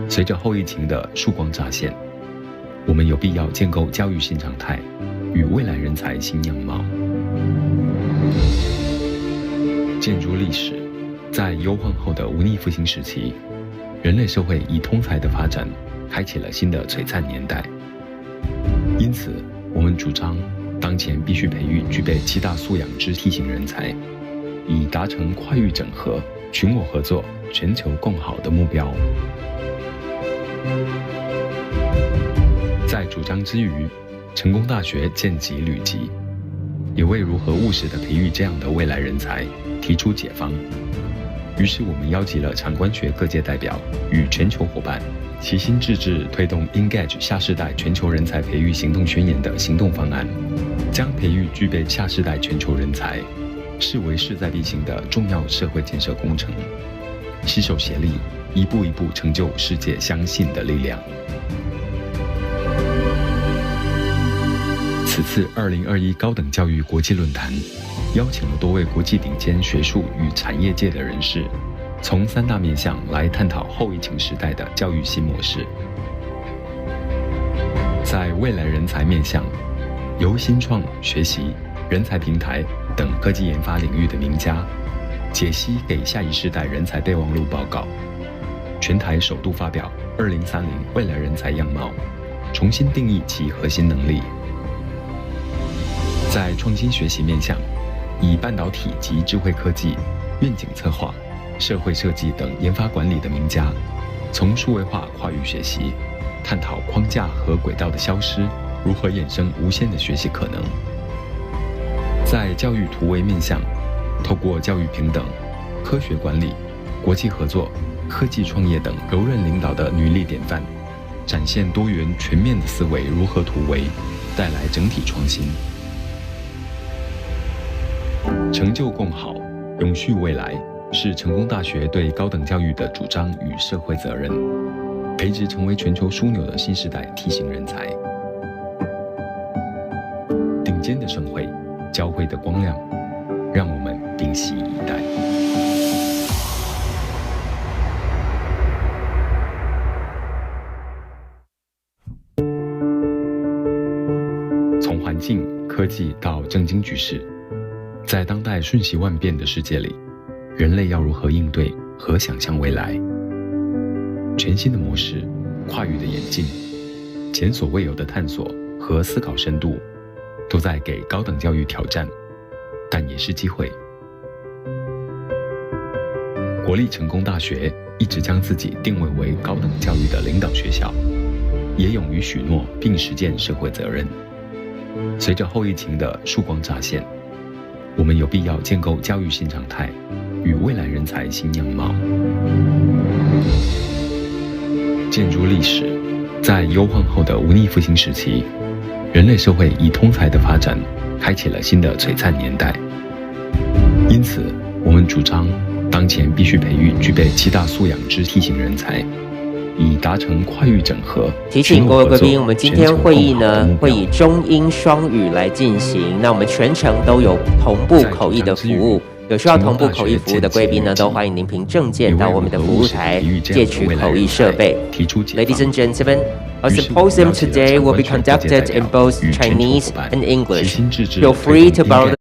随着后疫情的曙光乍现，我们有必要建构教育新常态与未来人才新样貌。建筑历史，在忧患后的文艺复兴时期，人类社会以通才的发展开启了新的璀璨年代。因此，我们主张当前必须培育具备7大素养之 T 型人才，以达成跨域整合、群我合作、全球共好的目标。在主张之余，成功大学见及履及，也为如何务实地培育这样的未来人才提出解方。于是我们邀集了产官学各界代表与全球伙伴，齐心致志推动 Engage 下世代全球人才培育行动宣言的行动方案，将培育具备下世代全球人才视为势在必行的重要社会建设工程，携手协力，一步一步成就世界相信的力量。此次2021高等教育国际论坛邀请了多位国际顶尖学术与产业界的人士，从3大面向来探讨后疫情时代的教育新模式。在未来人才面向，由新创、学习、人才平台等科技研发领域的名家解析给下一世代人才备忘录报告，全台首度发表2030未来人才样貌，重新定义其核心能力。在创新学习面向，以半导体及智慧科技、愿景策划、社会设计等研发管理的名家，从数位化跨域学习，探讨框架和轨道的消失如何衍生无限的学习可能。在教育突围面向，透过教育平等、科学管理、国际合作、科技创业等柔韧领导的女力典范，展现多元全面的思维如何突围，带来整体创新。成就共好，永续未来，是成功大学对高等教育的主张与社会责任，培植成为全球枢纽的新时代 T 型人才。顶尖的盛会，交汇的光亮，让我们屏息以待。从环境、科技到政经局势，在当代瞬息万变的世界里，人类要如何应对和想象未来？全新的模式，跨域的演进，前所未有的探索和思考深度，都在给高等教育挑战，但也是机会。国立成功大学一直将自己定位为高等教育的领导学校，也勇于许诺并实践社会责任。随着后疫情的曙光乍现，我们有必要建构教育新常态与未来人才新样貌。建筑历史，在忧患后的文艺复兴时期，人类社会以通才的发展开启了新的璀璨年代。因此，我们主张当前必须培育具备7大素养之 T 型人才，以达成跨域整合。提醒各位贵宾，我们今天会议呢会以中英双语来进行，那我们全程都有同步口译的服务。有需要同步口译服务的贵宾呢，都欢迎您凭证件到我们的服务台借取口译设备。Ladies and gentlemen, our symposium today will be conducted in both Chinese and English. Feel free to borrow the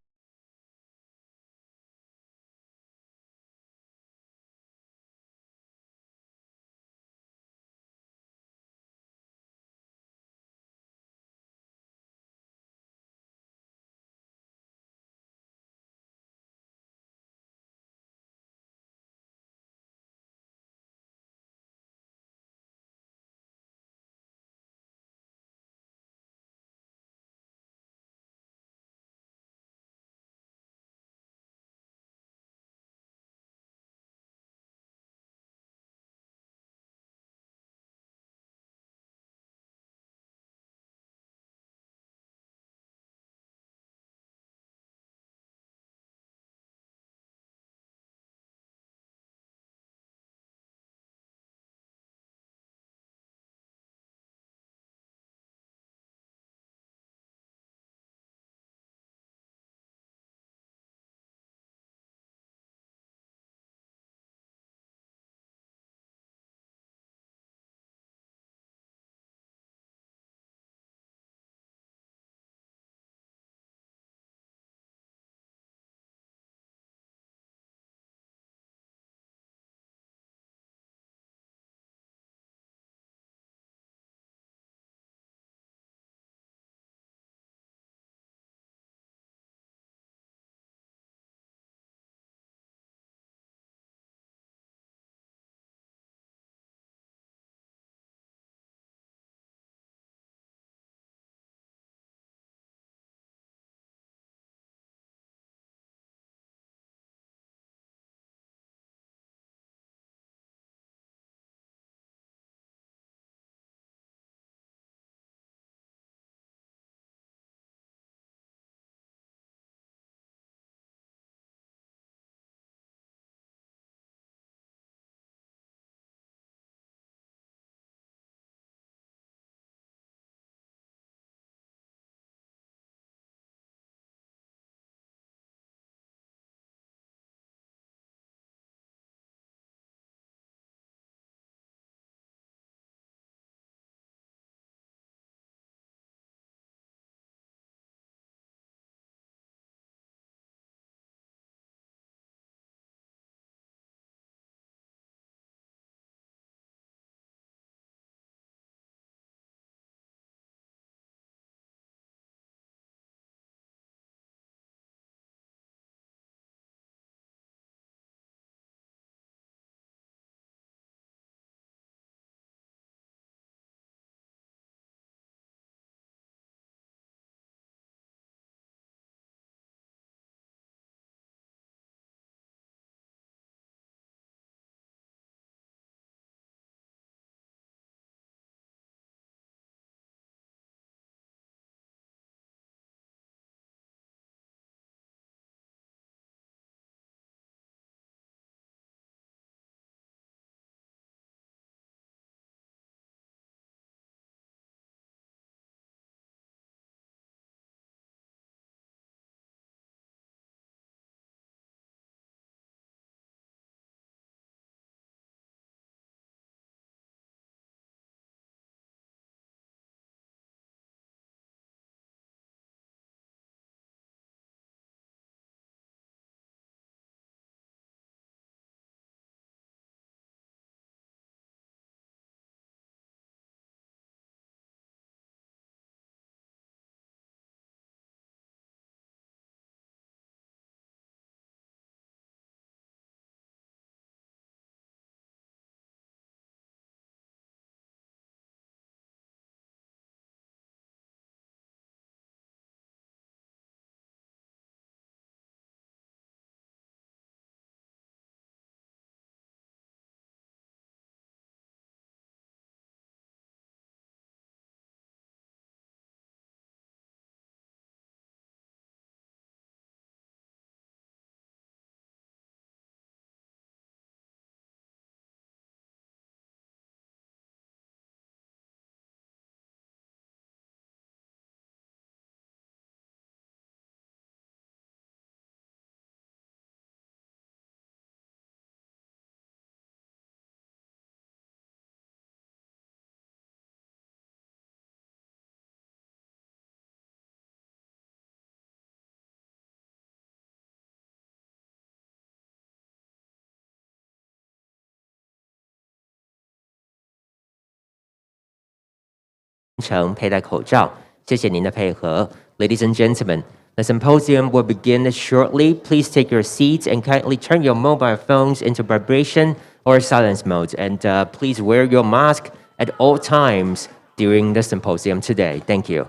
程佩戴口罩，谢谢您的配合。Ladies and gentlemen, the symposium will begin shortly. Please take your seats and kindly turn your mobile phones into vibration or silence mode. And please wear your mask at all times during the symposium today. Thank you.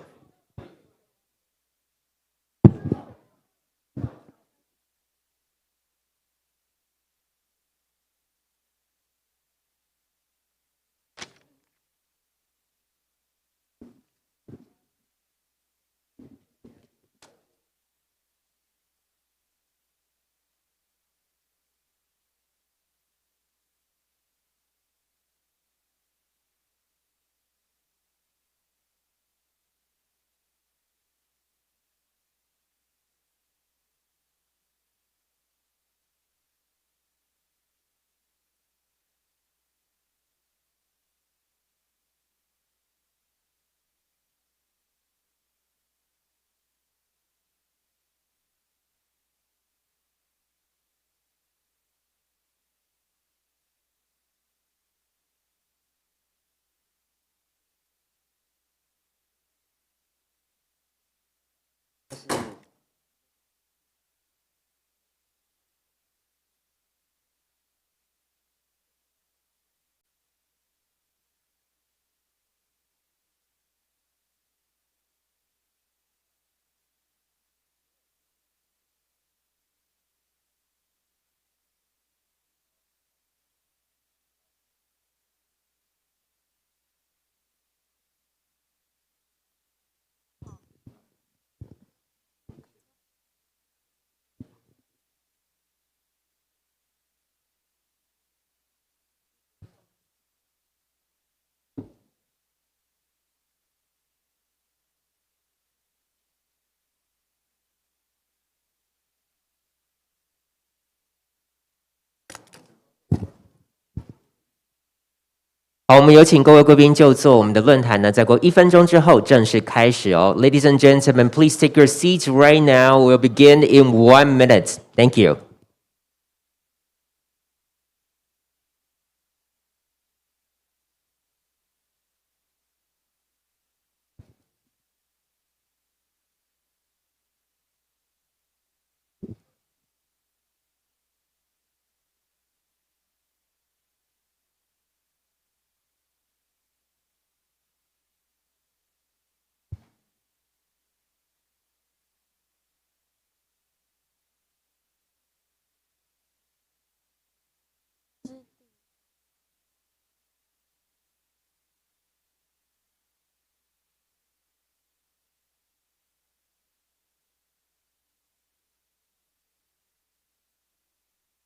好，我们有请各位贵宾就座。我们的论坛呢，再过1分钟之后正式开始哦。Ladies and gentlemen, please take your seats right now. We'll begin in 1 minute. Thank you.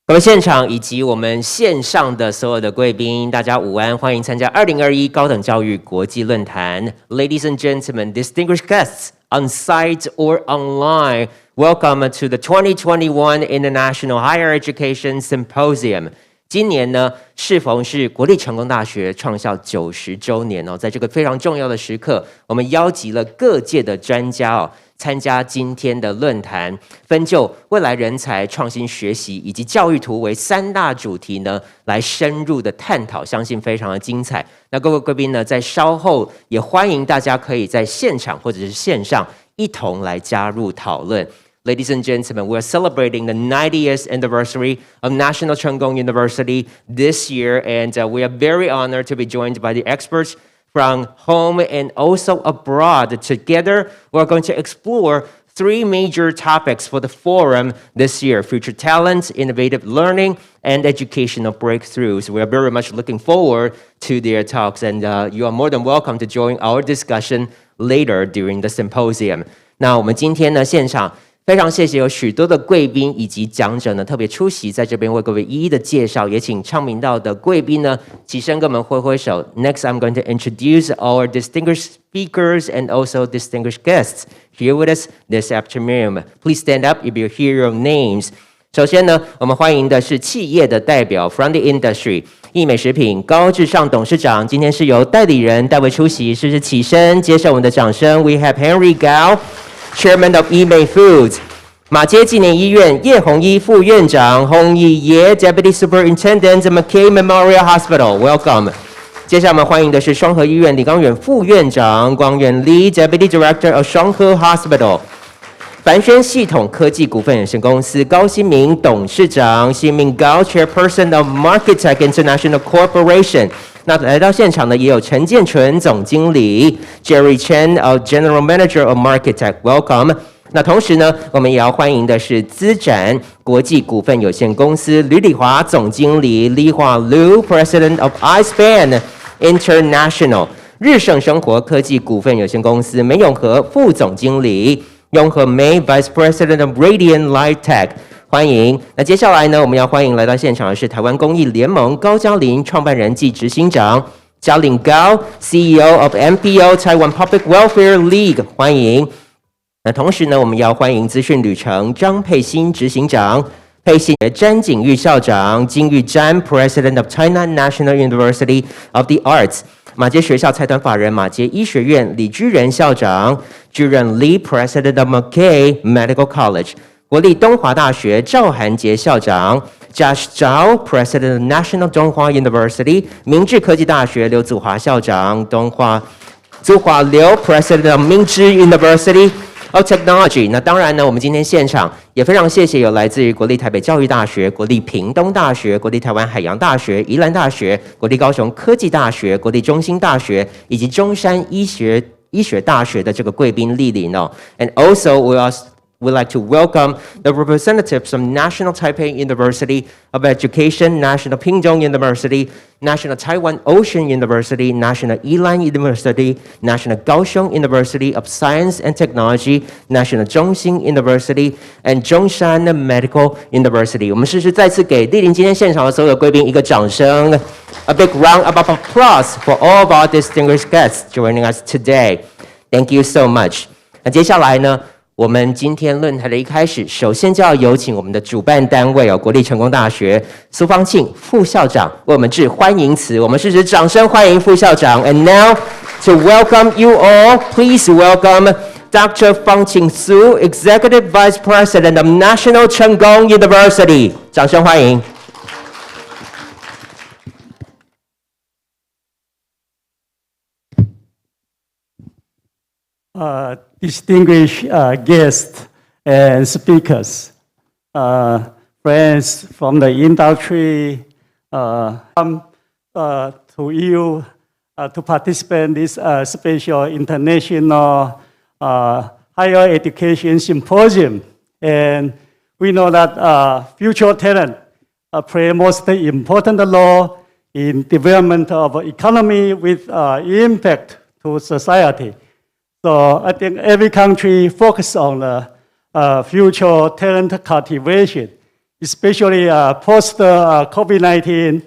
各位现场以及我们线上的所有的贵宾，大家午安，欢迎参加2021高等教育国际论坛。Ladies and gentlemen, distinguished guests on site or online, welcome to the 2021 International Higher Education Symposium. 今年呢，适逢是国立成功大学创校90周年哦，在这个非常重要的时刻，我们邀集了各界的专家哦，参加今天的论坛，分就未来人才、创新学习以及教育突围3大主题呢，来深入的探讨，相信非常的精彩。那各位贵宾呢，在稍后也欢迎大家可以在现场或者是线上一同来加入讨论。Ladies and gentlemen, we are celebrating the 90th anniversary of National Cheng Kung University this year, and we are very honored to be joined by the experts from home and also abroad. Together, we're going to explore 3 major topics for the forum this year: future talent, innovative learning, and educational breakthroughs. We are very much looking forward to their talks, and you are more than welcome to join our discussion later during the symposium. 那我们今天呢，现场非常谢谢有许多的贵宾以及讲者呢特别出席，在这边为各位一一的介绍，也请唱名道的贵宾呢起身跟我们挥挥手。Next, I'm going to introduce our distinguished speakers and also distinguished guests here with us this afternoon. Please stand up if you hear your names. 首先呢，我们欢迎的是企业的代表 from the industry， 益美食品高至上董事长，今天是由代理人代为出席，是不是起身接受我们的掌声 ？We have Henry Gao。Chairman of Yimei Foods， 马街纪念医院叶弘一副院长，洪义耶 Deputy Superintendent McKay Memorial Hospital， Welcome。接下来我们欢迎的是双和医院李刚远副院长，光远 Lee Deputy Director of 双和 Hospital。凡轩系统科技股份有限公司高新明董事长，新明高 Chairperson of Marketech International Corporation。那来到现场的也有陈建纯总经理 ，Jerry Chen of General Manager of Marketech，Welcome。那同时呢，我们也要欢迎的是资展国际股份有限公司吕礼华总经理，李华 Lu President of iSpan International， 日盛生活科技股份有限公司梅永和副总经理。永和梅 Vice President of Radiant Light Tech， 欢迎。那接下来呢，我们要欢迎来到现场的是台湾公益联盟高嘉玲创办人暨执行长，嘉玲高 CEO of MPO Taiwan Public Welfare League， 欢迎。那同时呢，我们要欢迎资讯旅程张佩欣执行长，佩欣詹景玉校长，金玉詹 President of China National University of the Arts。马偕学校财团法人马偕医学院李居仁校长，居仁 Lee President of McKay Medical College， 国立东华大学赵涵杰校长 Josh Zhao President of National 中华 University， 明治科技大学刘祖华校长，祖华刘 President of 明治 University of Technology。 那当然呢，我们今天现场也非常谢谢有来自于国立台北教育大学、国立屏东大学、国立台湾海洋大学、宜兰大学、国立高雄科技大学、国立中兴大学以及中山医学大学的这个贵宾莅临哦。And also we'd like to welcome the representatives from National Taipei University of Education, National Pingdong University, National Taiwan Ocean University, National Yilan University, National Kaohsiung University of Science and Technology, National Zhongxing University, and Zhongshan Medical University。 我们是不是再次给莅临今天现场的所有贵宾一个掌声 ？A big round of applause for all of our distinguished guests joining us today. Thank you so much。 那接下来呢？我们今天论坛的一开始，首先就要有请我们的主办单位国立成功大学苏芳庆副校长为我们致欢迎词。我们是指掌声欢迎副校长。And now to welcome you all, please welcome Dr. Fang Qing Su, Executive Vice President of National Cheng Kung University。掌声欢迎。Distinguished guests and speakers, friends from the industry, come to you to participate in this special international higher education symposium. And we know that future talent play most important role in development of economy with impact to society. So I think every country focus on the future talent cultivation, especially post COVID-19.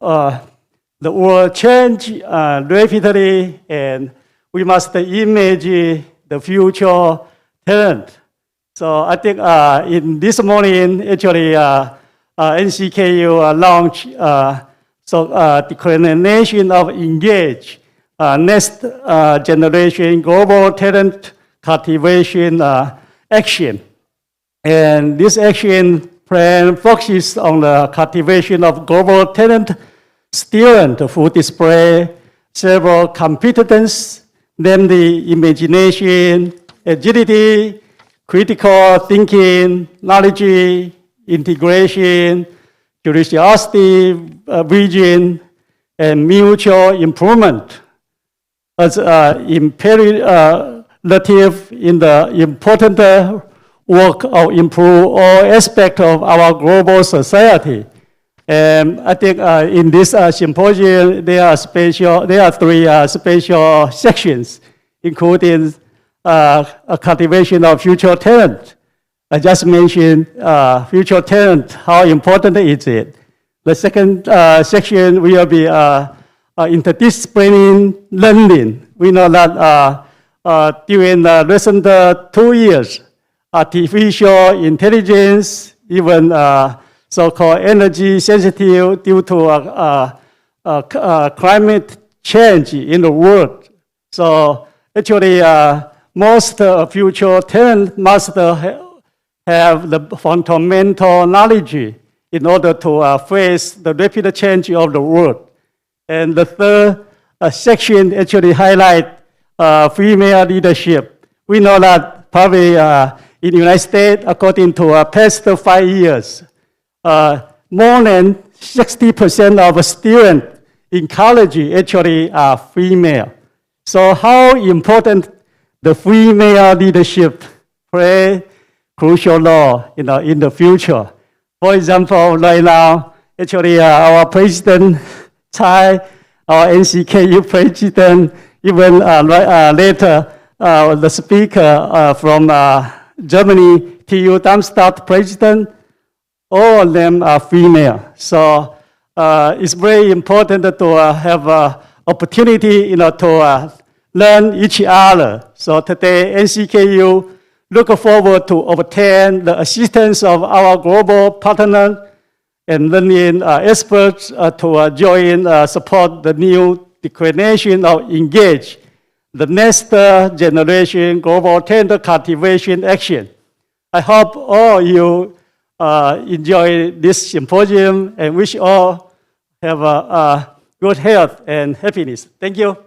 The world change rapidly, and we must imagine the future talent. So I think in this morning, actually, NCKU launched declaration of engage. Next generation global talent cultivation action. And this action plan focuses on the cultivation of global talent students who display several competencies, namely imagination, agility, critical thinking, knowledge, integration, curiosity, vision, and mutual improvement. As imperative in the important work of improve all aspects of our global society. And I think in this symposium, there are three special sections, including cultivation of future talent. I just mentioned future talent, how important is it? The second section will be interdisciplinary learning. We know that during the recent 2 years, artificial intelligence, even so-called energy sensitive due to climate change in the world. So actually, most future talent must have the fundamental knowledge in order to face the rapid change of the world. And the third section actually highlight female leadership. We know that probably in the United States, according to past 5 years, more than 60% of students in college actually are female. So how important the female leadership play crucial role, in the future. For example, right now, actually our president, Tsai, our NCKU president, even later the speaker from Germany, TU Darmstadt president, all of them are female. So it's very important to have opportunity, to learn each other. So today, NCKU look forward to obtain the assistance of our global partner and learning experts to join, support the new declaration of engage, the next generation global talent cultivation action. I hope all you enjoy this symposium and wish all have good health and happiness. Thank you.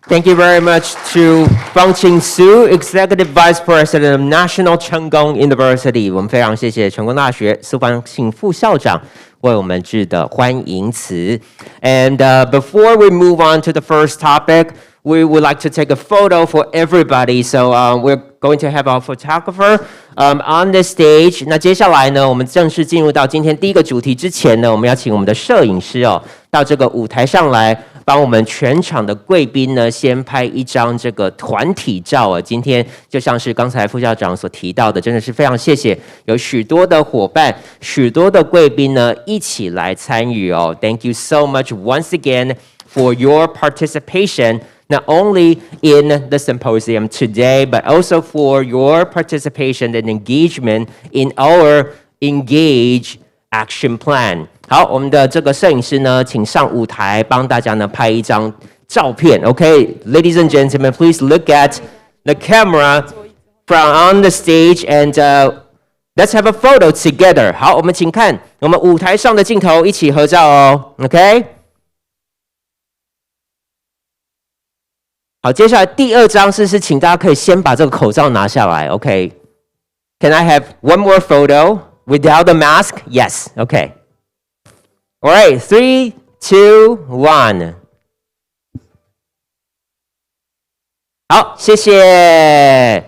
Thank you very much to Fang Qingsu, Executive Vice President of National Cheng Kung University. 我们非常谢谢成功大学苏方庆副校长为我们致的欢迎词。And before we move on to the first topic, we would like to take a photo for everybody. So we're going to have our photographer on the stage. 那接下来呢，我们正式进入到今天第一个主题之前呢，我们要请我们的摄影师到这个舞台上来。帮我们全场的贵宾呢，先拍一张这个团体照今天就像是刚才副校长所提到的，真的是非常谢谢有许多的伙伴、许多的贵宾呢一起来参与Thank you so much once again for your participation, not only in the symposium today, but also for your participation and engagement in our Engage Action Plan. 好，我们的这个摄影师呢，请上舞台帮大家呢拍一张照片。Okay, ladies and gentlemen, please look at the camera from on the stage and let's have a photo together. 好，我们请看我们舞台上的镜头，一起合照OK。好，接下来第二张是请大家可以先把这个口罩拿下来。OK, can I have one more photo without the mask? Yes. Okay.All right, 3, 2, 1. 好，谢谢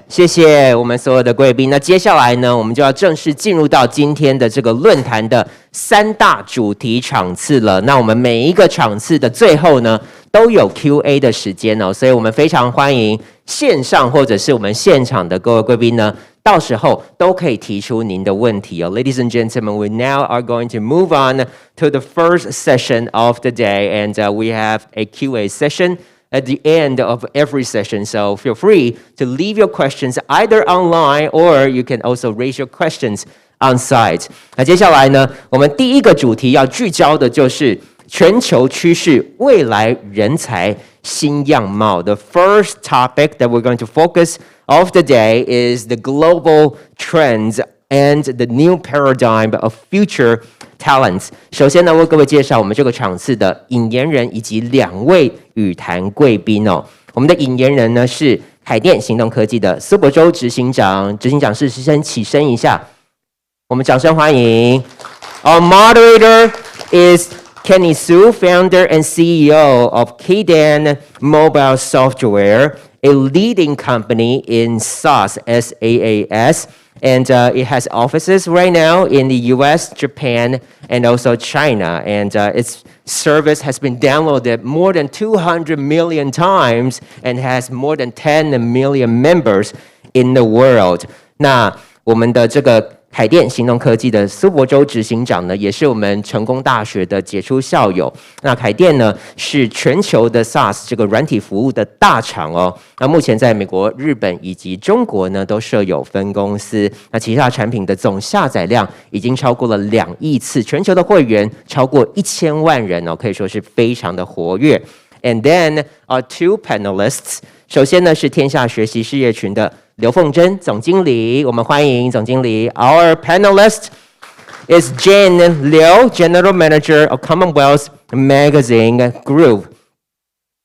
我们所有的贵宾。那接下来呢，我们就要正式进入到今天的这个论坛的3大主题场次了。那我们每一个场次的最后呢，都有 Q&A 的时间所以我们非常欢迎线上或者是我们现场的各位贵宾呢。到时候都可以提出您的问题Ladies and gentlemen, we now are going to move on to the first session of the day, and we have a Q&A session at the end of every session. So feel free to leave your questions either online or you can also raise your questions on site. 那接下来呢，我们第一个主题要聚焦的就是全球趋势未来人才新样貌。The first topic that we're going to focus of the day is the global trends and the new paradigm of future talents. 首先呢，为各位介绍我们这个场次的引言人以及2位语坛贵宾我们的引言人呢是凯电行动科技的苏博州执行长，执行长是先起身一下，我们掌声欢迎。Our moderator is Kenny Su, founder and CEO of Kden Mobile Software, a leading company in SaaS, SaaS, and it has offices right now in the US, Japan, and also China. And its service has been downloaded more than 200 million times and has more than 10 million members in the world. 那我们的这个凯电行动科技的苏博州执行长呢，也是我们成功大学的杰出校友。那凯电呢，是全球的 SaaS 这个软体服务的大厂那目前在美国、日本以及中国呢，都设有分公司。那旗下产品的总下载量已经超过了2亿次，全球的会员超过1000万人可以说是非常的活跃。And then our 2 panelists， 首先呢是天下学习事业群的刘凤珍总经理，我们欢迎总经理。Our panelist is Jane Liu, General Manager of Commonwealth Magazine Group。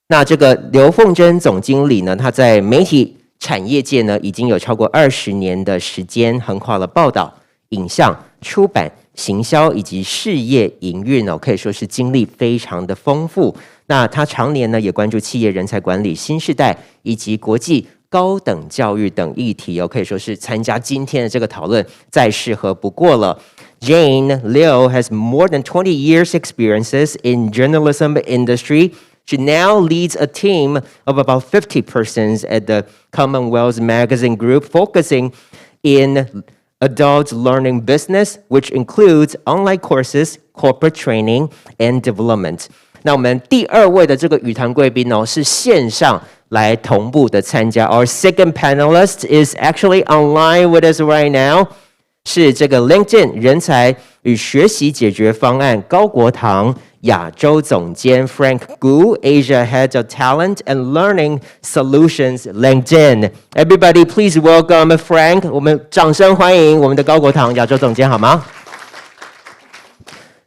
那这个刘凤珍总经理呢，他在媒体产业界呢已经有超过20年的时间，横跨了报道、影像、出版、行销以及事业营运哦，可以说是经历非常的丰富。那他常年呢也关注企业人才管理、新世代以及国际高等教育等议题哦，可以说是参加今天的这个讨论再适合不过了。Jane Liu has more than 20 years experiences in journalism industry. She now leads a team of about 50 persons at the Commonwealth Magazine Group, focusing in adult learning business, which includes online courses, corporate training, and development. 那我们第2位的这个语坛贵宾哦，是线上来同步的参加。Our second panelist is actually online with us right now. 是这个 LinkedIn 人才与学习解决方案高国堂亚洲总监 Frank Gu, Asia Head of Talent and Learning Solutions LinkedIn. Everybody, please welcome Frank. 我们掌声欢迎我们的高国堂亚洲总监好吗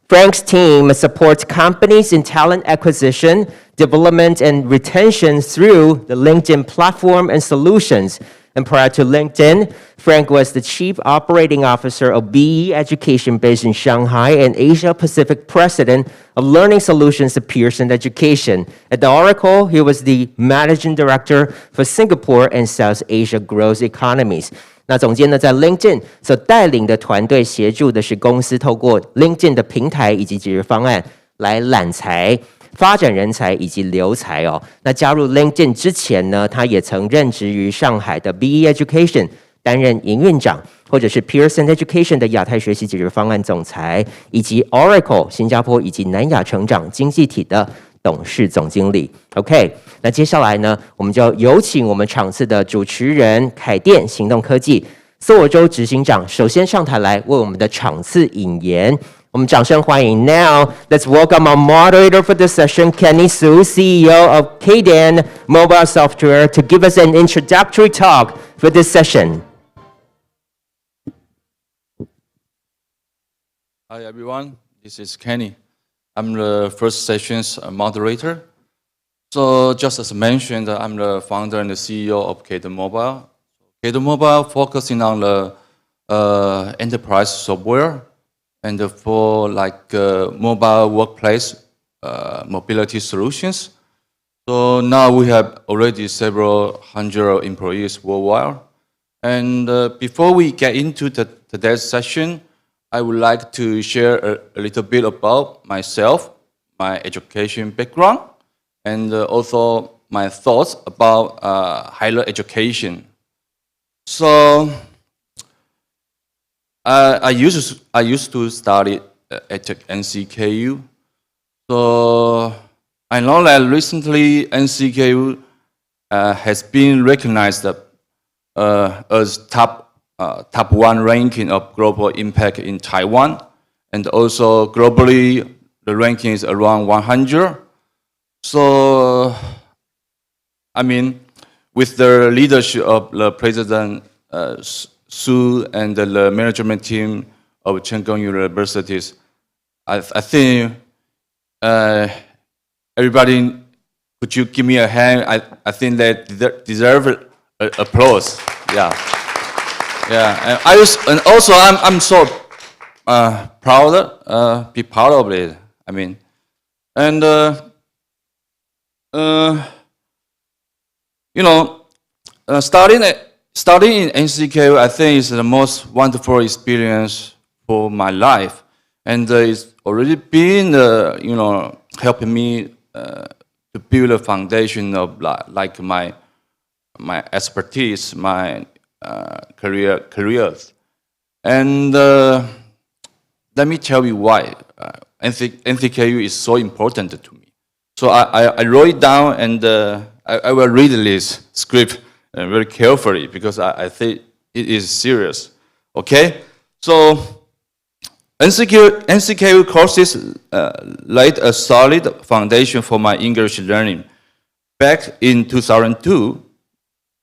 ？Frank's team supports companies in talent acquisition, development, and retention through the LinkedIn platform and solutions. And prior to LinkedIn, Frank was the Chief Operating Officer of BE Education based in Shanghai and Asia Pacific President of Learning Solutions at Pearson Education. At the Oracle, he was the Managing Director for Singapore and South Asia Growth Economies. 那总监呢，在 LinkedIn 所带领的团队协助的是公司透过 LinkedIn 的平台以及解决方案来揽才、发展人才以及留才哦。那加入 LinkedIn 之前呢，他也曾任职于上海的 BE Education 担任营运长，或者是 Pearson Education 的亚太学习解决方案总裁，以及 Oracle 新加坡以及南亚成长经济体的董事总经理。OK， 那接下来呢，我们就有请我们场次的主持人凯电行动科技苏我洲执行长首先上台来为我们的场次引言。我们掌声欢迎 Now, let's welcome our moderator for this session, Kenny Su, CEO of Kden Mobile Software, to give us an introductory talk for this session. Hi everyone, this is Kenny. I'm the first session's moderator. So just as mentioned, I'm the founder and the CEO of Kden Mobile. Kden Mobile focusing on the enterprise software and for mobile workplace mobility solutions. So now we have already several hundred employees worldwide. And before we get into today's session, I would like to share a little bit about myself, my education background, and also my thoughts about higher education. So I used to study at NCKU. So I know that recently NCKU has been recognized as top 1 ranking of global impact in Taiwan, and also globally the ranking is around 100. So I mean, with the leadership of the President Su and the management team of Chengkong Universities, I think everybody, could you give me a hand? I think they deserve applause. Yeah. Yeah, and also I'm so proud, be proud of it. I mean, and you know, starting in NCKU, I think is the most wonderful experience for my life, and it's already been you know, helping me to build a foundation of like my expertise, my careers. And let me tell you why NCKU is so important to me. So I wrote it down, and I will read this script very carefully because I think it is serious. Okay? So NCKU courses laid a solid foundation for my English learning. Back in 2002,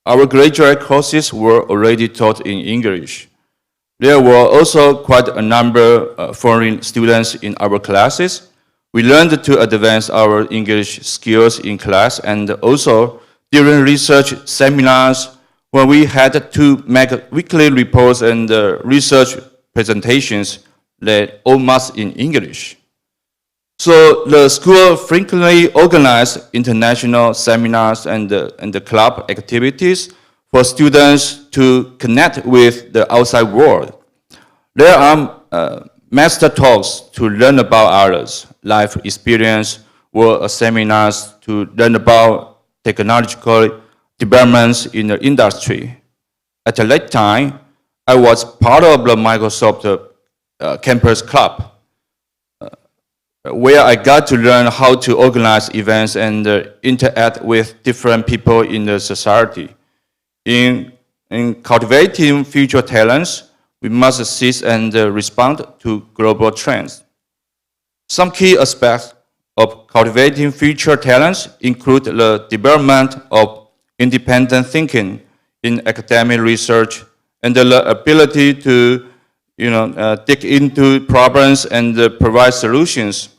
our graduate courses were already taught in English. There were also quite a number of foreign students in our classes, We learned to advance our English skills in class and also during research seminars when we had to make weekly reports and research presentations that almost in English. So the school frequently organized international seminars and the club activities for students to connect with the outside world. There are master talks to learn about others, life experience, or seminars to learn about technological developments in the industry. At that time, I was part of the Microsoft Campus Club, where I got to learn how to organize events and interact with different people in the society. In cultivating future talents, we must seize and respond to global trends. Some key aspects of cultivating future talents include the development of independent thinking in academic research and the ability to dig into problems and provide solutions.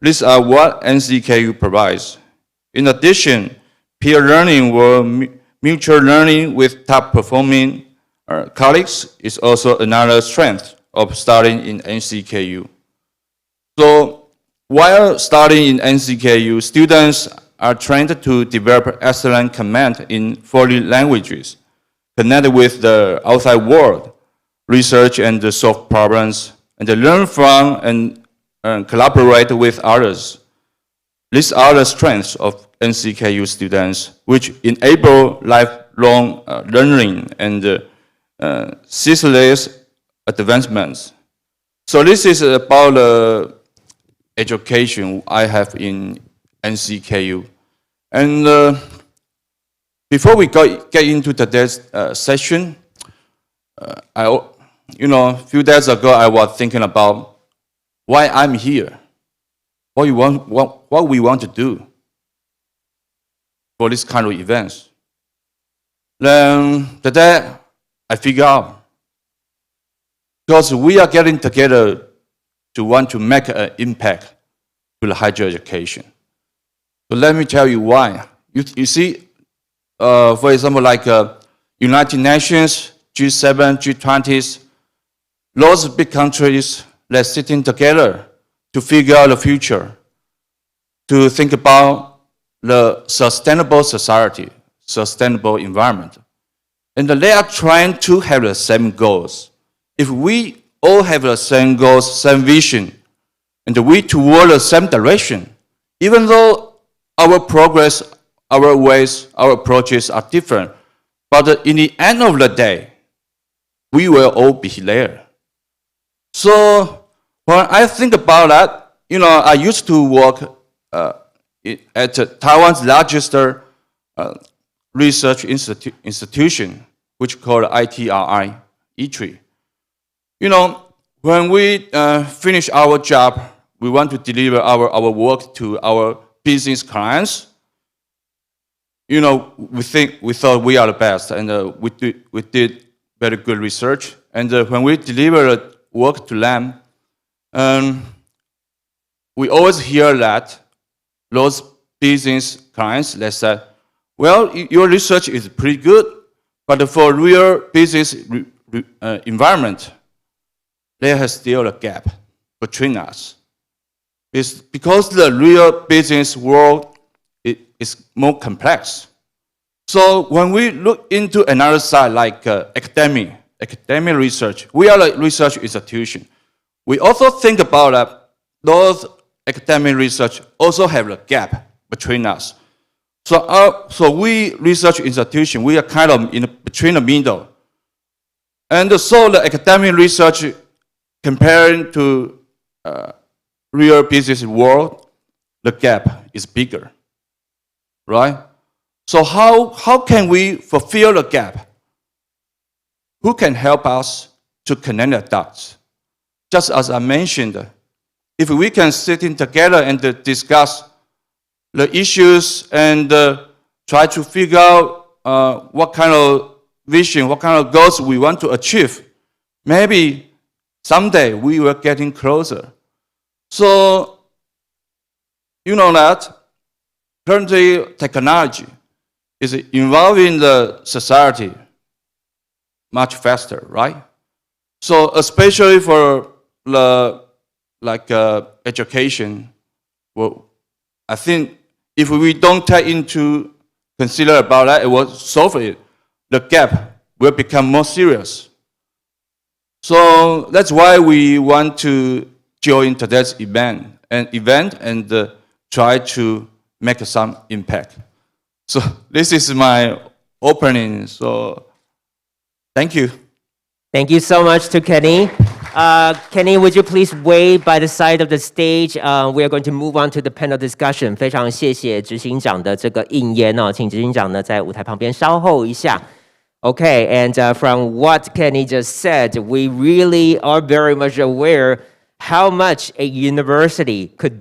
These are what NCKU provides. In addition, peer learning or mutual learning with top-performing colleagues is also another strength of studying in NCKU. So, while studying in NCKU, students are trained to develop excellent command in foreign languages, connect with the outside world, research and solve problems, and learn from and collaborate with others. These are the strengths of NCKU students, which enable lifelong learning and ceaseless advancements. So this is about the education I have in NCKU. And before we get into today's session, a few days ago I was thinking about why I'm here, what we want to do for this kind of events. Then today I figure out, because we are getting together to want to make an impact to the higher education. So let me tell you why. You see, for example, like United Nations, G7, G20s, those big countries that sitting together to figure out the future, to think about the sustainable society, sustainable environment. And they are trying to have the same goals. If we all have the same goals, same vision, and we toward the same direction, even though our progress, our ways, our approaches are different, but in the end of the day, we will all be there. So when I think about that, I used to work at Taiwan's largest research institution, which is called ITRI, E3. When we finish our job, we want to deliver our work to our business clients. We thought we are the best, and we did very good research. And when we deliver work to them, we always hear that those business clients, they say, well, your research is pretty good, but for real business environment, there is still a gap between us. It's because the real business world is more complex. So when we look into another side, like academic research, we are a research institution. We also think about that those academic research also have a gap between us. So we research institution, we are kind of between the middle. And so the academic research comparing to real business world, the gap is bigger, right? So how can we fulfill the gap? Who can help us to connect the dots? Just as I mentioned, if we can sit in together and discuss the issues and try to figure out what kind of vision, what kind of goals we want to achieve, maybe someday we will getting closer. So you know that currently technology is involving the society much faster, right? So especially for the education, well, I think if we don't take into consider about that, it will solve it. The gap will become more serious. So that's why we want to join today's event and try to make some impact. So this is my opening. So thank you. Thank you so much to Kenny. Kenny, would you please wait by the side of the stage? We are going to move on to the panel discussion. 非常谢谢执行长的这个应言哦，请执行长呢在舞台旁边稍后一下。Okay, and from what Kenny just said, we really are very much aware how much a university could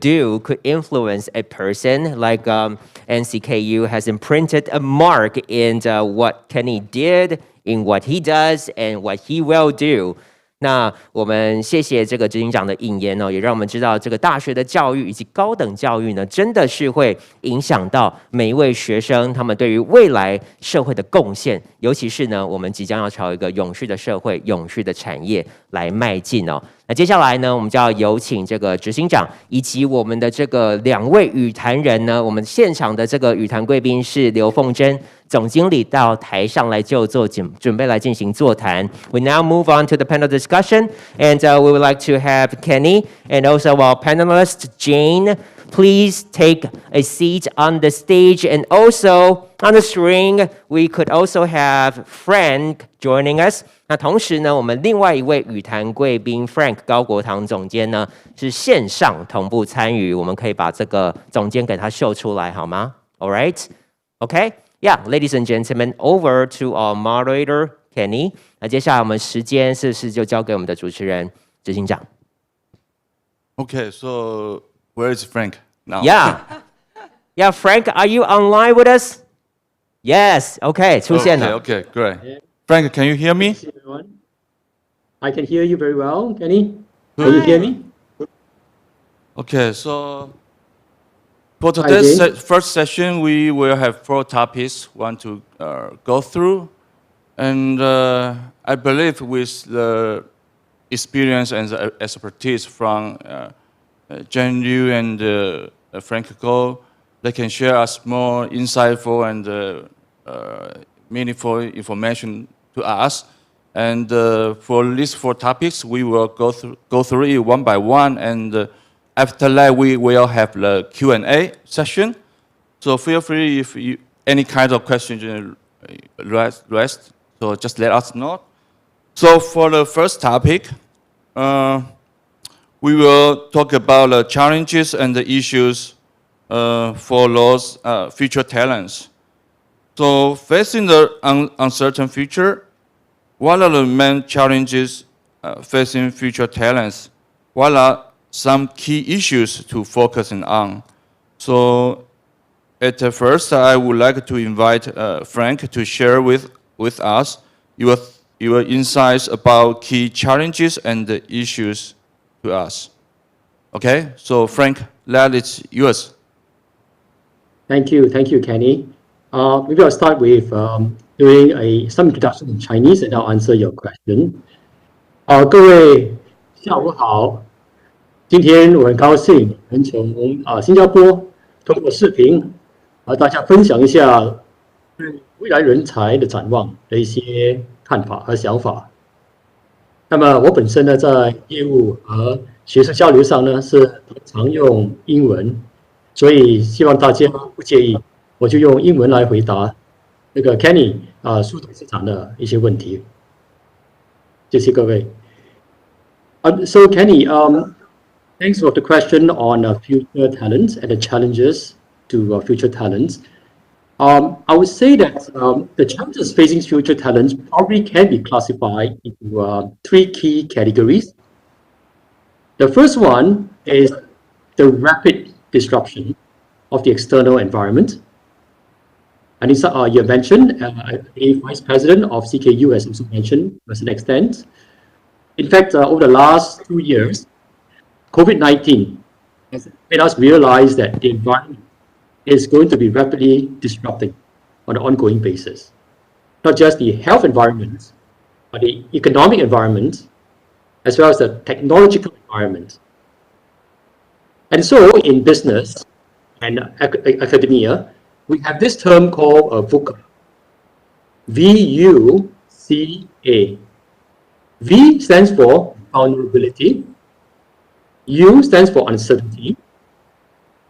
influence a person. Like NCKU has imprinted a mark in what Kenny did, in what he does, and what he will do. 那我们谢谢这个执行长的引言哦，也让我们知道这个大学的教育以及高等教育呢，真的是会影响到每一位学生他们对于未来社会的贡献，尤其是呢，我们即将要朝一个永续的社会、永续的产业来迈进哦。那接下来呢，我们就要有请这个执行长以及我们的这个2位语坛人呢，我们现场的这个语坛贵宾是刘凤珍总经理到台上来就座，准备来进行座谈。We now move on to the panel discussion, and we would like to have Kenny and also our panelist Jane. Please take a seat on the stage, and also on the string, we could also have Frank joining us. 那同时呢，我们另外一位语坛贵宾 Frank 高国堂总监呢是线上同步参与，我们可以把这个总监给他秀出来好吗 ？All right, okay. Yeah, ladies and gentlemen, over to our moderator, Kenny. 那接下来我们时间是不是就交给我们的主持人执行长 Okay, so where is Frank now? Yeah, Frank, are you online with us? Yes, okay, 出现了。Okay, great. Frank, can you hear me? I can hear you very well, Kenny. Can you hear me? Okay, so for today's first session, we will have 4 topics we want to go through. And I believe with the experience and the expertise from Jen Liu and Frank Go, they can share us more insightful and meaningful information to us. And for these 4 topics, we will go through it one by one. And after that, we will have the Q&A session. So feel free if you any kind of questions rest, so just let us know. So for the first topic, we will talk about the challenges and the issues for those future talents. So facing the uncertain future, what are the main challenges facing future talents? What are some key issues to focus on? So at first, I would like to invite Frank to share with us your insights about key challenges and the issues to us. Okay, so Frank, that is yours. Thank you, Kenny. Maybe I'll start with doing some introduction in Chinese, and I'll answer your question. 各位下午好，今天我很高兴能从新加坡通过视频和大家分享一下对未来人才的展望的一些看法和想法。那么我本身呢，在业务和学术交流上呢，是常用英文，所以希望大家不介意，我就用英文来回答那个 Kenny 速度市场的一些问题。谢谢各位。So Kenny, thanks for the question on future talents and the challenges to future talents. I would say that the challenges facing future talents probably can be classified into 3 key categories. The first one is the rapid disruption of the external environment. And it's, you mentioned, I believe Vice President of CKU has also mentioned to an extent. In fact, over the last 2 years, COVID-19 has made us realize that the environment is going to be rapidly disrupting on an ongoing basis. Not just the health environment, but the economic environment, as well as the technological environment. And so in business and academia, we have this term called VUCA. V-U-C-A. V stands for vulnerability. U stands for uncertainty.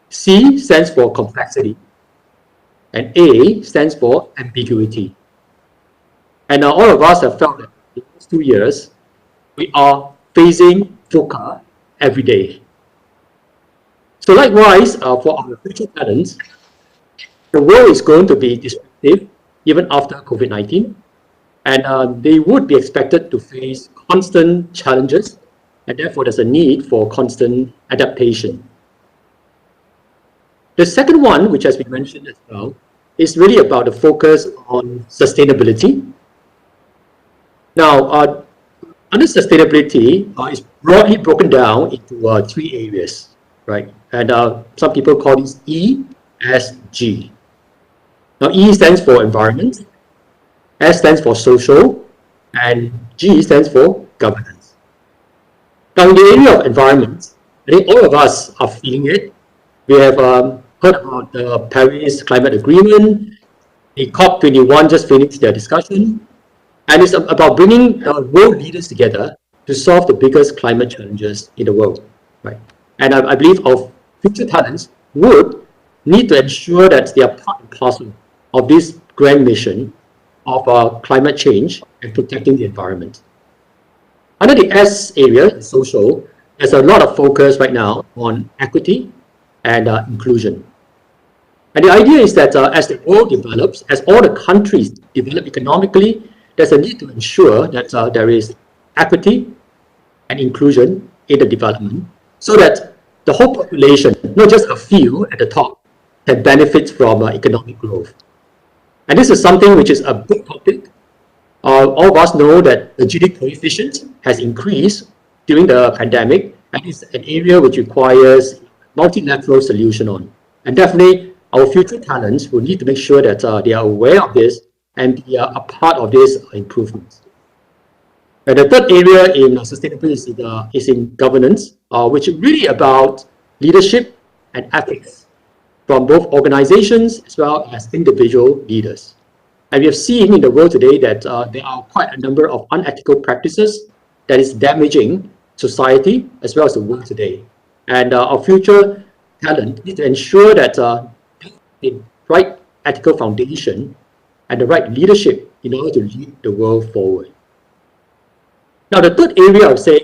C stands for complexity. And A stands for ambiguity. And all of us have felt that in the last 2 years, we are facing VUCA every day. So likewise, for our future talents, the world is going to be disruptive even after COVID-19. And they would be expected to face constant challenges, and therefore there's a need for constant adaptation. The second one, which has been mentioned as well, is really about the focus on sustainability. Now, under sustainability is broadly broken down into 3 areas, right? And some people call this ESG. Now, E stands for environment, S stands for social, and G stands for governance. Now, in the area of environment, I think all of us are feeling it. We have heard about the Paris Climate Agreement. The COP21 just finished their discussion. And it's about bringing world leaders together to solve the biggest climate challenges in the world, right? And I believe our future talents would need to ensure that they are part and parcel of this grand mission of climate change and protecting the environment. Under the S area, social, there's a lot of focus right now on equity and inclusion. And the idea is that as the world develops, as all the countries develop economically, there's a need to ensure that there is equity and inclusion in the development so that the whole population, not just a few at the top, can benefit from economic growth. And this is something which is a big topic. All of us know that the Gini coefficient has increased during the pandemic, and it's an area which requires multilateral solution on. And definitely, our future talents will need to make sure that they are aware of this and be a part of these improvements. And the third area in sustainability is in governance, which is really about leadership and ethics from both organizations as well as individual leaders. And we have seen in the world today that there are quite a number of unethical practices that is damaging society as well as the world today. And our future talent need to ensure that the right ethical foundation and the right leadership in order to lead the world forward. Now, the third area I would say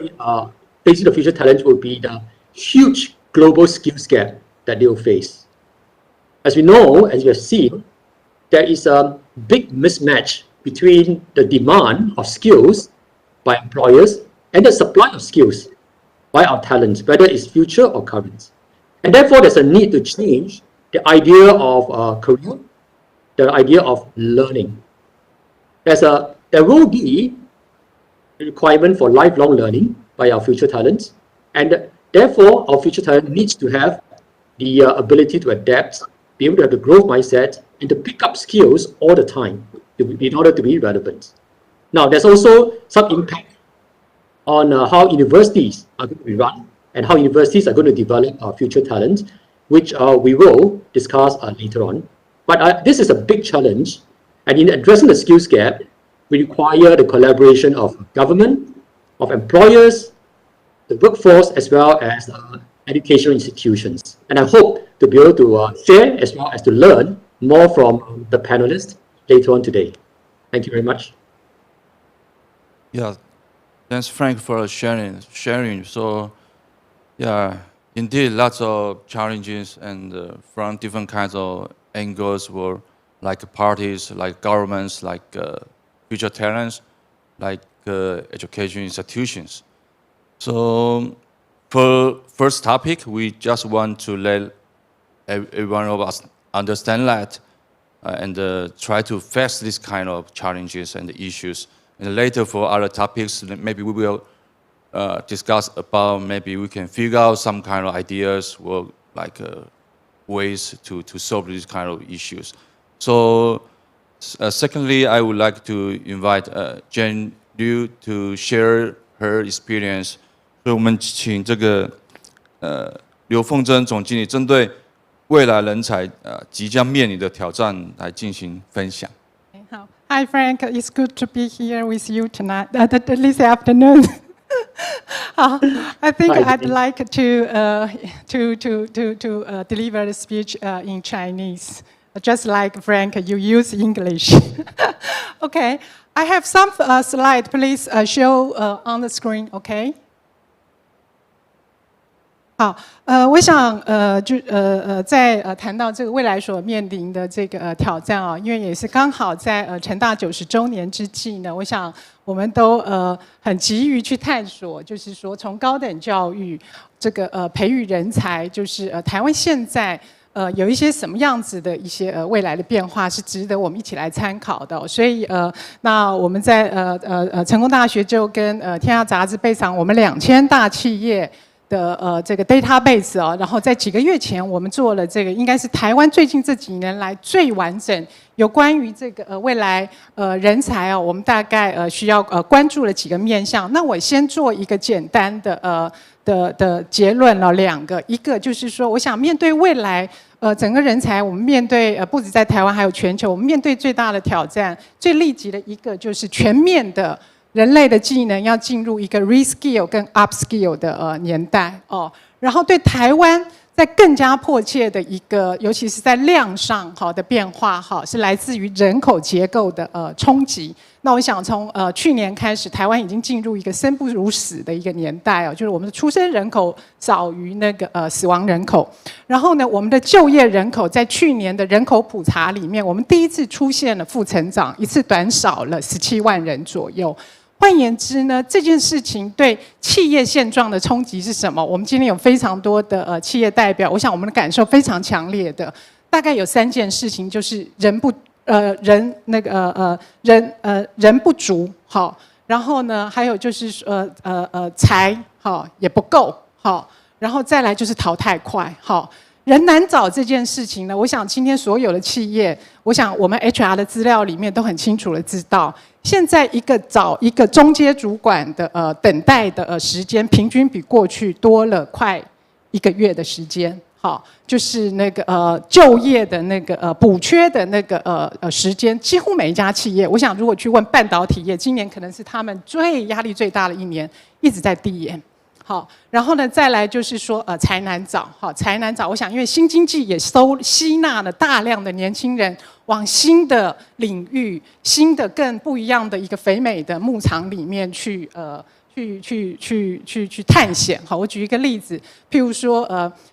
facing the future talent will be the huge global skills gap that they will face. As we know, as you have seen, there is a big mismatch between the demand of skills by employers and the supply of skills by our talents, whether it's future or current. And therefore, there's a need to change the idea of career, the idea of learning. There will be a requirement for lifelong learning by our future talents, and therefore, our future talent needs to have the ability to adapt, be able to have the growth mindset, and to pick up skills all the time in order to be relevant. Now, there's also some impact on how universities are going to be run and how universities are going to develop our future talent, which we will discuss later on. But this is a big challenge, and in addressing the skills gap, we require the collaboration of government, of employers, the workforce, as well as educational institutions. And I hope to be able to share as well as to learn more from the panelists later on today. Thank you very much. Yeah, thanks Frank for sharing. So, yeah, indeed, lots of challenges and from different kinds of angles, were like parties, like governments, like future talents, like education institutions. So for first topic, we just want to let every one of us understand that and try to face this kind of challenges and issues. And later for other topics, maybe we will discuss about maybe we can figure out some kind of ideas or like ways to solve these kind of issues. So secondly, I would like to invite Jane Liu to share her experience. 所以我们请这个刘凤珍总经理针对未来人才即将面临的挑战来进行分享。好 ，Hi Frank, it's good to be here with you tonight. This afternoon. I think I'd like to deliver the speech in Chinese. Just like Frank, you use English. Okay, I have some slides. Please show on the screen. Okay. 好，我想在谈到这个未来所面临的这个挑战啊，因为也是刚好在成大90周年之际呢，我想我们都很急于去探索，就是说从高等教育这个培育人才，就是台湾现在有一些什么样子的一些未来的变化是值得我们一起来参考的。所以那我们在成功大学就跟天下杂志备藏我们2000大企业的这个 database 然后在几个月前我们做了这个应该是台湾最近这几年来最完整有关于这个未来人才我们大概需要关注了几个面向。那我先做一个简单的结论了2个，一个就是说，我想面对未来整个人才，我们面对不止在台湾还有全球，我们面对最大的挑战，最立即的一个就是全面的。人类的技能要进入一个 reskill 跟 upskill 的年代然后对台湾在更加迫切的一个，尤其是在量上的变化是来自于人口结构的冲击。那我想从去年开始，台湾已经进入一个生不如死的一个年代就是我们的出生人口少于那个死亡人口，然后呢，我们的就业人口在去年的人口普查里面，我们第一次出现了负成长，一次短少了17万人左右。换言之呢，这件事情对企业现状的冲击是什么？我们今天有非常多的企业代表，我想我们的感受非常强烈的，大概有3件事情，就是人不足然后呢，还有就是财也不够然后再来就是淘汰快人难找这件事情呢，我想今天所有的企业，我想我们 HR 的资料里面都很清楚的知道，现在找一个中阶主管的等待的时间，平均比过去多了快1个月的时间。就是那个就业的那个补缺的那个时间，几乎每一家企业，我想如果去问半导体业，今年可能是他们压力最大的1年，一直在递延。然后呢，再来就是说，才难找，才难找。我想，因为新经济也吸纳了大量的年轻人往新的领域、新的更不一样的一个肥美的牧场里面去探险。我举一个例子，譬如说，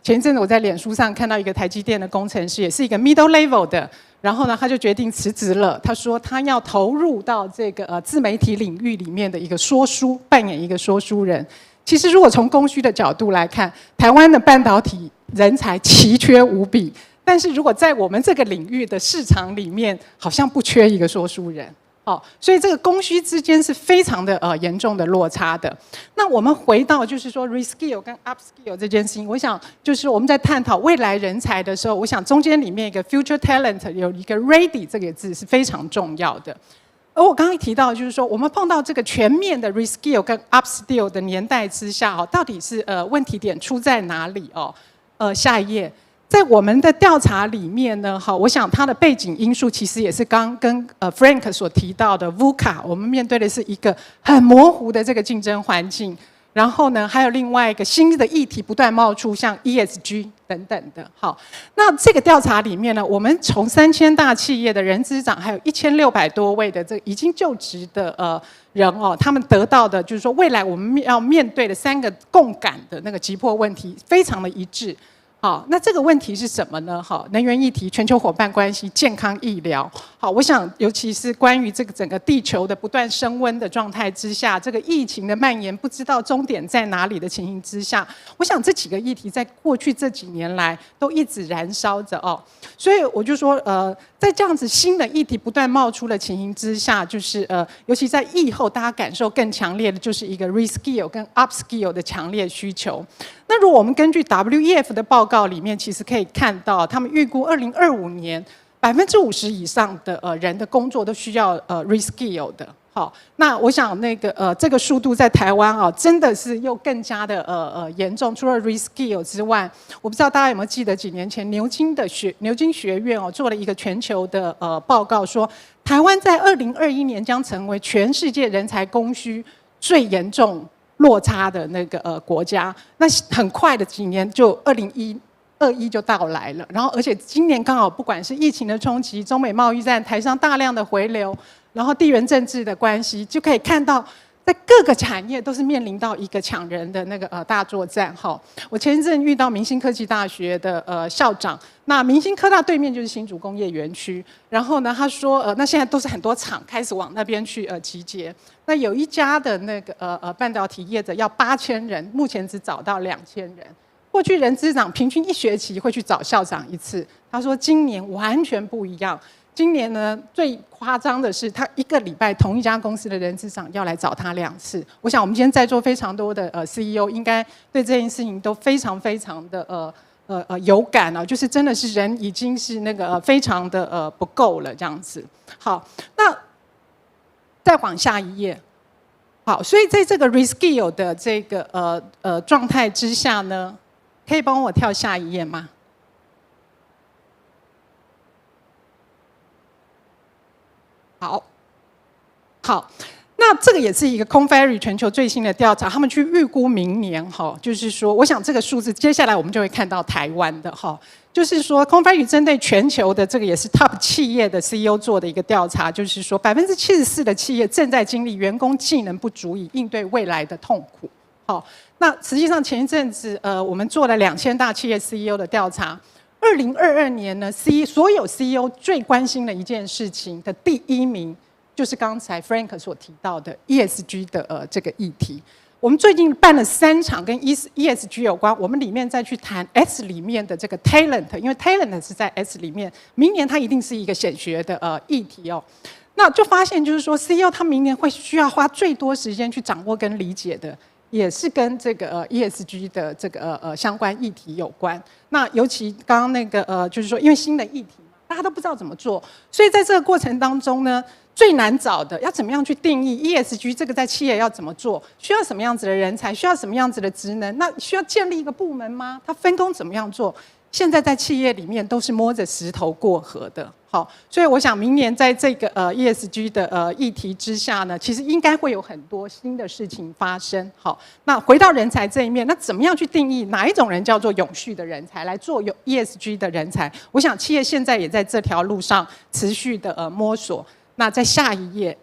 前一阵子我在脸书上看到一个台积电的工程师，也是一个 middle level 的。然后呢，他就决定辞职了。他说他要投入到这个自媒体领域里面的一个说书，扮演一个说书人。其实，如果从供需的角度来看，台湾的半导体人才奇缺无比，但是如果在我们这个领域的市场里面，好像不缺一个说书人。所以这个供需之间是非常的严重的落差的。那我们回到就是说 reskill 跟 upskill 这件事情，我想就是我们在探讨未来人才的时候，我想中间里面一个 future talent 有一个 ready 这个字是非常重要的。而我刚刚提到，就是说，我们碰到这个全面的 reskill 跟 upskill 的年代之下，到底是问题点出在哪里？下一页，在我们的调查里面呢，我想它的背景因素其实也是刚跟Frank 所提到的 VUCA， 我们面对的是一个很模糊的这个竞争环境。然后呢，还有另外一个新的议题不断冒出，像 ESG 等等的。那这个调查里面呢，我们从3000大企业的人资长，还有1600多位的这已经就职的人他们得到的就是说，未来我们要面对的3个共感的那个急迫问题，非常的一致。那这个问题是什么呢？能源议题、全球伙伴关系、健康医疗。好，我想尤其是关于这个整个地球的不断升温的状态之下，这个疫情的蔓延不知道终点在哪里的情形之下，我想这几个议题在过去这几年来都一直燃烧着哦。所以我就说，在这样子新的议题不断冒出的情形之下，就是尤其在疫后，大家感受更强烈的就是一个 reskill 跟 upskill 的强烈需求。那如果我们根据 WEF 的报告里面，其实可以看到，他们预估2025年50%以上的人的工作都需要reskill 的。好，那我想这个速度在台湾啊，真的是又更加的严重。除了 reskill 之外，我不知道大家有没有记得几年前牛津学院哦做了一个全球的报告，说台湾在2021年将成为全世界人才供需最严重落差的国家。那很快的几年就2021就到来了，然后而且今年刚好不管是疫情的冲击、中美贸易战、台商大量的回流，然后地缘政治的关系，就可以看到在各个产业都是面临到一个抢人的大作战。哈，我前一阵遇到明星科技大学的校长，那明星科大对面就是新竹工业园区，然后呢他说那现在都是很多厂开始往那边去集结，那有一家的半导体业者要8000人，目前只找到2000人。过去人资长平均1学期会去找校长一次，他说今年完全不一样。今年呢，最夸张的是，他1个礼拜同一家公司的人资长要来找他2次。我想我们今天在座非常多的CEO， 应该对这件事情都非常非常的有感啊，就是真的是人已经是非常的不够了这样子。好，那再往下一页。好，所以在这个 reskill 的这个状态之下呢，可以帮我跳下一页吗？好，那这个也是一个 Conferry 全球最新的调查，他们去预估明年就是说，我想这个数字接下来我们就会看到台湾的就是说 Conferry 针对全球的这个也是 Top 企业的 CEO 做的一个调查，就是说74%的企业正在经历员工技能不足以应对未来的痛苦。好，那实际上前一阵子我们做了2000大企业 CEO 的调查，2022年呢所有 CEO 最关心的一件事情的第1名，就是刚才 Frank 所提到的 ESG 的这个议题。我们最近办了3场跟 ESG 有关，我们里面再去谈 S 里面的这个 talent， 因为 talent 是在 S 里面，明年它一定是一个显学的议题哦。那就发现就是说 CEO 他明年会需要花最多时间去掌握跟理解的，也是跟这个ESG 的这个相关议题有关。那尤其刚刚就是说，因为新的议题嘛，大家都不知道怎么做，所以在这个过程当中呢，最难找的要怎么样去定义 ESG 这个在企业要怎么做，需要什么样子的人才，需要什么样子的职能，那需要建立一个部门吗？它分工怎么样做？现在在企业里面都是摸着石头过河的。好，所以我想明年在这个ESG 的议题之下呢，其实应该会有很多新的事情发生。好，那回到人才这一面，那怎么样去定义哪一种人叫做永续的人才，来做有 ESG 的人才？我想企业现在也在这条路上持续的摸索。那在下一页，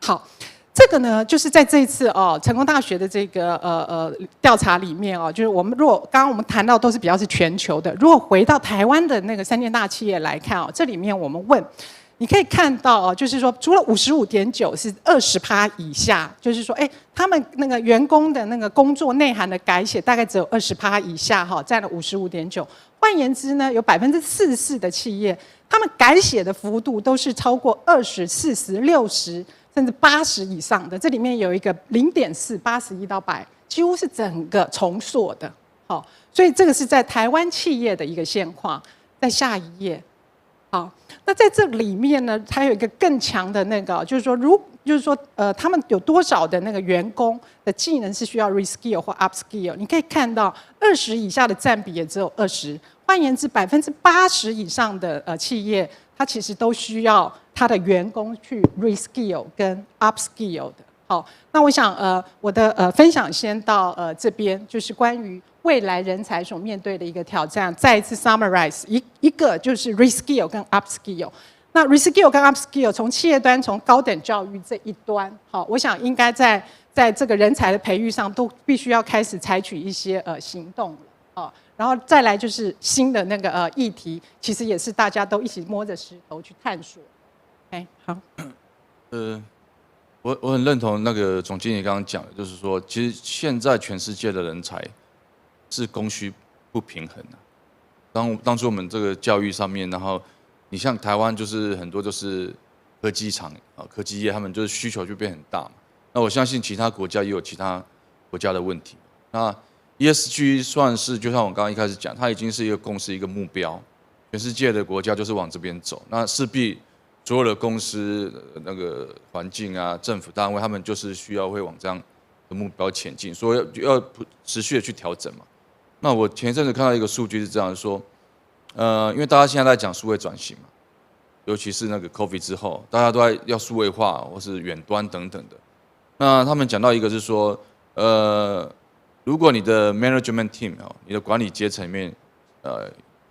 好。这个呢，就是在这一次成功大学的这个调查里面就是我们刚刚我们谈到都是比较是全球的，如果回到台湾的那个3间大企业来看这里面我们问，你可以看到就是说除了55.9是20%以下，就是说他们那个员工的那个工作内涵的改写大概只有20%以下占了55.9%。换言之呢，有44%的企业，他们改写的幅度都是超过20、40、60。甚至80以上的，这里面有一个0.4、81到100，几乎是整个重塑的。好，所以这个是在台湾企业的一个现况。在下一页，好，那在这里面呢，还有一个更强的就是说，他们有多少的那个员工的技能是需要 reskill 或 upskill？ 你可以看到20以下的占比也只有20，换言之，80%以上的企业，它其实都需要他的员工去 reskill 跟 upskill 的。好，那我想我的分享先到这边，就是关于未来人才所面对的一个挑战。再一次 summarize 一个就是 reskill 跟 upskill。那 reskill 跟 upskill 从企业端从高等教育这一端，好，我想应该在这个人才的培育上都必须要开始采取一些行动了。然后再来就是新的那个议题，其实也是大家都一起摸着石头去探索。好。我很认同那个总经理刚刚讲的，就是说，其实现在全世界的人才是供需不平衡的。当初我们这个教育上面，然后你像台湾，就是很多就是科技厂科技业，他们就是需求就变很大嘛。那我相信其他国家也有其他国家的问题。那 ESG 算是就像我刚刚一开始讲，它已经是一个共识、一个目标，全世界的国家就是往这边走。那势必所有的公司、那个环境啊、政府单位，他们就是需要会往这样的目标前进，所以要持续的去调整嘛。那我前一阵子看到一个数据是这样说，因为大家现在在讲数位转型嘛，尤其是那个 COVID 之后，大家都在要数位化或是远端等等的。那他们讲到一个是说，如果你的 management team 你的管理阶层里面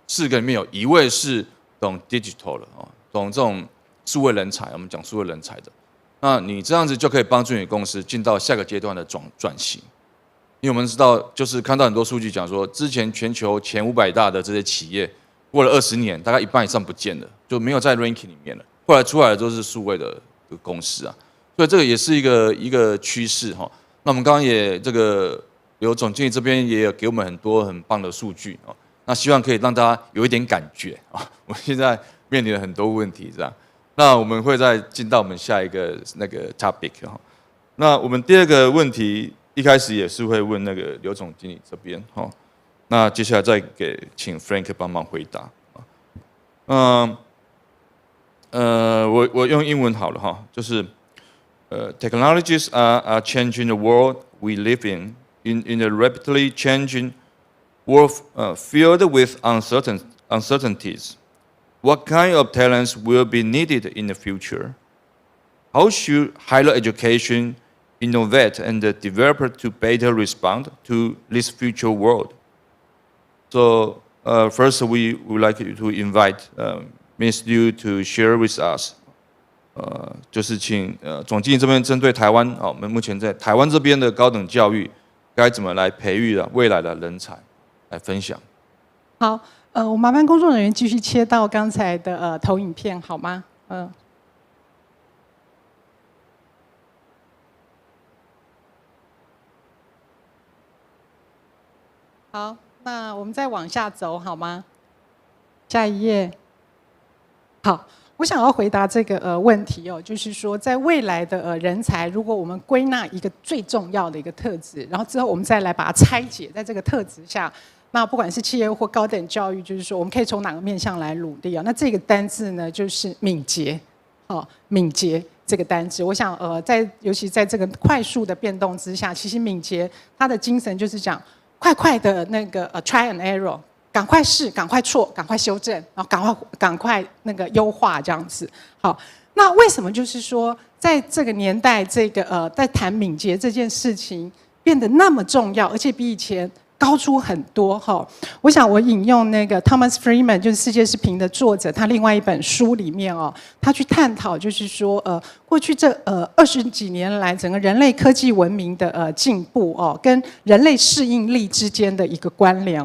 ，4个里面有1位是懂 digital 的懂这种数位人才，我们讲数位人才的，那你这样子就可以帮助你公司进到下个阶段的转型。因为我们知道，就是看到很多数据讲说，之前全球前500大的这些企业，过了20年，大概1半以上不见了，就没有在 ranking 里面了。后来出来的都是数位的公司啊，所以这个也是一个趋势哈。那我们刚刚也这个刘总经理这边也有给我们很多很棒的数据啊，那希望可以让大家有一点感觉啊。我们现在面临了很多问题，这样。那我们会再进到我们下一个那个 topic 哈。那我们第二个问题一开始也是会问那个刘总经理这边哈。那接下来再请 Frank 帮忙回答。我用英文好了哈，就是technologies are changing the world we live in a rapidly changing world filled with uncertainties. What kind of talents will be needed in the future? How should higher education innovate and develop to better respond to this future world? So first, we would like to invite Ms. Liu to share with us. 就是请总经理这边针对台湾我们目前在台湾这边的高等教育该怎么来培育未来的人才来分享。好。我麻烦工作人员继续切到刚才的投影片好吗？好，那我们再往下走好吗？下一页。好，我想要回答这个问题就是说，在未来的人才，如果我们归纳一个最重要的一个特质，然后之后我们再来把它拆解，在这个特质下。那不管是企业或高等教育，就是说我们可以从哪个面向来努力那这个单字呢，就是敏捷，敏捷这个单字，我想尤其在这个快速的变动之下，其实敏捷它的精神就是讲快的那个try and error， 赶快试，赶快错，赶快修正，然后赶快那个优化这样子。好，那为什么就是说在这个年代，这个在谈敏捷这件事情变得那么重要，而且比以前高出很多我想我引用那个 Thomas Friedman， 就是世界是平的作者，他另外一本书里面他去探讨就是说过去这20几年来整个人类科技文明的进步跟人类适应力之间的一个关联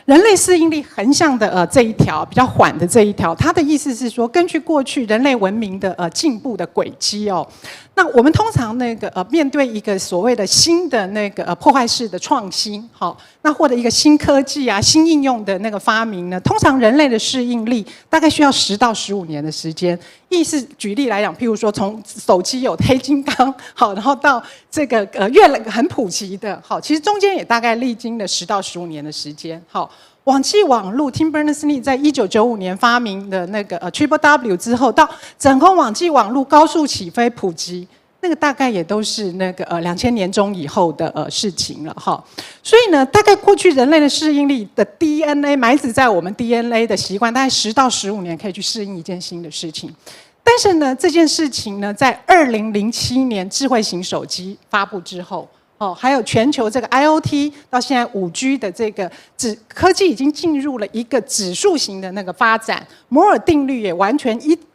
人类适应力横向的这一条比较缓的这一条，他的意思是说，根据过去人类文明的进步的轨迹那我们通常那个面对一个所谓的新的那个破坏式的创新那或者一个新科技新应用的那个发明呢，通常人类的适应力大概需要10到15年的时间。意思举例来讲，譬如说从手机有黑金刚然后到这个很普及的其实中间也大概历经了10到15年的时间网际网路 ，Tim Berners-Lee 在1995年发明的那个Triple W 之后，到整个网际网路高速起飞普及，那个大概也都是那个2000年中以后的事情了所以呢，大概过去人类的适应力的 DNA 埋植在我们 DNA 的习惯，大概10到15年可以去适应一件新的事情。但是呢，这件事情呢，在2007年智慧型手机发布之后。还有全球这个 IoT 到现在5G 的这个科技已经进入了一个指数型的那个发展，摩尔定律也完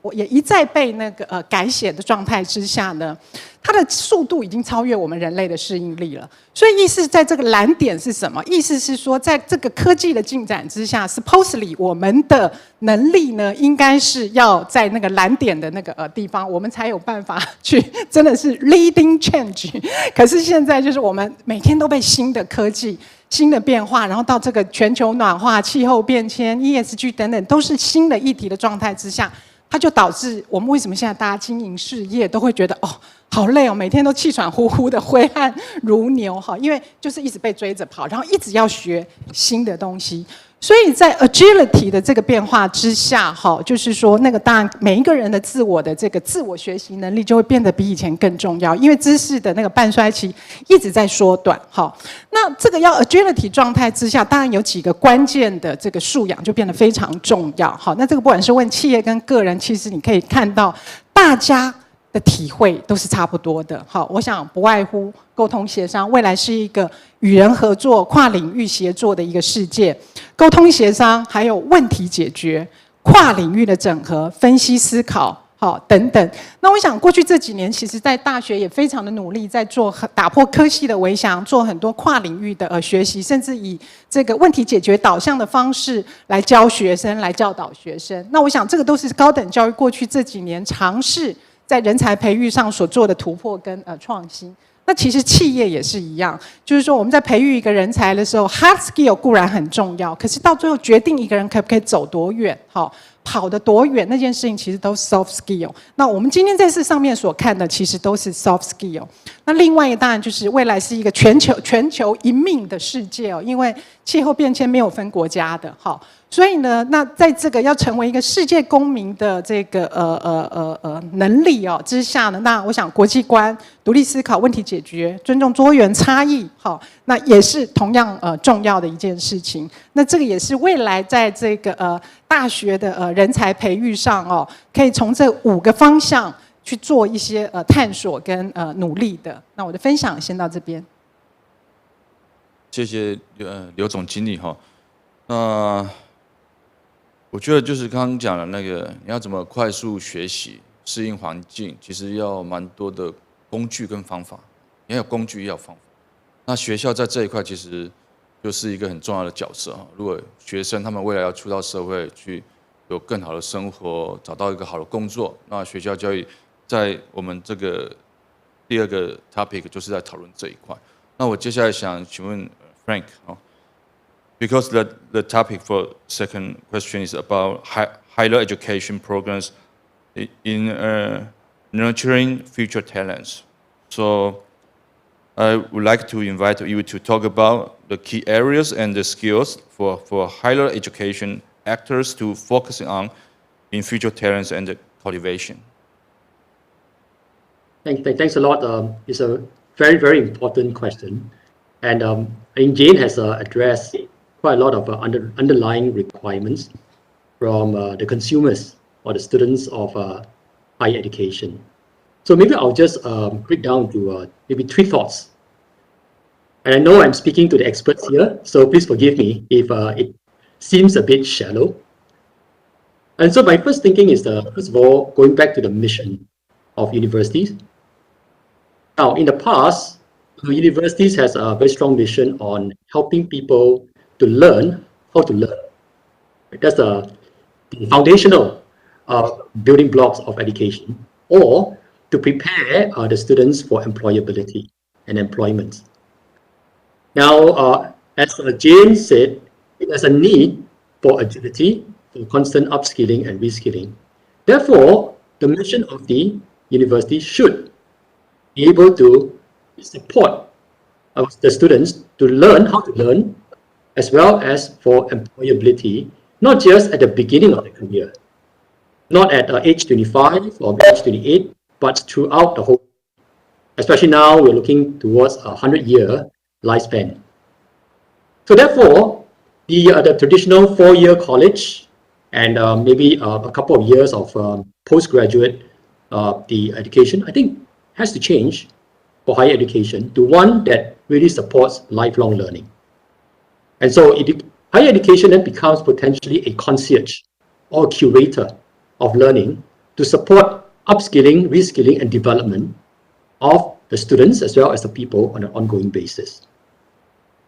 我也一再被那个改写的状态之下呢，它的速度已经超越我们人类的适应力了。所以意思在这个蓝点是什么？意思是说，在这个科技的进展之下 ，supposedly 我们的能力呢，应该是要在那个蓝点的那个地方，我们才有办法去真的是 leading change。可是现在就是我们每天都被新的科技、新的变化，然后到这个全球暖化、气候变迁、ESG 等等，都是新的议题的状态之下。它就导致我们为什么现在大家经营事业都会觉得哦好累哦，每天都气喘呼呼的，挥汗如牛哈，因为就是一直被追着跑，然后一直要学新的东西。所以在 agility 的这个变化之下，哈，就是说那个当然每一个人的自我的这个自我学习能力就会变得比以前更重要，因为知识的那个半衰期一直在缩短，哈。那这个要 agility 状态之下，当然有几个关键的这个素养就变得非常重要，好。那这个不管是问企业跟个人，其实你可以看到大家的体会都是差不多的，好，我想不外乎沟通协商，未来是一个与人合作、跨领域协作的一个世界。沟通协商，还有问题解决、跨领域的整合、分析思考，好等等。那我想过去这几年，其实在大学也非常的努力，在做打破科系的围墙，做很多跨领域的学习，甚至以这个问题解决导向的方式来教学生、来教导学生。那我想这个都是高等教育过去这几年尝试在人才培育上所做的突破跟创新。那其实企业也是一样，就是说我们在培育一个人才的时候 ，hard skill 固然很重要，可是到最后决定一个人可不可以走多远，好，跑得多远，那件事情其实都是 soft skill。那我们今天在这上面所看的，其实都是 soft skill。那另外一个当然就是未来是一个全球一命的世界哦，因为气候变迁没有分国家的，好。所以呢，那在这个要成为一个世界公民的这个能力哦之下呢，那我想国际观、独立思考、问题解决、尊重多元差异，好，那也是同样重要的一件事情。那这个也是未来在这个大学的人才培育上哦，可以从这5个方向去做一些探索跟努力的。那我的分享先到这边。谢谢刘总经理哈。那我觉得就是刚刚讲的那个，你要怎么快速学习、适应环境，其实要蛮多的工具跟方法。你要有工具，也要有方法。那学校在这一块其实就是一个很重要的角色哈。如果学生他们未来要出到社会去有更好的生活，找到一个好的工作，那学校教育在我们这个第2个 topic 就是在讨论这一块。那我接下来想请问 Frank 哦。Because the topic for second question is about higher education programs in nurturing future talents. So I would like to invite you to talk about the key areas and the skills for higher education actors to focus on in future talents and cultivation. Thanks a lot. It's a very, very important question. And I think Jane has addressed quite a lot of underlying requirements from the consumers or the students of higher education. So maybe I'll just break down to maybe 3 thoughts. And I know I'm speaking to the experts here, so please forgive me if it seems a bit shallow. And so my first thinking is, first of all, going back to the mission of universities. Now, in the past, universities has a very strong mission on helping people to learn how to learn. That's the foundational building blocks of education, or to prepare the students for employability and employment. Now, as Jane said, there's a need for agility, for constant upskilling and reskilling. Therefore, the mission of the university should be able to support the students to learn how to learn, as well as for employability, not just at the beginning of the career, not at age 25 or age 28, but throughout the whole. Especially now, we're looking towards a 100-year lifespan. So therefore, the traditional 4-year college and maybe a couple of years of postgraduate the education, I think, has to change for higher education to one that really supports lifelong learning. And so higher education then becomes potentially a concierge or curator of learning to support upskilling, reskilling, and development of the students as well as the people on an ongoing basis.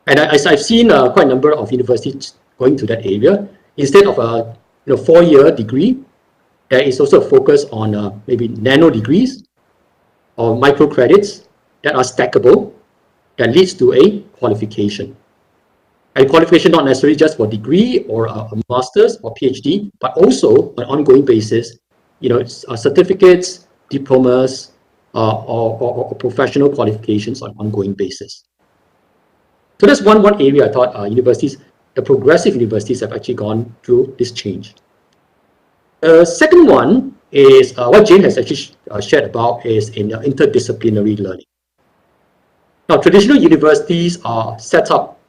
And as I've seen quite a number of universities going to that area, instead of a 4-year degree, there is also a focus on maybe nano degrees or micro credits that are stackable, that leads to a qualification. And qualification not necessarily just for degree or a master's or PhD, but also on an ongoing basis, certificates, diplomas, or professional qualifications on an ongoing basis. So that's one area I thought universities, the progressive universities, have actually gone through this change. The second one is what Jane has actually shared about is in interdisciplinary learning. Now, traditional universities are set up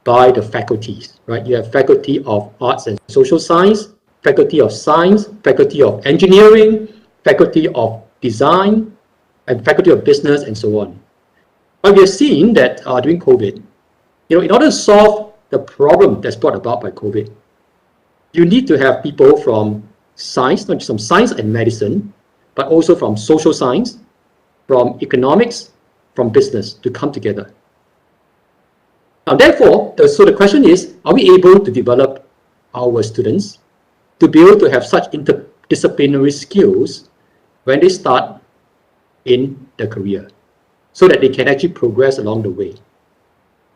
by the faculties, right? You have faculty of arts and social science, faculty of science, faculty of engineering, faculty of design, and faculty of business, and so on. But we have seen that during COVID, in order to solve the problem that's brought about by COVID, you need to have people from science, not just from science and medicine, but also from social science, from economics, from business to come together. Now, therefore, so the question is, are we able to develop our students to be able to have such interdisciplinary skills when they start in the career so that they can actually progress along the way?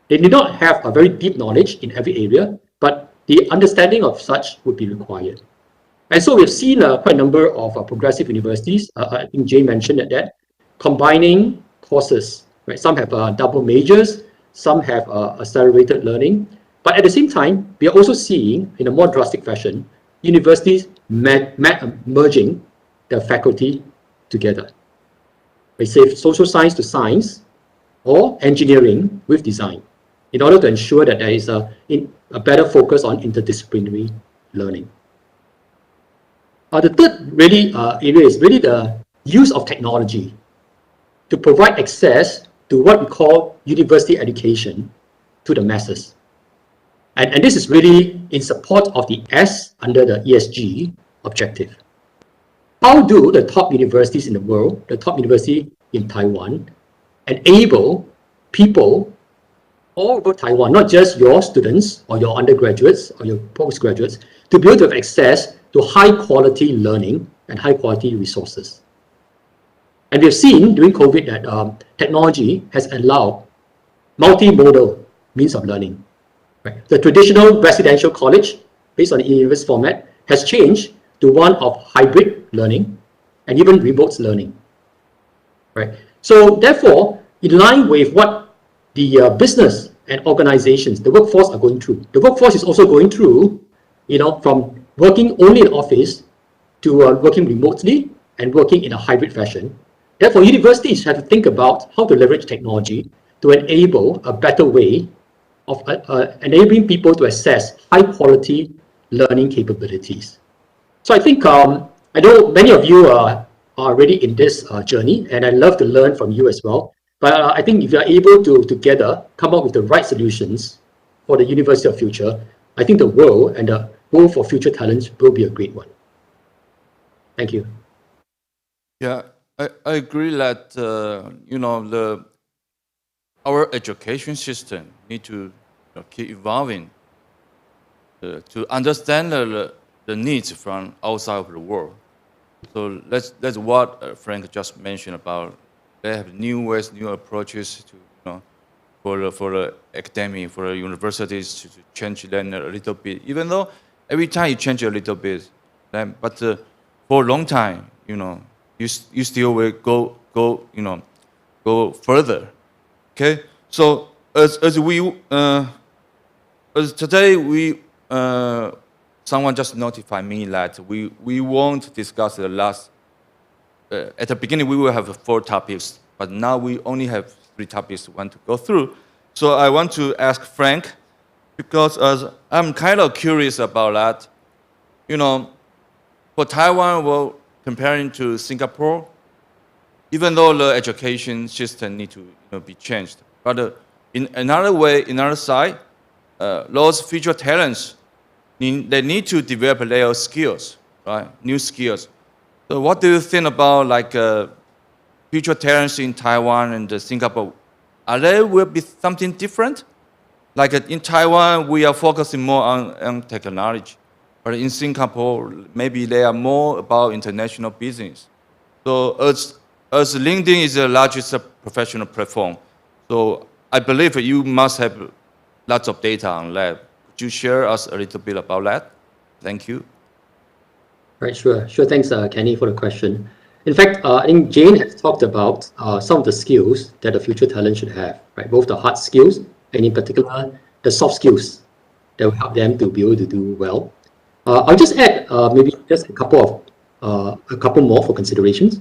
They need not have a very deep knowledge in every area, but the understanding of such would be required. And so we've seen quite a number of progressive universities, I think Jay mentioned that, combining courses, right? Some have double majors, some have accelerated learning, but at the same time, we are also seeing, in a more drastic fashion, universities merging the faculty together. They say social science to science or engineering with design in order to ensure that there is a better focus on interdisciplinary learning. The third area is really the use of technology to provide access to what we call university education to the masses. And this is really in support of the S under the ESG objective. How do the top universities in the world, the top university in Taiwan, enable people all over Taiwan, not just your students or your undergraduates or your postgraduates, to be able to have access to high quality learning and high quality resources? And we've seen during COVID that technology has allowed multimodal means of learning. Right? The traditional residential college, based on the university format, has changed to one of hybrid learning and even remote learning. Right? So therefore, in line with what the business and organizations, the workforce are going through, the workforce is also going through, from working only in office to working remotely and working in a hybrid fashion. Therefore, universities have to think about how to leverage technology to enable a better way of enabling people to access high-quality learning capabilities. So I think, I know many of you are already in this journey, and I'd love to learn from you as well. But I think if you are able to together come up with the right solutions for the University of Future, I think the world and the world for future talents will be a great one. Thank you. Yeah, I agree that our education system need to keep evolving to understand the needs from outside of the world. So that's what Frank just mentioned about. They have new ways, new approaches to for the academy, for the universities to change them a little bit. Even though every time you change a little bit, but for a long time, you still will go further. Okay, so as today someone just notified me that we won't discuss the last. At the beginning, we will have 4 topics, but now we only have 3 topics we want to go through. So I want to ask Frank, because I'm kind of curious about that. For Taiwan, comparing to Singapore, even though the education system need to be changed, but in another way, another side, those future talents, they need to develop their skills, right? New skills. So what do you think about like future talents in Taiwan and Singapore? Are there will be something different? Like in Taiwan, we are focusing more on technology, but in Singapore, maybe they are more about international business. So as LinkedIn is the largest professional platform, so I believe you must have lots of data on that. Could you share us a little bit about that? Thank you. Right, sure. Thanks, Kenny, for the question. In fact, I think Jane has talked about some of the skills that the future talent should have, right? Both the hard skills and in particular, the soft skills that will help them to be able to do well. I'll just add maybe just a couple more for considerations.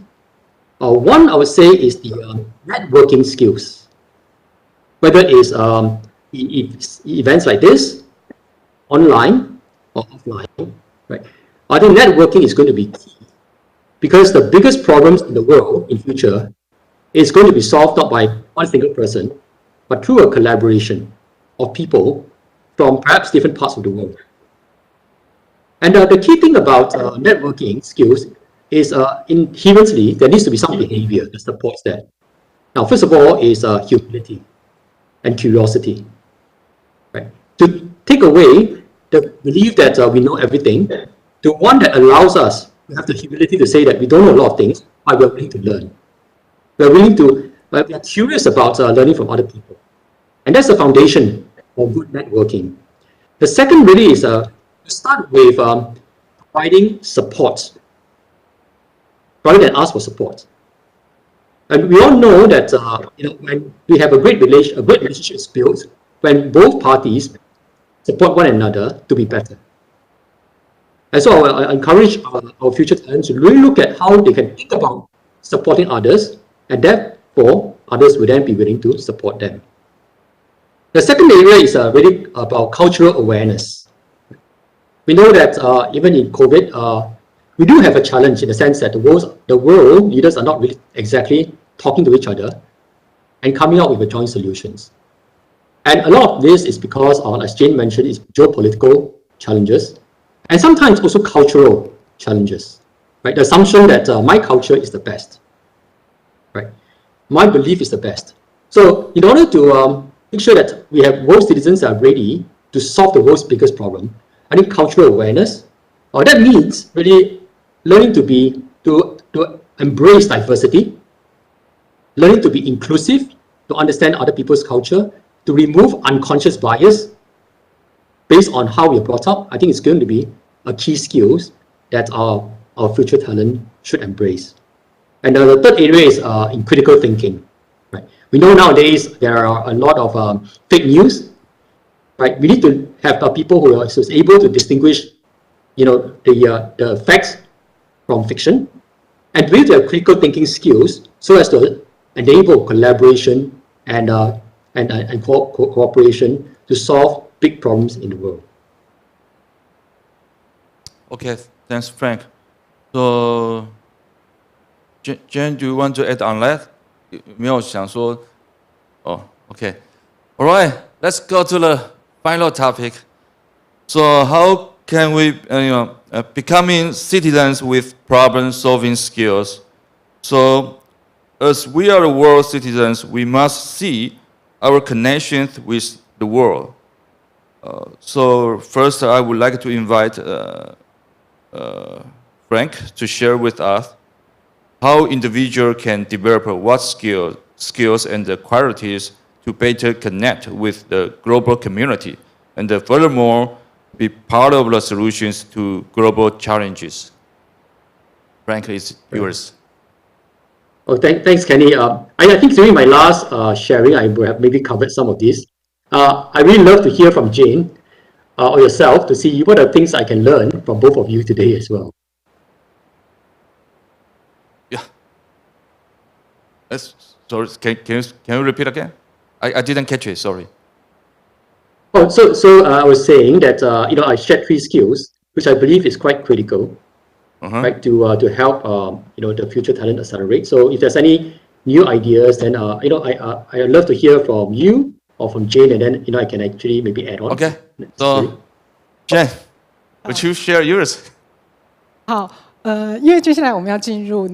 One, I would say, is the networking skills. Whether it's in events like this, online or offline, right? I think networking is going to be key because the biggest problems in the world in future is going to be solved not by one single person, but through a collaboration of people from perhaps different parts of the world. And the key thing about networking skills is inherently there needs to be some behavior that supports that. Now, first of all is humility and curiosity, right? To take away the belief that we know everything, to one that allows us to have the humility to say that we don't know a lot of things, but we're willing to learn. We're curious about learning from other people. And that's the foundation of good networking. The second really is to start with providing support rather than ask for support. And we all know that when we have a great relationship is built when both parties support one another to be better. And so I encourage our future talents to really look at how they can think about supporting others, and therefore others will then be willing to support them. The second area is really about cultural awareness. We know that even in COVID, we do have a challenge in the sense that the world leaders are not really exactly talking to each other and coming up with joint solutions. And a lot of this is because, as Jane mentioned, is geopolitical challenges and sometimes also cultural challenges. Right? The assumption that my culture is the best, right? My belief is the best. So in order to make sure that we have world citizens that are ready to solve the world's biggest problem, I think cultural awareness, that means really learning to embrace diversity, learning to be inclusive, to understand other people's culture, to remove unconscious bias based on how we are brought up. I think it's going to be a key skills that our future talent should embrace. And the third area is in critical thinking. Right? We know nowadays there are a lot of fake news. Right? We need to have people who are able to distinguish, the facts from fiction, and we need to have critical thinking skills so as to enable collaboration and cooperation to solve big problems in the world. Okay, thanks, Frank. So, Jen, do you want to add on that? 没有想说 Oh, okay. All right, let's go to the final topic. So, how can we, becoming citizens with problem-solving skills? So, as we are the world citizens, we must see our connections with the world. So, first, I would like to invite Frank to share with us how individuals can develop what skills and the qualities to better connect with the global community, and furthermore, be part of the solutions to global challenges. Frank, it's yours. Oh, thanks, Kenny. I think during my last sharing, I have maybe covered some of this. I really love to hear from Jane or yourself to see what are things I can learn from both of you today as well. Yeah. Sorry, can you repeat again? I didn't catch it, sorry. Oh, so I was saying that I shared 3 skills, which I believe is quite critical, right, to help the future talent accelerate. So if there's any new ideas, then I'd love to hear from you or from Jane, and then I can actually maybe add on. Okay. So Jane, would you share yours? 好，因为接下来我们要进入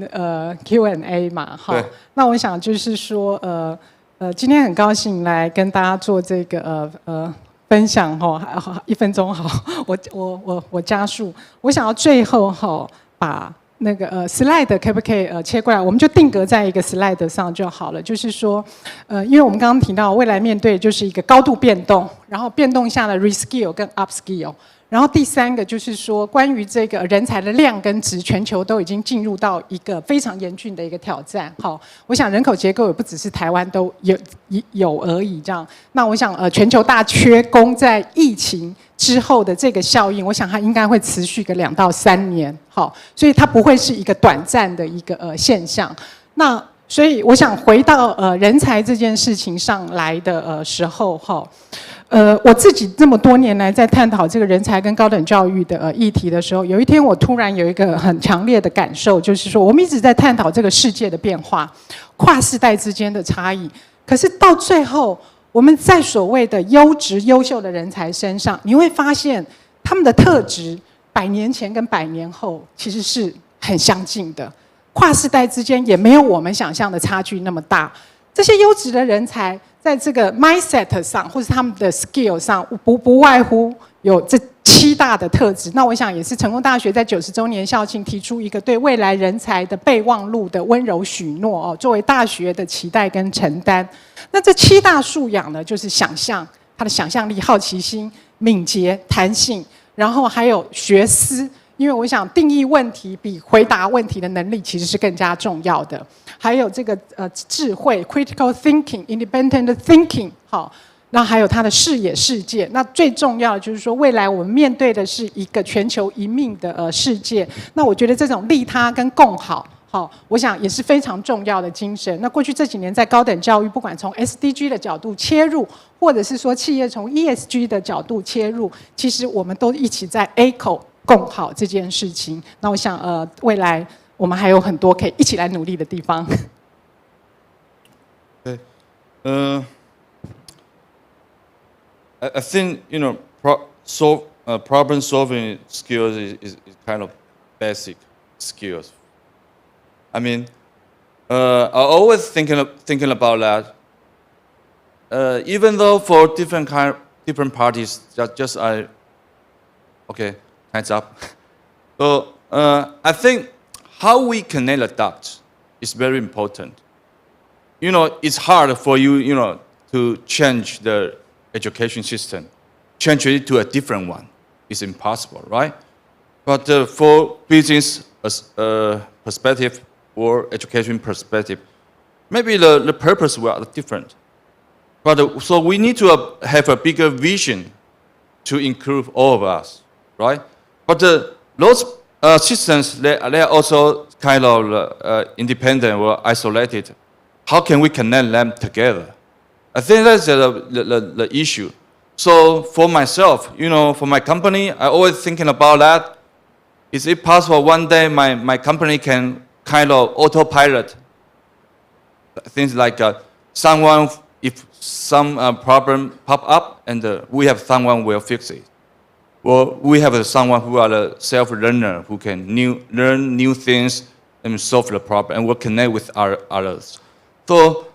Q&A 嘛，哈，那我想就是说今天很高兴来跟大家做这个分享哈，1分钟好，我加速，我想要最后哈把那个slide 可不可以切过来，我们就定格在一个 slide 上就好了。就是说因为我们刚刚提到未来面对就是一个高度变动，然后变动下的 reskill 跟 upskill。然后第3个就是说，关于这个人才的量跟质，全球都已经进入到一个非常严峻的一个挑战。好，我想人口结构也不只是台湾都有而已这样。那我想全球大缺工在疫情之后的这个效应，我想它应该会持续个2到3年。好，所以它不会是一个短暂的一个现象。那所以我想回到人才这件事情上来的时候哈。我自己这么多年来在探讨这个人才跟高等教育的议题的时候，有一天我突然有一个很强烈的感受，就是说我们一直在探讨这个世界的变化，跨世代之间的差异，可是到最后我们在所谓的优质优秀的人才身上，你会发现他们的特质100年前跟100年后其实是很相近的，跨世代之间也没有我们想象的差距那么大。这些优质的人才在这个 mindset 上，或是他们的 skill 上，不外乎有这7大的特质。那我想也是成功大学在90周年校庆提出一个对未来人才的备忘录的温柔许诺作为大学的期待跟承担。那这7大素养呢，就是想象，他的想象力、好奇心、敏捷、弹性，然后还有学思。因为我想定义问题比回答问题的能力其实是更加重要的，还有这个智慧 critical thinking、independent thinking， 好，那还有它的视野世界。那最重要的就是说，未来我们面对的是一个全球一命的世界。那我觉得这种利他跟共好，好，我想也是非常重要的精神。那过去这几年在高等教育，不管从 SDG 的角度切入，或者是说企业从 ESG 的角度切入，其实我们都一起在 echo。共好这件事情，那我想未来我们还有很多可以一起来努力的地方。Okay. I think problem solving skills is kind of basic skills. I mean, I always thinking about that. Even though for different parties, just okay. Hands up. So I think how we connect the dots is very important. It's hard for you, to change the education system, change it to a different one. It's impossible, right? But for business perspective or education perspective, maybe the purpose will be different. But so we need to have a bigger vision to include all of us, right? But those systems, they are also kind of independent or isolated. How can we connect them together? I think that's the issue. So for myself, for my company, I always thinking about that. Is it possible one day my company can kind of autopilot things like if some problem pop up and we have someone will fix it. Well, we have someone who are a self-learner who can learn new things and solve the problem and will connect with others. So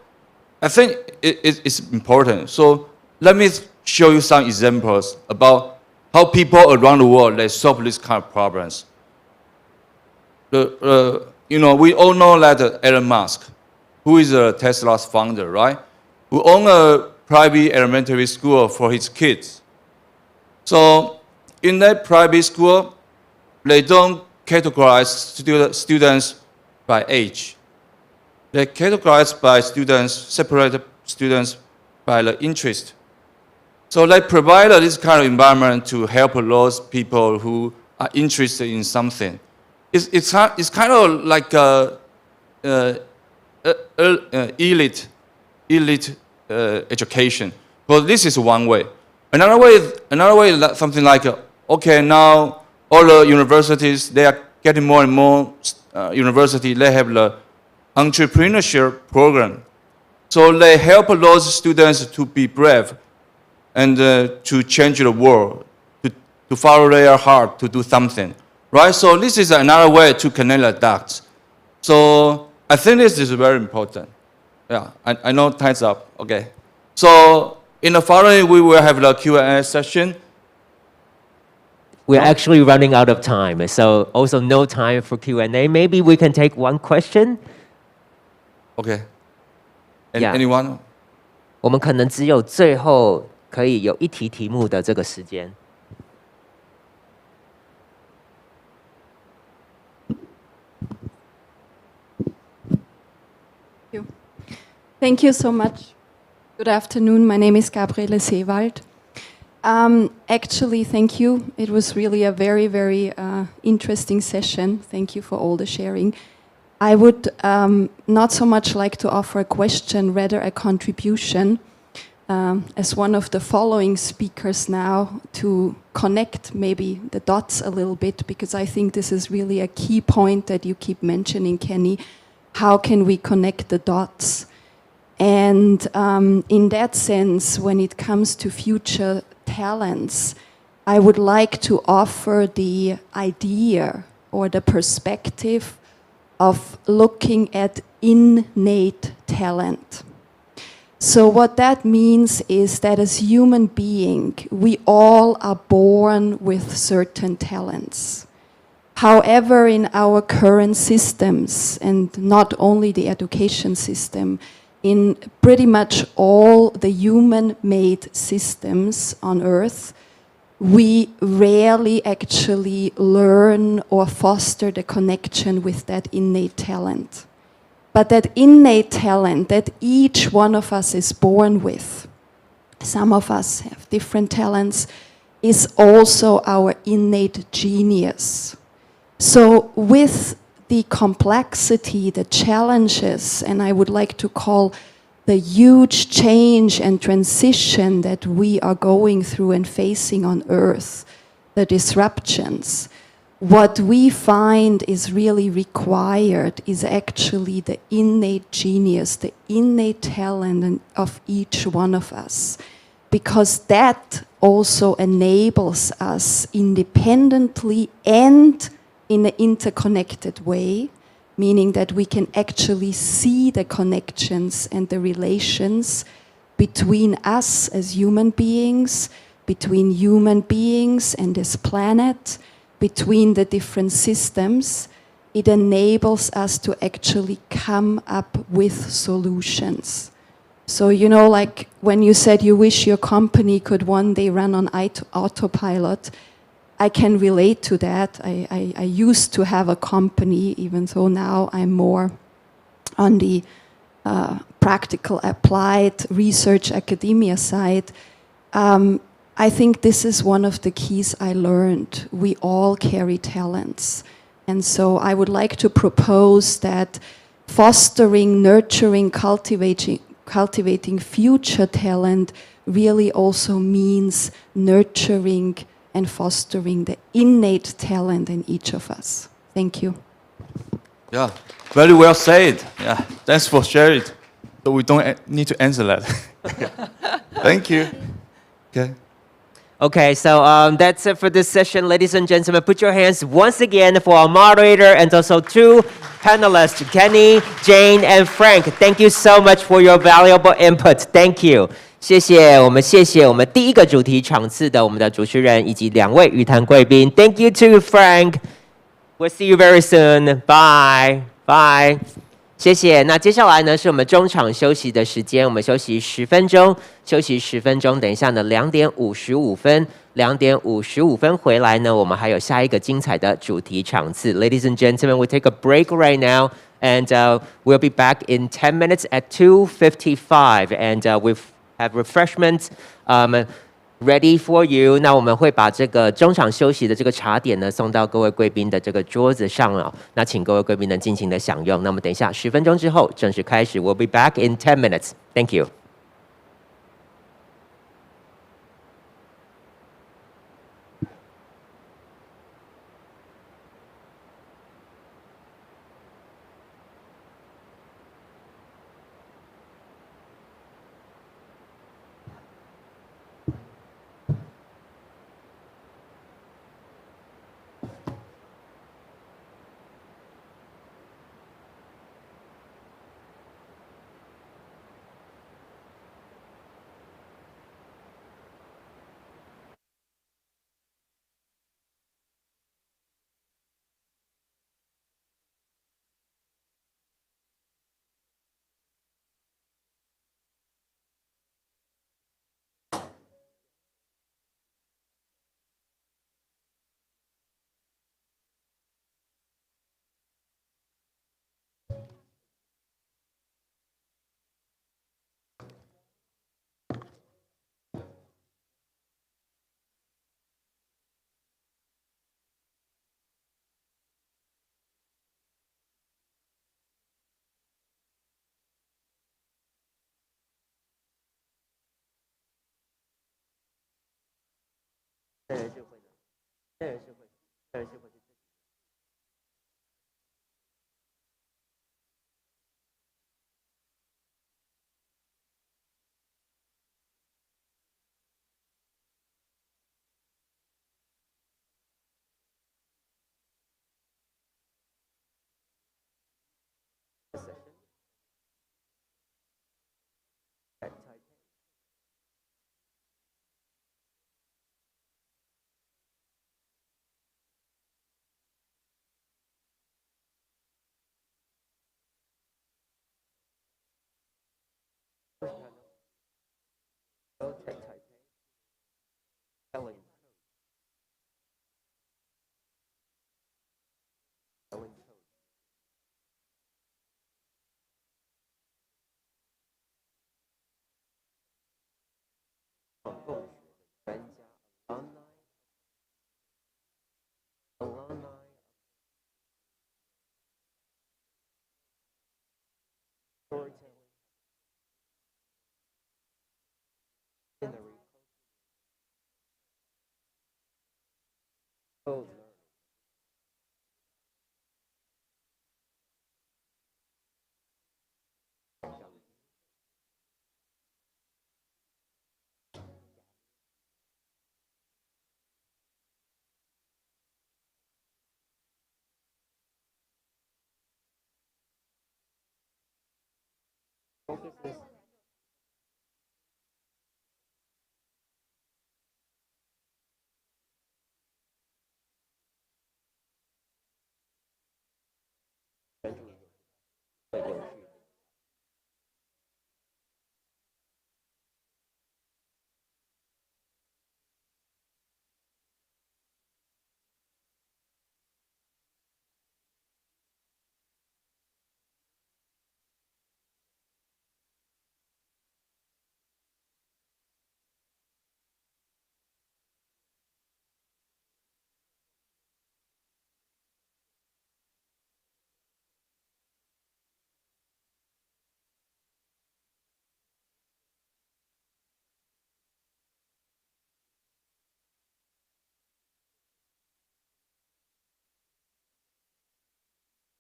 I think it's important. So let me show you some examples about how people around the world they solve these kind of problems. We all know that Elon Musk, who is Tesla's founder, right? Who owns a private elementary school for his kids. So in that private school, they don't categorize students by age. They categorize by separate students by the interest. So they provide this kind of environment to help those people who are interested in something. It's kind of like elite education. But this is one way. Another way is something like, okay, now all the universities, they are getting more and more universities, they have the entrepreneurship program. So they help those students to be brave and to change the world, to follow their heart, to do something. right? So this is another way to connect the dots. So I think this is very important. Yeah, I know time's up. Okay. So in the following, we will have the Q&A session. We're actually running out of time, so also no time for Q&A. Maybe we can take one question. Okay. Yeah. Anyone? 我们可能只有最后可以有一题题目的这个时间。Thank you so much. Good afternoon. My name is Gabriele Seewald. Actually, thank you. It was really a very, very interesting session. Thank you for all the sharing. I would not so much like to offer a question, rather a contribution as one of the following speakers now to connect maybe the dots a little bit, because I think this is really a key point that you keep mentioning, Kenny. How can we connect the dots? And in that sense, when it comes to future talents, I would like to offer the idea or the perspective of looking at innate talent. So what that means is that as human beings, we all are born with certain talents. However, in our current systems, and not only the education system, in pretty much all the human-made systems on Earth, we rarely actually learn or foster the connection with that innate talent. But that innate talent that each one of us is born with, some of us have different talents, is also our innate genius. So with the complexity, the challenges, and I would like to call the huge change and transition that we are going through and facing on Earth, the disruptions, what we find is really required is actually the innate genius, the innate talent of each one of us, because that also enables us independently and in an interconnected way, meaning that we can actually see the connections and the relations between us as human beings, between human beings and this planet, between the different systems. It enables us to actually come up with solutions. So, you know, like when you said you wish your company could one day run on autopilot, I can relate to that. I used to have a company, even though now I'm more on the practical applied research academia side. I think this is one of the keys I learned. We all carry talents. And so I would like to propose that fostering, nurturing, cultivating future talent really also means nurturing and fostering the innate talent in each of us. Thank you. Yeah, very well said. Yeah, thanks for sharing. So we don't need to answer that. Thank you. Okay. Okay, so that's it for this session, ladies and gentlemen. Put your hands once again for our moderator and also two panelists, Kenny, Jane, and Frank. Thank you so much for your valuable input. Thank you. 谢谢我们第一个主题场次的我们的主持人以及两位与谈贵宾。Thank you to Frank. We'll see you very soon. Bye. Bye. 谢谢。那接下来呢是我们中场休息的时间，我们休息10分钟，休息10分钟。等一下呢2点55分回来呢，我们还有下一个精彩的主题场次。Ladies and gentlemen, we take a break right now, and we'll be back in 10 minutes at 2:55, and we have refreshments ready for you. 那我们会把这个中场休息的这个茶点呢送到各位贵宾的这个桌子上了。那请各位贵宾呢尽情的享用。那么等一下10分钟之后正式开始。We'll be back in 10 minutes. Thank you. 圣人智慧呢？圣人智慧，圣人智慧是自己。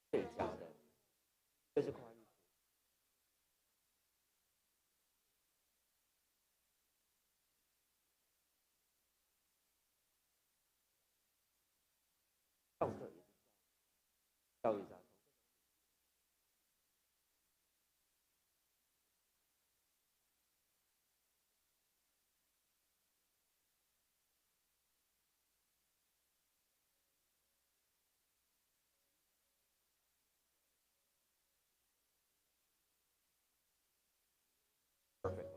最佳的，就是跨域。上课也是教育家。Perfect.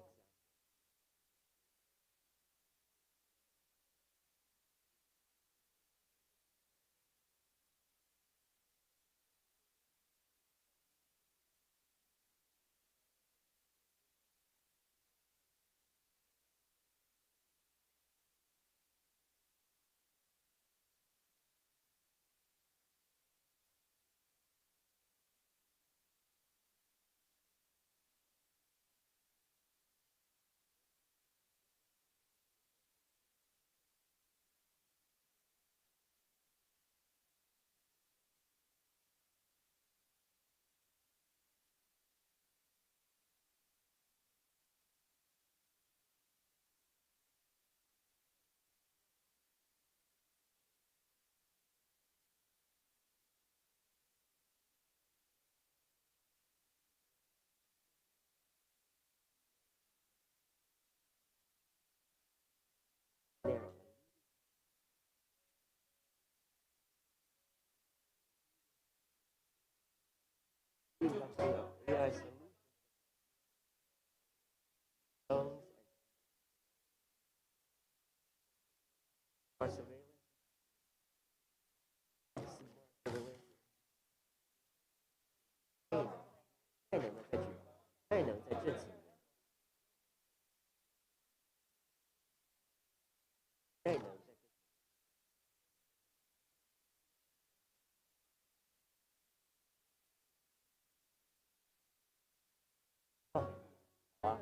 内容。AI solutions, surveillance,太能的太能在这几年，太能在这。好啊，好啊。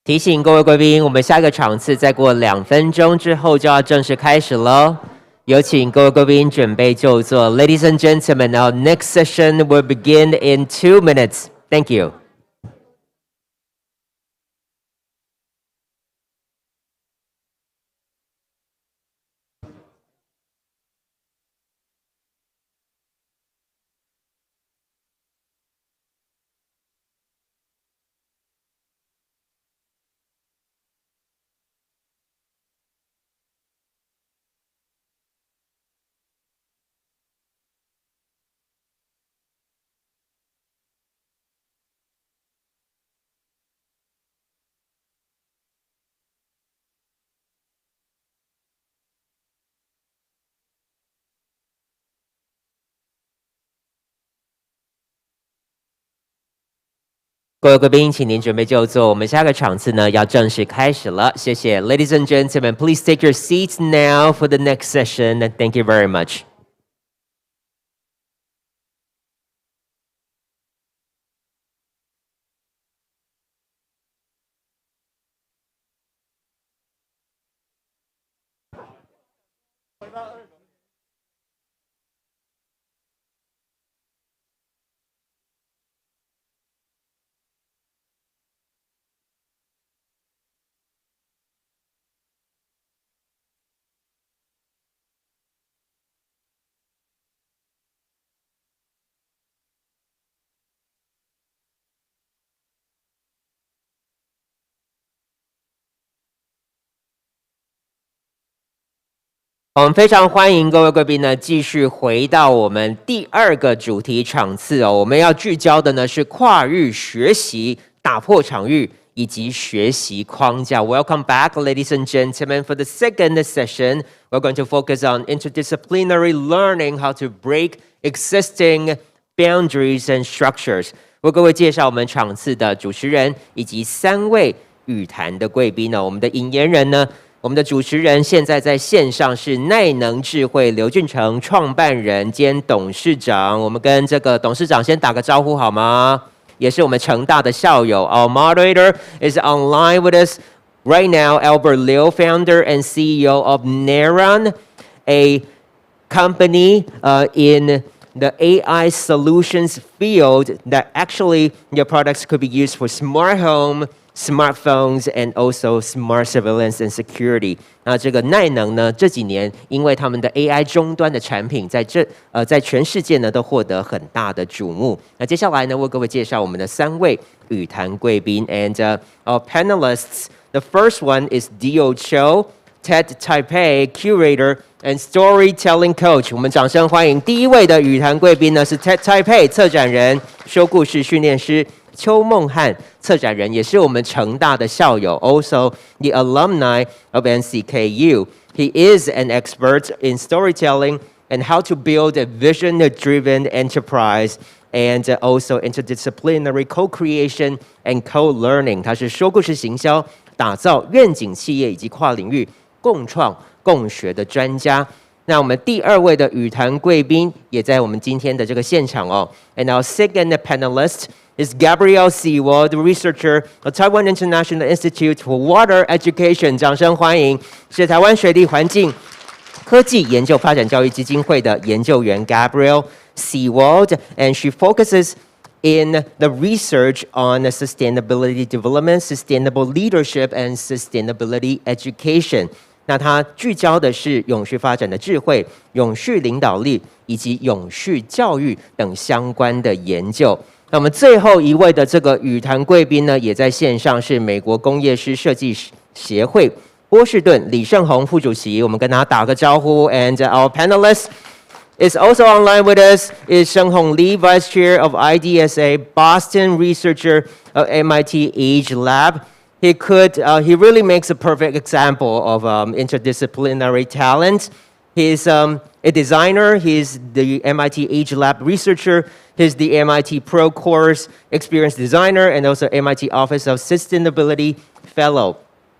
提醒各位贵宾，我们下一个场次再过2分钟之后就要正式开始喽。有请各位贵宾准备就座。Ladies and gentlemen, our next session will begin in 2 minutes. Thank you. 各位贵宾，请您准备就座。我们下个场次呢要正式开始了，谢谢。Ladies and gentlemen, please take your seats now for the next session. Thank you very much. 我们非常欢迎各位贵宾呢，继续回到我们第2个主题场次哦。我们要聚焦的呢是跨域学习、打破场域以及学习框架。Welcome back, ladies and gentlemen, for the second session. We're going to focus on interdisciplinary learning, how to break existing boundaries and structures. 为各位介绍我们场次的主持人以及3位语坛的贵宾呢。我们的引言人呢，我们的主持人现在在线上是耐能智慧刘俊成创办人兼董事长。我们跟这个董事长先打个招呼好吗？也是我们成大的校友。Our moderator is online with us right now, Albert Liu, founder and CEO of Neran, a company in the AI solutions field that actually your products could be used for smart home, smartphones, and also smart surveillance and security. 那这个耐能呢，这几年因为他们的 AI 终端的产品在全世界呢都获得很大的瞩目。那接下来呢，为各位介绍我们的3位语坛贵宾 and our panelists. The first one is Dio Cho, TED Taipei curator and storytelling coach. 我们掌声欢迎第1位的语坛贵宾呢是 TED Taipei 策展人、说故事训练师邱梦汉，策展人也是我们成大的校友 also the alumni of NCKU. He is an expert in storytelling and how to build a vision-driven enterprise and also interdisciplinary co-creation and co-learning. 他是说故事行销、打造愿景企业以及跨领域共创共学的专家。那我们第2位的语坛贵宾也在我们今天的这个现场哦。And our second panelist is Gabrielle Sewell, the researcher of Taiwan International Institute for Water Education. 掌声欢迎，是台湾水利环境科技研究发展教育基金会的研究员 Gabrielle Sewell, and she focuses in the research on sustainability development, sustainable leadership, and sustainability education. 那它聚焦的是永续发展的智慧、永续领导力以及永续教育等相关的研究。那我们最后1位的这个语坛贵宾呢，也在线上是美国工业师设计协会波士顿李胜宏副主席，我们跟他打个招呼。And our panelist is also online with us is Shenghong Li, Vice Chair of IDSA, Boston researcher of MIT Age Lab. He really makes a perfect example of interdisciplinary talent. He's a designer, he's the MIT Age Lab researcher, he's the MIT Pro Course Experience Designer, and also MIT Office of Sustainability Fellow.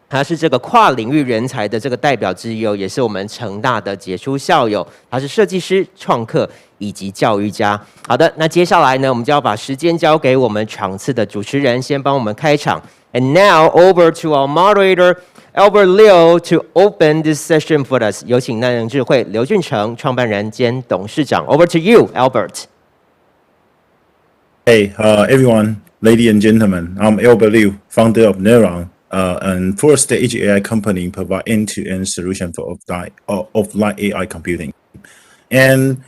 他是这个跨领域人才的这个代表之一哦，也是我们成大的杰出校友。他是设计师、创客以及教育家。好的，那接下来呢，我们就要把时间交给我们场次的主持人，先帮我们开场。And now over to our moderator, Albert Liu, to open this session for us. 有请南洋智慧刘俊成创办人兼董事长。Over to you, Albert. Hey, everyone, ladies and gentlemen. I'm Albert Liu, founder of Neuron, and full stage AI company provide end-to-end solution for offline AI computing. And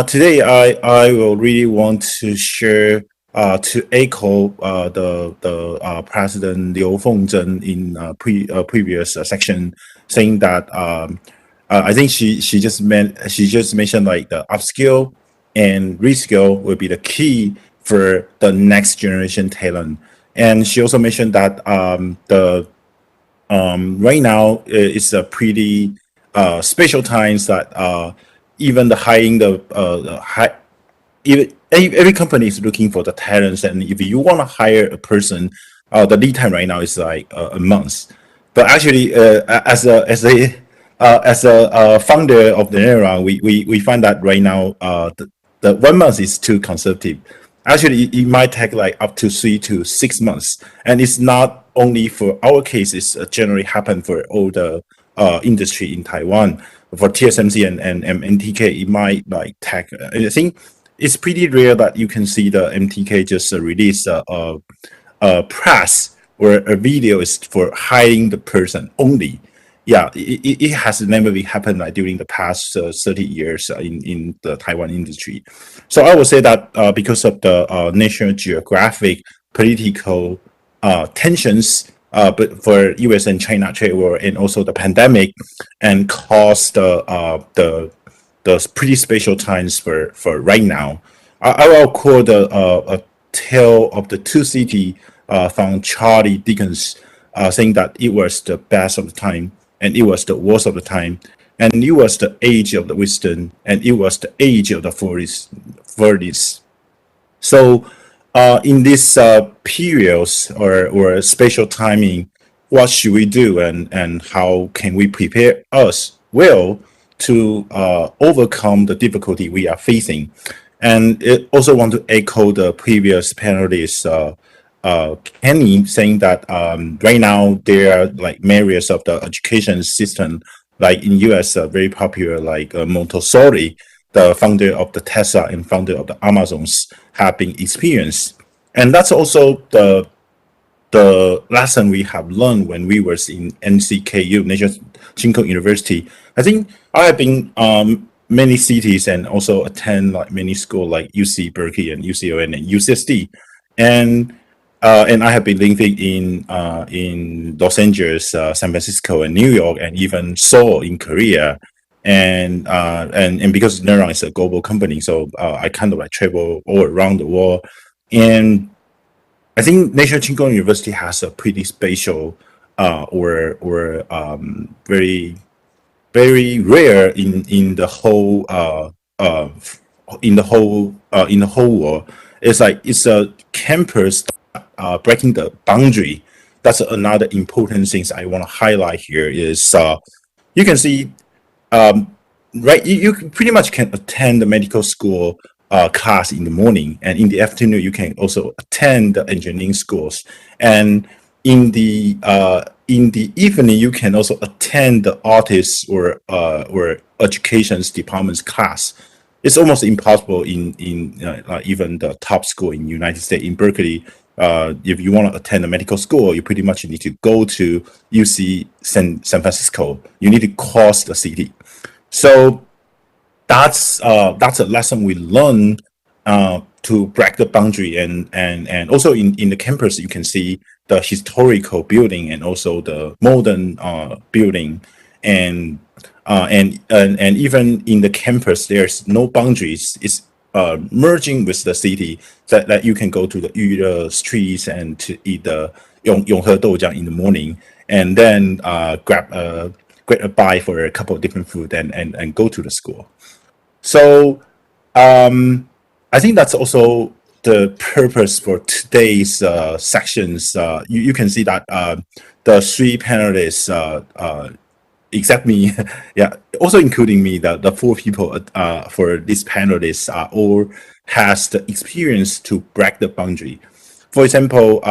today, I will really want to share to echo the President Liu Fengzhen in previous section, saying that I think she just mentioned like the upskill and reskill will be the key for the next generation talent. And she also mentioned that right now it's a pretty special times that even the hiring every company is looking for the talents, and if you want to hire a person, the lead time right now is like a month. But actually, as a founder of the era, we find that right now the 1 month is too conservative. Actually, it might take like up to 3 to 6 months, and it's not only for our case. It's generally happen for all the industry in Taiwan. For TSMC and MTK, it might like take. I think it's pretty rare that you can see the MTK just release a press or a video is for hiring the person only. Yeah, it has never been happened like during the past 30 years in the Taiwan industry. So I would say that because of the national geographic political tensions, but for U.S. and China trade war, and also the pandemic, and caused the pretty special times for right now. I will quote a tale of the two cities from Charlie Dickens, saying that it was the best of the time, and it was the worst of the time, and it was the age of the wisdom, and it was the age of the furnace. So in this periods or special timing, what should we do, and how can we prepare us well to overcome the difficulty we are facing? And I also want to echo the previous panelist, Kenny, saying that right now there are like areas of the education system, like in US, very popular, like Montessori, the founder of the Tesla and founder of the Amazons, have been experienced. And that's also the lesson we have learned when we were in NCKU, National Chinkong University. I think I have been many cities and also attend like many schools like UC Berkeley and UCLA and UCSD, and I have been living in Los Angeles, San Francisco, and New York, and even Seoul in Korea, and because Neuron is a global company, so I kind of like travel all around the world, and I think National Chinkong University has a pretty special very rare in the whole world. It's a campus breaking the boundary. That's another important things I want to highlight here is you can see right, you pretty much can attend the medical school class in the morning, and in the afternoon you can also attend the engineering schools, and in the evening you can also attend the artists or education departments class. It's almost impossible in even the top school in United States. In Berkeley, if you want to attend a medical school, you pretty much need to go to UC San Francisco. You need to cross the city. So that's a lesson we learned to break the boundary, and also in the campus you can see the historical building and also the modern building, and even in the campus there's no boundaries. It's merging with the city, that you can go to the streets and to eat the Yonghe Doujiang in the morning, and then grab a bite for a couple of different food and go to the school. So I think that's also the purpose for today's sections. You can see that the three panelists, except me, yeah, also including me, the four people for this panelists all has the experience to break the boundary. For example,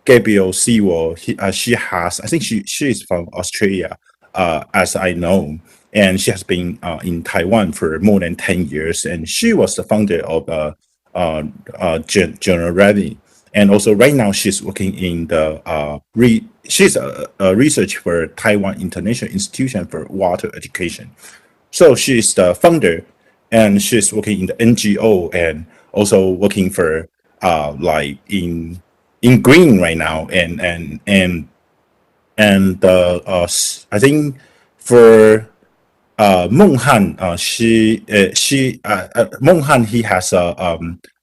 Gabriel Sewell, she has, I think she is from Australia, as I know, and she has been in Taiwan for more than 10 years, and she was the founder of General Ready. And also right now she's working in the, she's a research for Taiwan International Institution for Water Education. So she's the founder, and she's working in the NGO and also working for like in green right now. And I think for Menghan, Menghan, he has I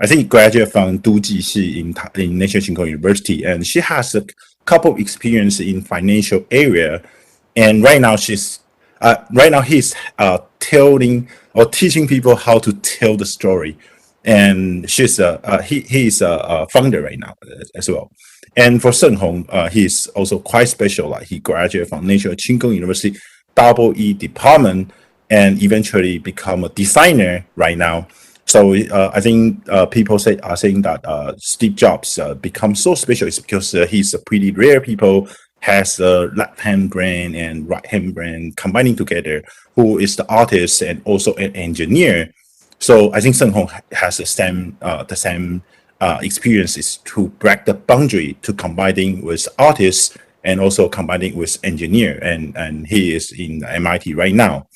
think graduate from Duji in National Tsinghua University, and she has a couple of experience in financial area, and right now he's telling or teaching people how to tell the story, and he's a founder right now as well. And for Shen Hong, he's also quite special. Like he graduated from National Tsinghua University EE department and eventually become a designer right now. So I think people are saying that Steve Jobs become so special is because he's a pretty rare people, has a left-hand brain and right-hand brain combining together, who is the artist and also an engineer. So I think Shen Hong has the same experiences to break the boundary to combining with artists and also combining with engineer, and he is in MIT right now.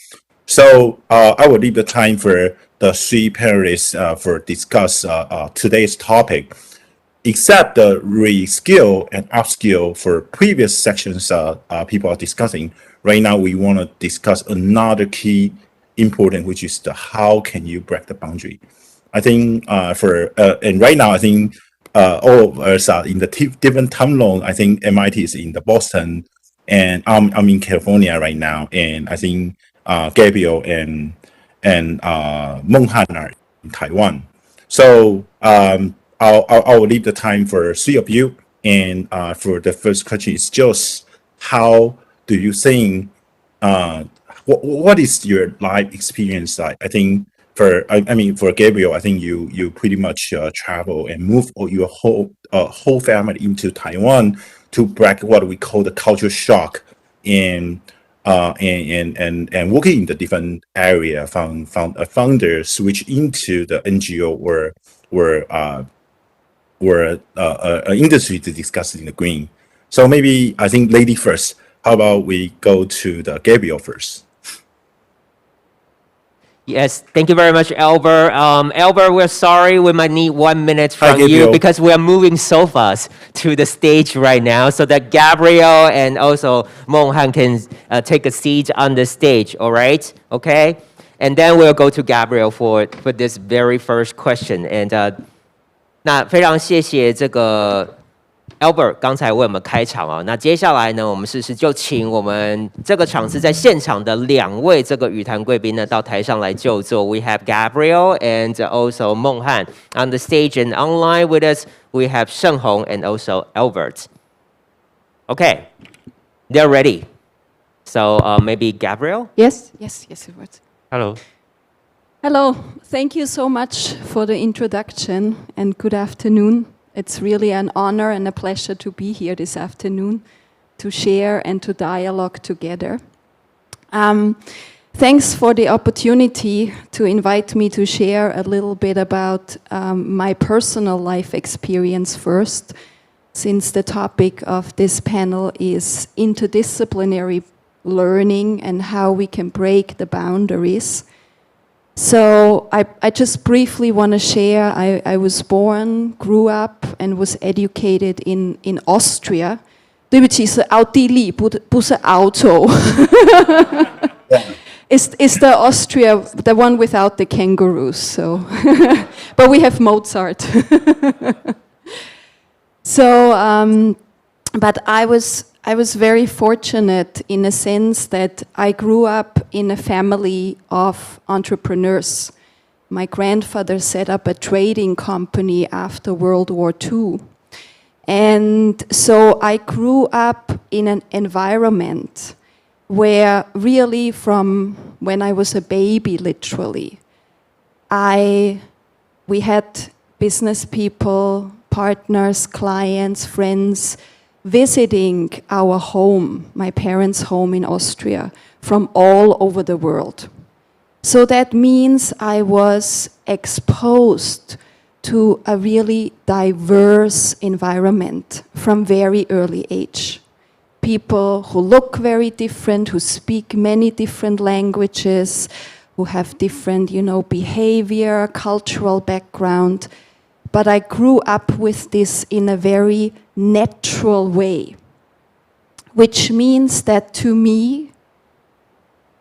So I will leave the time for the three panelists for discuss today's topic. Except the reskill and upskill for previous sections people are discussing, right now we want to discuss another key important, which is the how can you break the boundary. I think and right now I think all of us are in the different time zone. I think MIT is in the Boston, and I'm in California right now, and I think Gabriel and Menghan are in Taiwan. So I'll leave the time for three of you, and for the first question is just how do you think what is your life experience like? I think for Gabriel, I think you pretty much travel and move your whole family into Taiwan to break what we call the culture shock and working in the different area from a founder switch into the NGO or industry to discuss in the green. So maybe I think lady first. How about we go to the Gabriel first? Yes, thank you very much, Albert. Albert, we're sorry we might need 1 minute from you because we are moving so fast to the stage right now so that Gabriel and also Menghan can take a seat on the stage, all right? Okay? And then we'll go to Gabriel for this very first question. And 那非常谢谢这个 Albert 刚才为我们开场啊，那接下来呢，我们就请我们这个场次在现场的两位这个语坛贵宾呢到台上来就座。We have Gabriel and also Menghan on the stage, and online with us we have Shen Hong and also Albert. Okay, they're ready. So maybe Gabriel? Yes, it was. Hello, thank you so much for the introduction and good afternoon. It's really an honor and a pleasure to be here this afternoon to share and to dialogue together. Thanks for the opportunity to invite me to share a little bit about my personal life experience first, since the topic of this panel is interdisciplinary learning and how we can break the boundaries. So I just briefly want to share, I was born, grew up, and was educated in Austria. 对不起，是奥地利，不是澳洲。It's the Austria, the one without the kangaroos. So, but we have Mozart. So, but I was very fortunate in a sense that I grew up in a family of entrepreneurs. My grandfather set up a trading company after World War II. And so I grew up in an environment where really from when I was a baby, literally, we had business people, partners, clients, friends, visiting our home, my parents' home in Austria, from all over the world. So that means I was exposed to a really diverse environment from very early age. People who look very different, who speak many different languages, who have different, behavior, cultural background. But I grew up with this in a very natural way, which means that to me,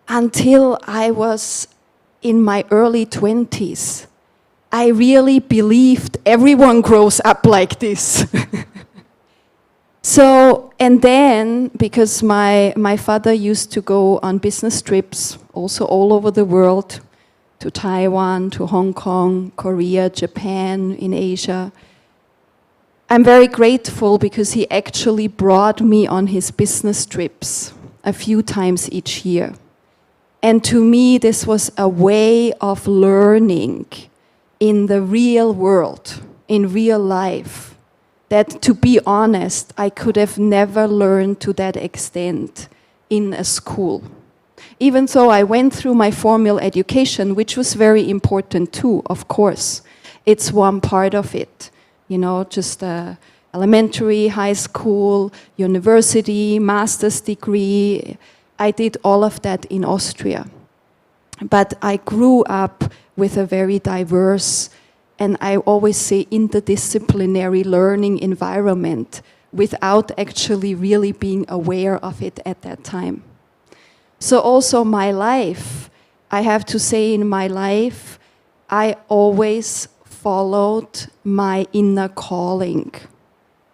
until I was in my early 20s, I really believed everyone grows up like this. So, and then, because my father used to go on business trips, also all over the world, to Taiwan, to Hong Kong, Korea, Japan, in Asia. I'm very grateful because he actually brought me on his business trips a few times each year. And to me, this was a way of learning in the real world, in real life, that, to be honest, I could have never learned to that extent in a school. Even though I went through my formal education, which was very important too, of course. It's one part of it, just elementary, high school, university, master's degree. I did all of that in Austria. But I grew up with a very diverse, and I always say interdisciplinary learning environment without actually really being aware of it at that time. So also my life, I have to say in my life, I always followed my inner calling.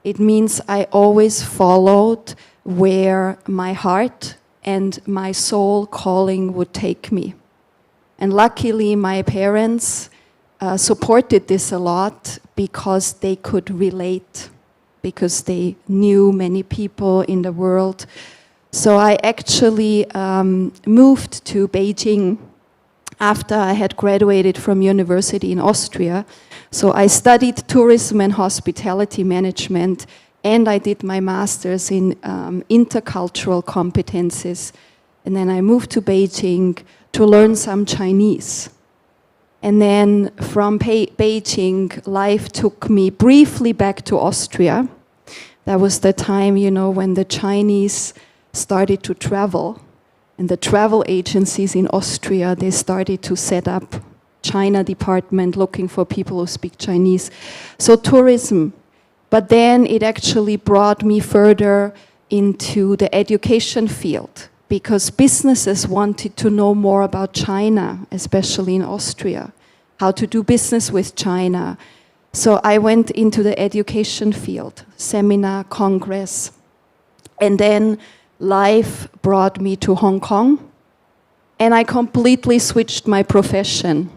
It means I always followed where my heart and my soul calling would take me. And luckily my parents supported this a lot because they could relate, because they knew many people in the world. So I actually moved to Beijing after I had graduated from university in Austria. So I studied tourism and hospitality management, and I did my master's in intercultural competencies. And then I moved to Beijing to learn some Chinese. And then from Beijing, life took me briefly back to Austria. That was the time, when the Chinese started to travel, and the travel agencies in Austria, they started to set up China department looking for people who speak Chinese. So tourism, but then it actually brought me further into the education field because businesses wanted to know more about China, especially in Austria, how to do business with China. So I went into the education field, seminar, congress, and then life brought me to Hong Kong, and I completely switched my profession.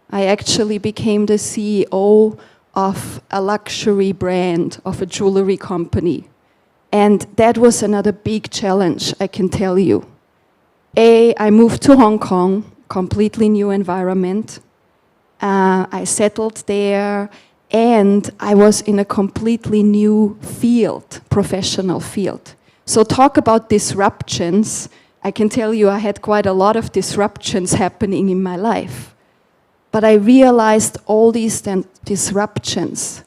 I actually became the CEO of a luxury brand, of a jewelry company. And that was another big challenge, I can tell you. I moved to Hong Kong, completely new environment. I settled there, and I was in a completely new field, professional field. So talk about disruptions. I can tell you I had quite a lot of disruptions happening in my life. But I realized all these disruptions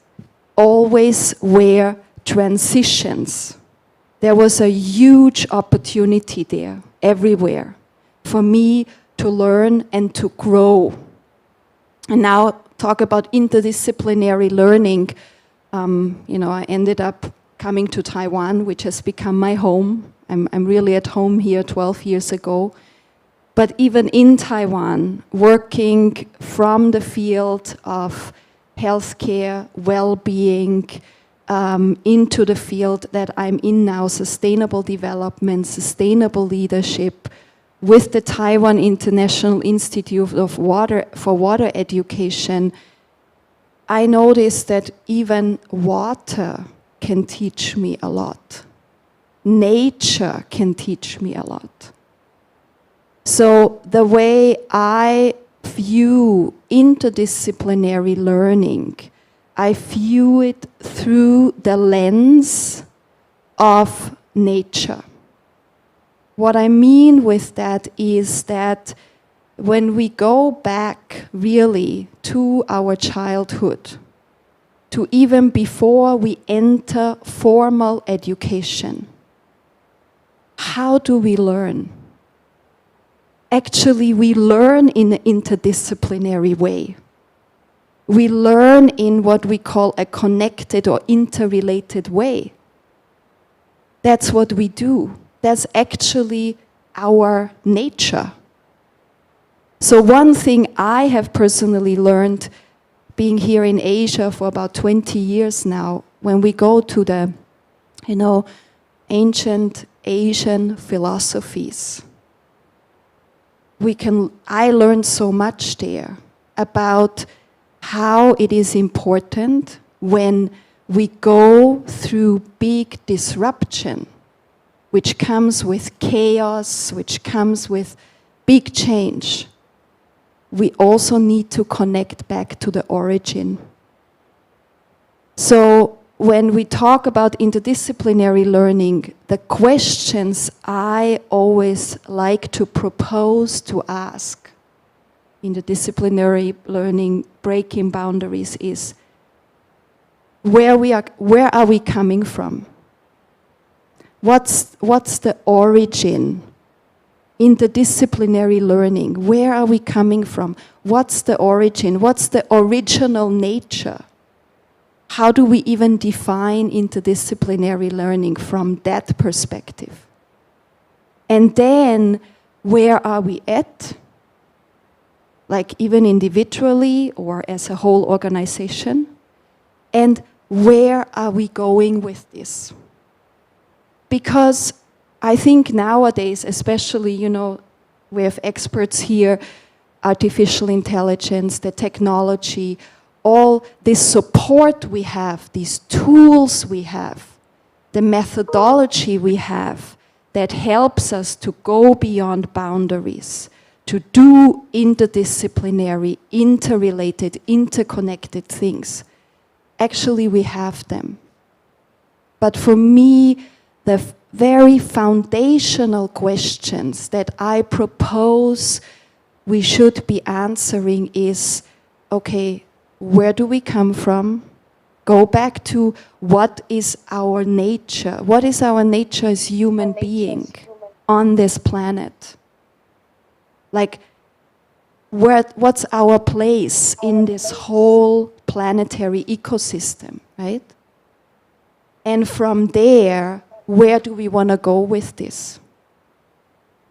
always were transitions. There was a huge opportunity there, everywhere, for me to learn and to grow. And now talk about interdisciplinary learning. I ended up coming to Taiwan, which has become my home. I'm really at home here 12 years ago. But even in Taiwan, working from the field of healthcare, well-being, into the field that I'm in now, sustainable development, sustainable leadership, with the Taiwan International Institute for Water Education, I noticed that even water can teach me a lot. Nature can teach me a lot. So the way I view interdisciplinary learning, I view it through the lens of nature. What I mean with that is that when we go back really to our childhood, to even before we enter formal education, how do we learn? Actually, we learn in an interdisciplinary way. We learn in what we call a connected or interrelated way. That's what we do. That's actually our nature. So one thing I have personally learned, being here in Asia for about 20 years now, when we go to the, ancient Asian philosophies, I learned so much there about how it is important when we go through big disruption, which comes with chaos, which comes with big change. We also need to connect back to the origin. So when we talk about interdisciplinary learning, the questions I always like to propose to ask interdisciplinary learning, breaking boundaries, is where are we coming from? What's the origin? Interdisciplinary learning, where are we coming from? What's the origin? What's the original nature? How do we even define interdisciplinary learning from that perspective? And then, where are we at? Like even individually or as a whole organization? And where are we going with this? Because I think nowadays, especially, we have experts here, artificial intelligence, the technology, all this support we have, these tools we have, the methodology we have that helps us to go beyond boundaries, to do interdisciplinary, interrelated, interconnected things. Actually, we have them. But for me, the very foundational questions that I propose we should be answering is, okay, where do we come from? Go back to what is our nature? What is our nature as human being on this planet? Like, what's our place in this whole planetary ecosystem, right? And from there, where do we want to go with this?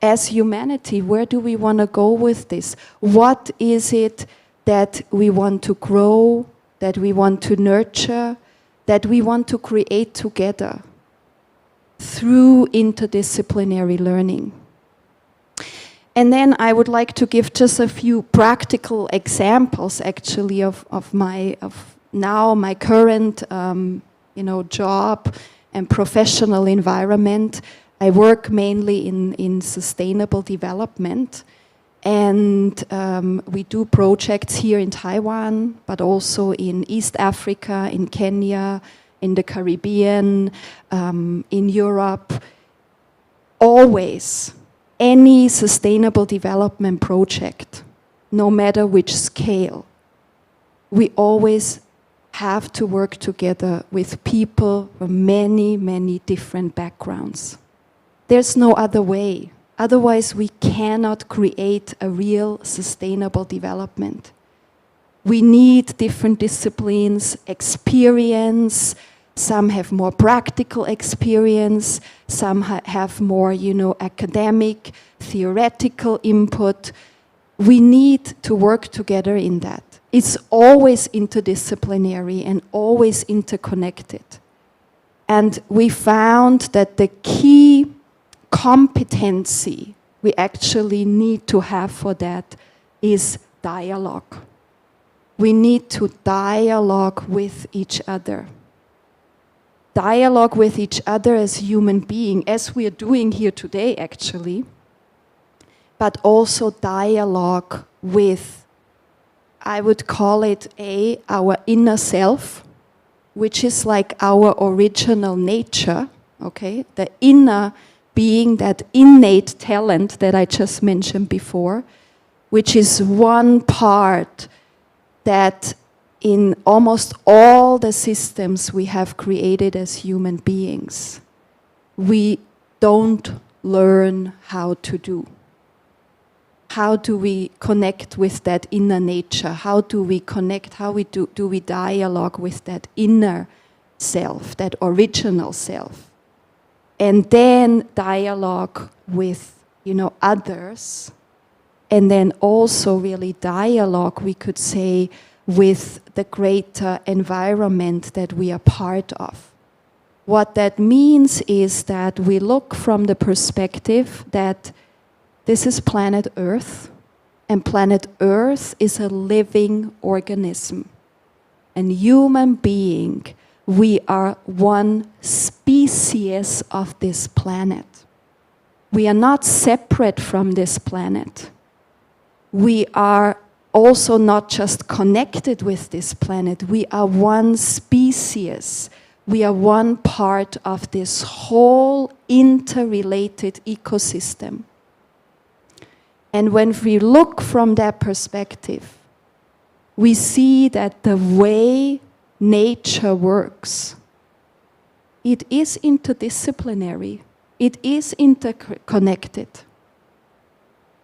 As humanity, where do we want to go with this? What is it that we want to grow, that we want to nurture, that we want to create together through interdisciplinary learning? And then I would like to give just a few practical examples, actually, of my current, job and professional environment. I work mainly in sustainable development, and we do projects here in Taiwan, but also in East Africa, in Kenya, in the Caribbean, in Europe. Always, any sustainable development project, no matter which scale, we always have to work together with people from many, many different backgrounds. There's no other way. Otherwise, we cannot create a real sustainable development. We need different disciplines, experience. Some have more practical experience. Some have more, academic, theoretical input. We need to work together in that. It's always interdisciplinary and always interconnected. And we found that the key competency we actually need to have for that is dialogue. We need to dialogue with each other. Dialogue with each other as human beings, as we are doing here today, actually, but also dialogue with I would call it our inner self, which is like our original nature, okay? The inner being, that innate talent that I just mentioned before, which is one part that in almost all the systems we have created as human beings, we don't learn how to do. How do we connect with that inner nature? How do we connect, do we dialogue with that inner self, that original self? And then dialogue with, others. And then also really dialogue, we could say, with the greater environment that we are part of. What that means is that we look from the perspective that this is planet Earth, and planet Earth is a living organism. And human being, we are one species of this planet. We are not separate from this planet. We are also not just connected with this planet. We are one species. We are one part of this whole interrelated ecosystem. And when we look from that perspective, we see that the way nature works, it is interdisciplinary. It is interconnected.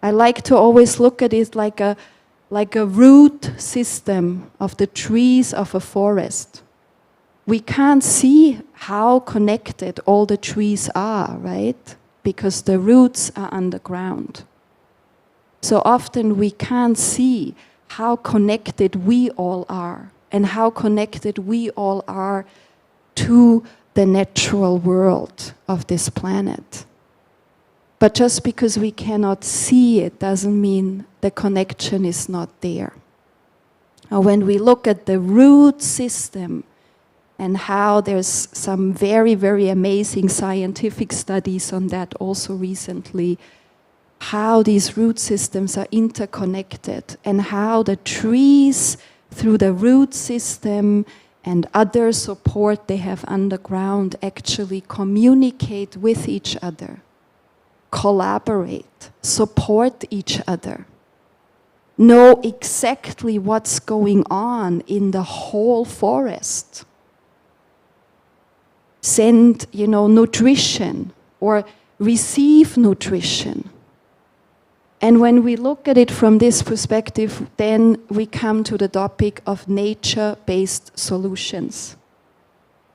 I like to always look at it like a root system of the trees of a forest. We can't see how connected all the trees are, right? Because the roots are underground. So often we can't see how connected we all are and how connected we all are to the natural world of this planet. But just because we cannot see it doesn't mean the connection is not there. Now, when we look at the root system and how there's some very, very amazing scientific studies on that also recently, how these root systems are interconnected and how the trees through the root system and other support they have underground actually communicate with each other, collaborate, support each other, know exactly what's going on in the whole forest, send, nutrition or receive nutrition. And when we look at it from this perspective, then we come to the topic of nature-based solutions.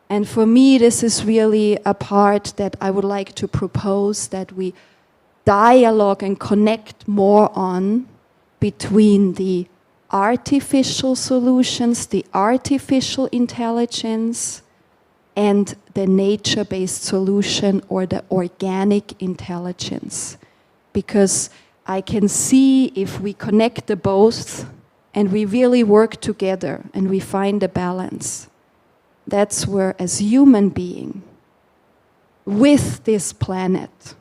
And for me, this is really a part that I would like to propose that we dialogue and connect more on between the artificial solutions, the artificial intelligence, and the nature-based solution or the organic intelligence. Because I can see if we connect the both and we really work together and we find a balance, that's where as human being, with this planet,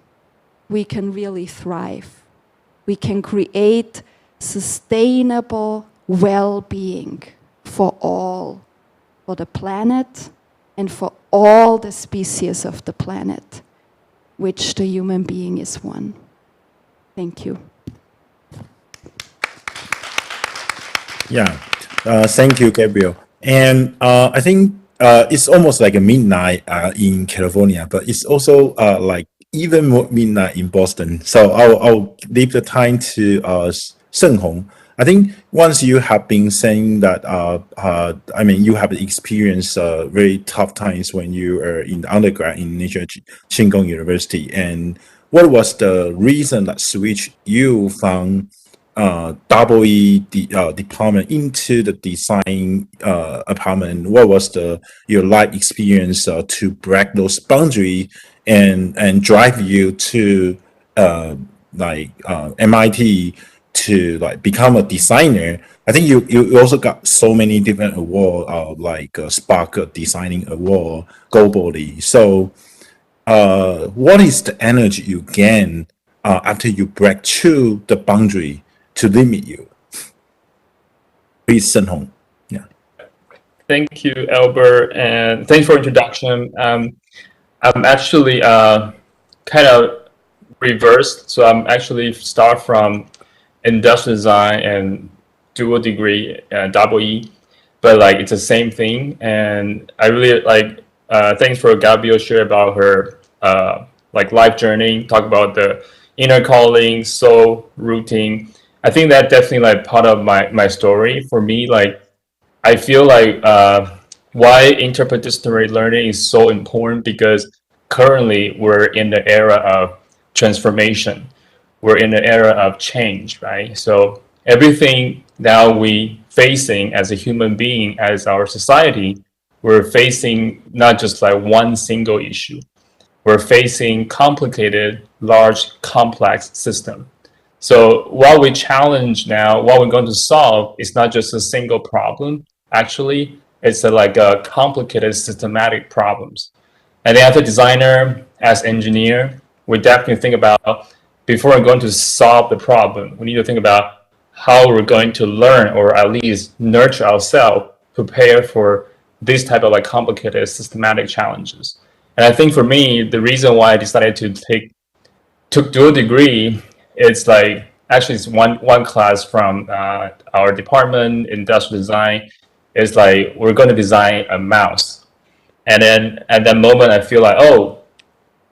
we can really thrive. We can create sustainable well-being for all, for the planet and for all the species of the planet, which the human being is one. Thank you. Yeah, thank you, Gabriel. And I think it's almost like a midnight in California, but it's also like even more midnight in Boston. So I'll leave the time to Shen Hong. I think once you have been saying that, you have experienced very tough times when you are in the undergrad in National Qingong University. And what was the reason that switched you from double E department into the design department? What was your life experience to break those boundaries and drive you to MIT to become a designer? I think you also got so many different awards, like Spark Designing Award globally. So what is the energy you gain after you break through the boundary to limit you? Please, Senhong. Yeah. Thank you, Albert, and thanks for introduction. I'm actually kind of reversed, so I'm actually start from industrial design and dual degree, double E, but like it's the same thing. And I really like thanks for Gabrielle share about her like life journey, talk about the inner calling, soul, rooting. I think that definitely like part of my story. For me, like I feel like why interdisciplinary learning is so important, because currently we're in the era of transformation. We're in the era of change, right? So everything now we facing as a human being, as our society, we're facing not just like one single issue. We're facing complicated, large, complex system. So what we challenge now, what we're going to solve is not just a single problem. Actually, it's like a complicated, systematic problems. And then as a designer, as engineer, we definitely think about, before we're going to solve the problem, we need to think about how we're going to learn, or at least nurture ourselves, prepare for this type of like complicated, systematic challenges. And I think for me, the reason why I decided to took dual degree, it's like, actually it's one class from our department, industrial design, is like, we're going to design a mouse. And then at that moment, I feel like, oh,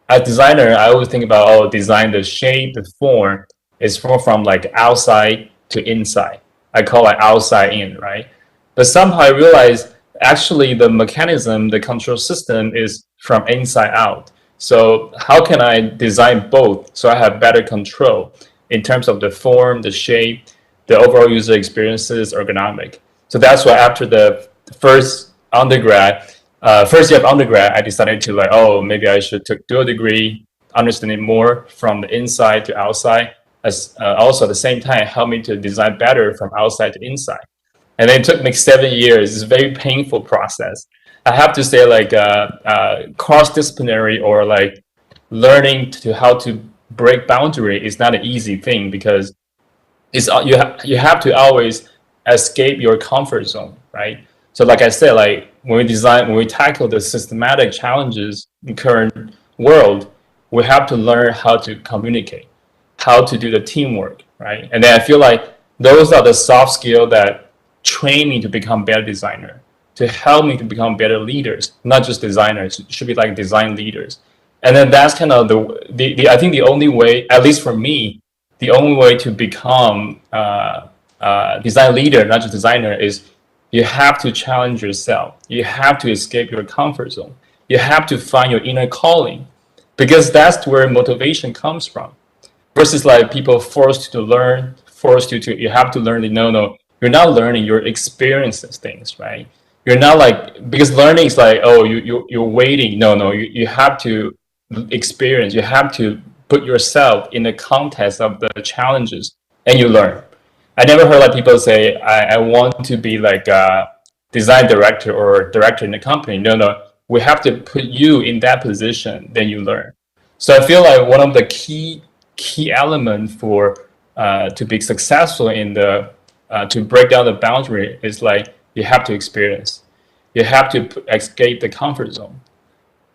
as a designer, I always think about, oh, design the shape, the form is more from like outside to inside. I call it outside in, right? But somehow I realized actually the mechanism, the control system is from inside out. So how can I design both so I have better control in terms of the form, the shape, the overall user experiences, ergonomic. So that's why after the first year of undergrad, I decided to like, oh, maybe I should take dual degree, understand it more from the inside to outside, as also at the same time help me to design better from outside to inside. And then it took me 7 years. It's a very painful process. I have to say, like cross-disciplinary or like learning to how to break boundary is not an easy thing, because it's you have to always escape your comfort zone, right? So like I said, like when we tackle the systematic challenges in current world, we have to learn how to communicate, how to do the teamwork, right? And then I feel like those are the soft skills that train me to become better designer, to help me to become better leaders, not just designers, it should be like design leaders. And then that's kind of I think the only way, at least for me, the only way to become design leader, not just designer, is you have to challenge yourself. You have to escape your comfort zone. You have to find your inner calling, because that's where motivation comes from. Versus like people forced to learn, you have to learn. No, you're not learning, you're experiencing things, right? You're not like, because learning is like, oh, you're waiting. No, you have to experience. You have to put yourself in the context of the challenges, and you learn. I never heard like people say, I want to be like a design director or director in the company. No, we have to put you in that position, then you learn. So I feel like one of the key element for to be successful in the to break down the boundary is like you have to experience. You have to escape the comfort zone.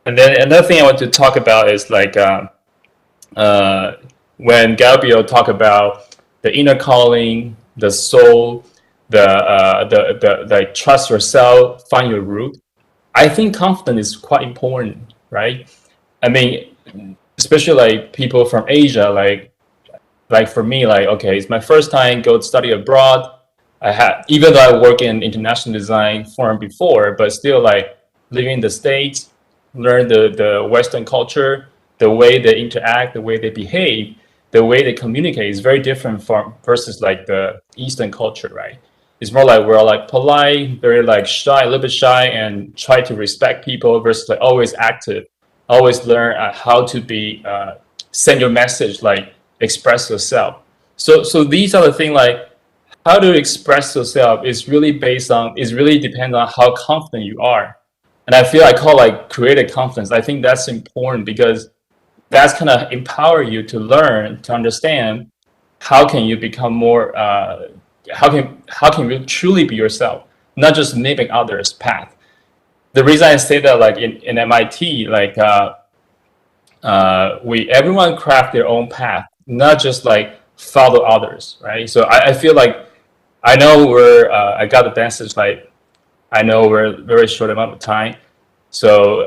And then another thing I want to talk about is like when Gabriel talked about the inner calling, the soul, the trust yourself, find your root. I think confidence is quite important, right? I mean, especially like people from Asia, like for me, like, okay, it's my first time go study abroad. Even though I work in international design forum before, but still like living in the States, learn the Western culture, the way they interact, the way they behave, the way they communicate is very different from versus like the Eastern culture, right? It's more like we're like polite, very like shy, a little bit shy, and try to respect people versus like always active, always learn how to be send your message, like express yourself. So these are the things like how to express yourself is really depends on how confident you are. And I feel I call like creative confidence. I think that's important because that's kind of empower you to learn, to understand how can you become more how can you truly be yourself, not just mimicking others' path. The reason I say that, like in MIT, like everyone craft their own path, not just like follow others, right? So I feel like I know I got the message, like I know we're very short amount of time. So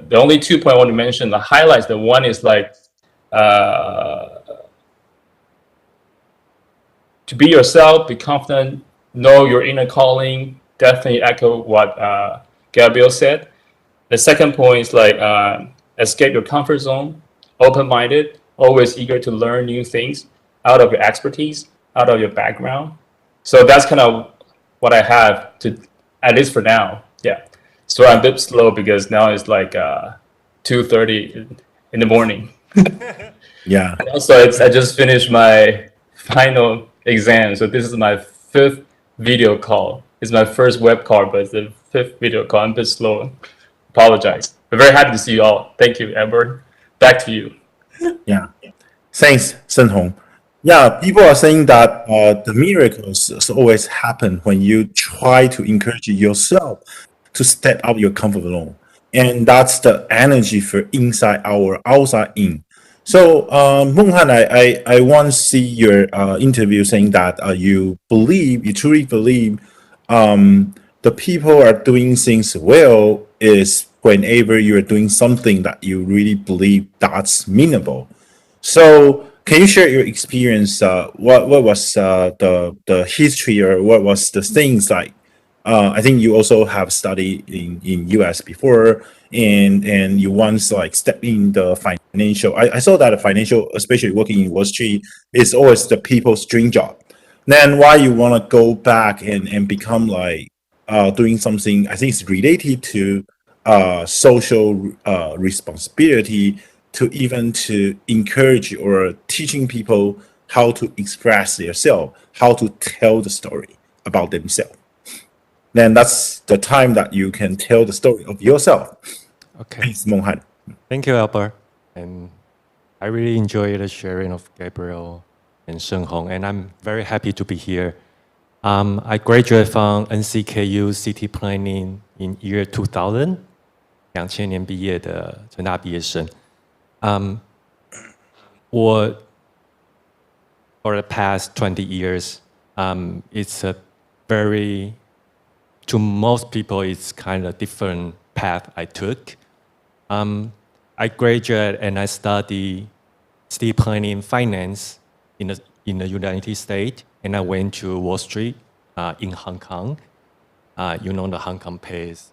the only 2 points I want to mention, the highlights, the one is like to be yourself, be confident, know your inner calling. Definitely echo what Gabriel said. The second point is like escape your comfort zone, open-minded, always eager to learn new things out of your expertise, out of your background. So that's kind of what I have to, at least for now. Yeah. So I'm a bit slow because now it's like 2:30 in the morning. Yeah. And also, I just finished my final exam. So this is my 5th video call. It's my first web call, but it's the 5th video call. I'm a bit slow. Apologize. I'm very happy to see you all. Thank you, Edward. Back to you. Yeah. Thanks, Sen Hong. Yeah, people are saying that the miracles always happen when you try to encourage yourself to step out your comfort zone. And that's the energy for inside out or outside in. So, Menghan, I once see your interview saying that you truly believe the people are doing things well is whenever you're doing something that you really believe that's meaningful. So, can you share your experience? What was the history, or what was the things like? I think you also have studied in US before, and you once like stepped in the financial. I saw that financial, especially working in Wall Street, is always the people's dream job. Then why you want to go back and become like doing something? I think it's related to social responsibility, to encourage or teaching people how to express themselves, how to tell the story about themselves. Then that's the time that you can tell the story of yourself. Okay. Thanks, Menghan. Thank you, Albert. And I really enjoy the sharing of Gabriel and Sen Hong, and I'm very happy to be here. I graduated from NCKU City Planning in year 2000, 2000年毕业的成大毕业生。For the past 20 years, it's a very, to most people, it's kind of different path I took. I graduated and I studied city planning finance in the United States, and I went to Wall Street in Hong Kong. You know the Hong Kong pays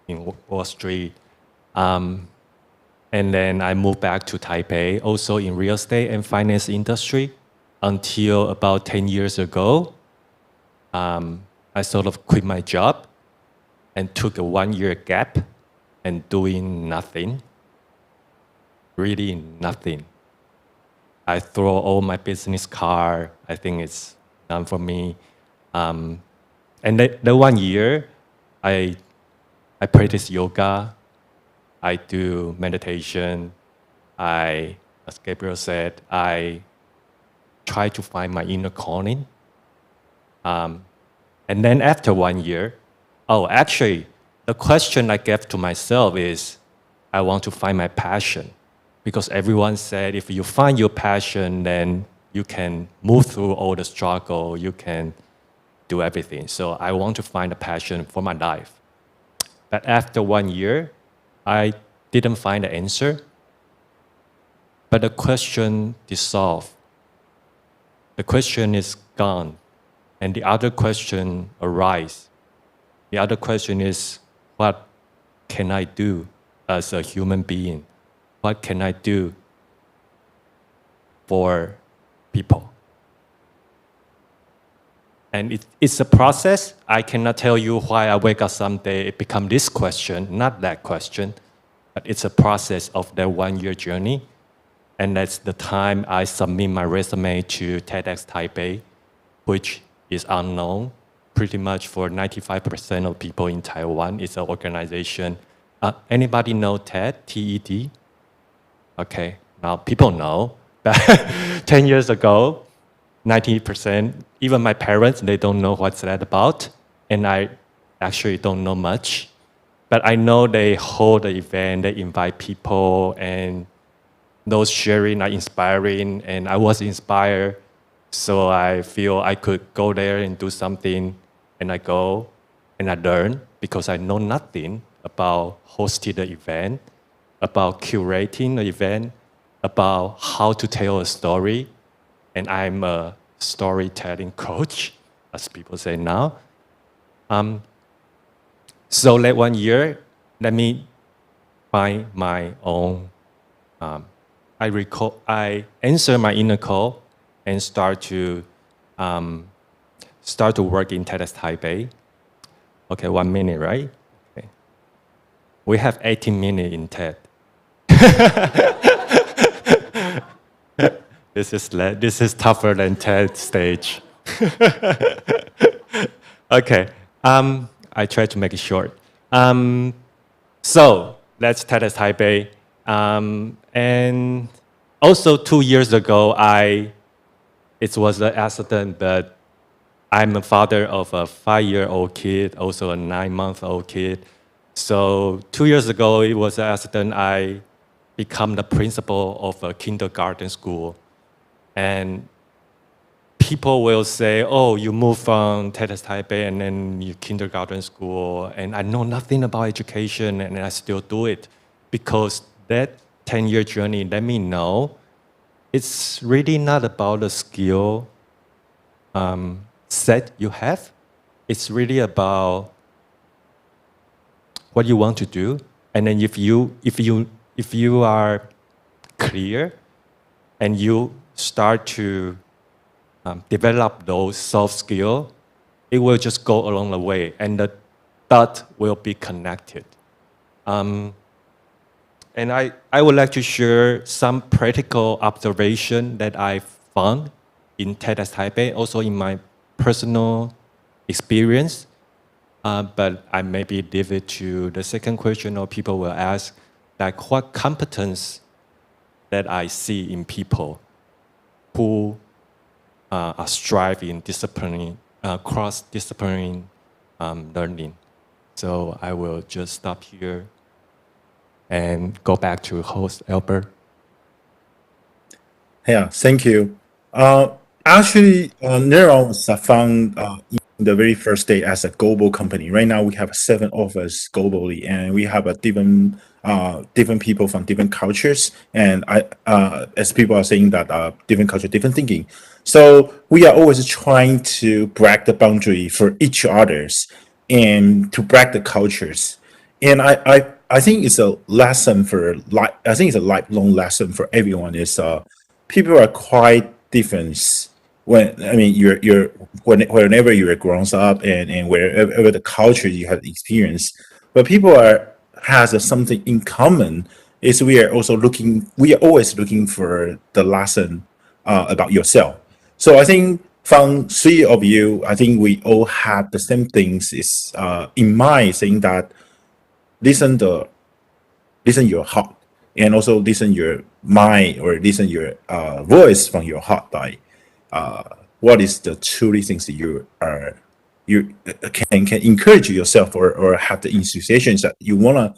in Wall Street. And then I moved back to Taipei, also in real estate and finance industry, until about 10 years ago. I sort of quit my job and took a 1-year gap and doing nothing, really nothing. I throw all my business card. I think it's done for me. And the 1 year, I practice yoga. I do meditation. As Gabriel said, I try to find my inner calling. And then after 1 year, actually, the question I gave to myself is, I want to find my passion. Because everyone said, if you find your passion, then you can move through all the struggle, you can do everything. So I want to find a passion for my life. But after 1 year, I didn't find the answer. But the question dissolved. The question is gone. And the other question arises. The other question is, what can I do as a human being? What can I do for people? And it's a process. I cannot tell you why I wake up someday, it become this question, not that question. But it's a process of that 1 year journey. And that's the time I submit my resume to TEDx Taipei, which is unknown pretty much for 95% of people in Taiwan. It's an organization. Anybody know TED, 90%, even my parents, they don't know what's that about. And I actually don't know much. But I know they hold the event, they invite people, and those sharing are inspiring, and I was inspired. So I feel I could go there and do something, and I go and I learn because I know nothing about hosting the event, about curating the event, about how to tell a story. And I'm a storytelling coach, as people say now. So late one year, let me find my own. I answer my inner call and start to work in TEDx Taipei. Okay, 1 minute, right? Okay. We have 18 minutes in TED. This is tougher than TED stage. Okay. I try to make it short. So that's TEDx Taipei. And also 2 years ago, it was an accident, but I'm a father of a 5-year-old kid, also a 9-month-old kid. So 2 years ago, it was an accident. I become the principal of a kindergarten school. And people will say, oh, you moved from TEDx Taipei and then you kindergarten school, and I know nothing about education, and I still do it. Because that 10-year journey let me know it's really not about the skill set you have. It's really about what you want to do. And then if you are clear and you start to develop those soft skills, it will just go along the way, and the dot will be connected. And I would like to share some practical observation that I found in TEDx Taipei, also in my personal experience. But I maybe leave it to the second question, or people will ask, like, what competence that I see in people who are striving cross-disciplinary learning. So I will just stop here and go back to host Albert. Yeah, thank you. Actually, Neuron was found in the very first day as a global company. Right now, we have 7 offices globally, and we have a different people from different cultures. And as people are saying that different culture, different thinking. So we are always trying to break the boundary for each others and to break the cultures. And I think it's a lesson I think it's a lifelong lesson for everyone. Is people are quite different whenever you're grown up and wherever the culture you have experienced. But people has something in common. Is we are always looking for the lesson about yourself. So I think from 3 of you, I think we all have the same things is in mind, saying that listen your heart, and also listen your mind, or listen your voice from your heart. Like what is the truly things that you can encourage yourself, or have the institutions that you wanna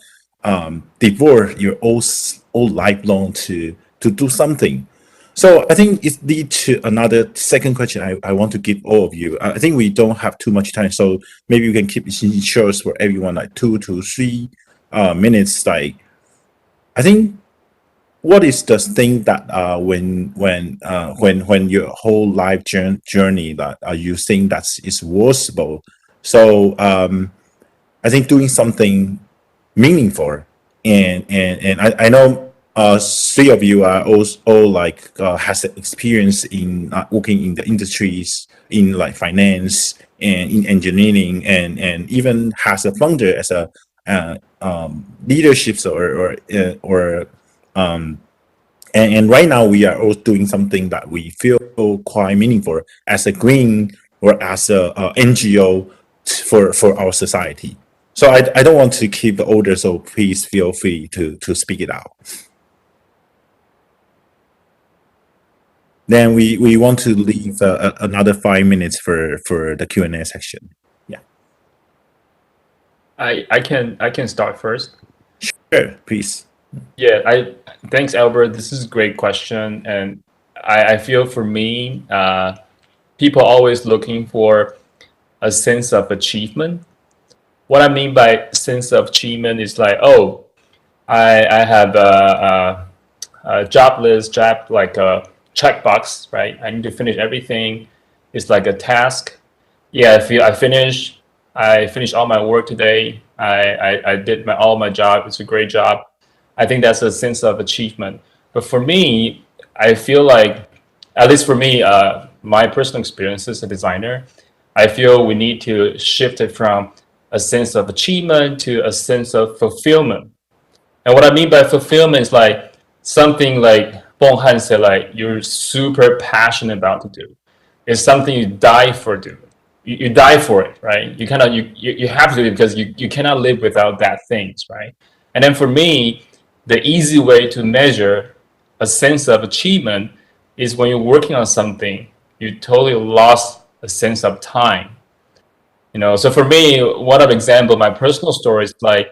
devote your whole life long to do something. So I think it leads to another second question I want to give all of you. I think we don't have too much time, so maybe we can keep it in shows for everyone, like 2 to 3 minutes. Like, I think, what is the thing that when your whole life journey that you think that is worthwhile? So I think doing something meaningful, and I know 3 of you are all like has experience in working in the industries, in like finance and in engineering, and even has a founder as a leaderships and right now we are all doing something that we feel quite meaningful as a green or as a NGO for our society. So I don't want to keep the order, so please feel free to speak it out. then we want to leave another 5 minutes for the Q&A section. Yeah. I can start first. Sure, please. Yeah, thanks, Albert. This is a great question, and I feel for me, people are always looking for a sense of achievement. What I mean by sense of achievement is like, oh, I have a job list, like a checkbox, right? I need to finish everything. It's like a task. Yeah, I finished all my work today. I did all my job. It's a great job. I think that's a sense of achievement. But for me, I feel like, at least for me, my personal experience as a designer, I feel we need to shift it from a sense of achievement to a sense of fulfillment. And what I mean by fulfillment is like something like Bong Han said, like you're super passionate about to do. It's something you die for do. You die for it, right? You have to do it because you cannot live without that things, right? And then for me, the easy way to measure a sense of achievement is when you're working on something, you totally lost a sense of time. You know, so for me, one of example, my personal story is like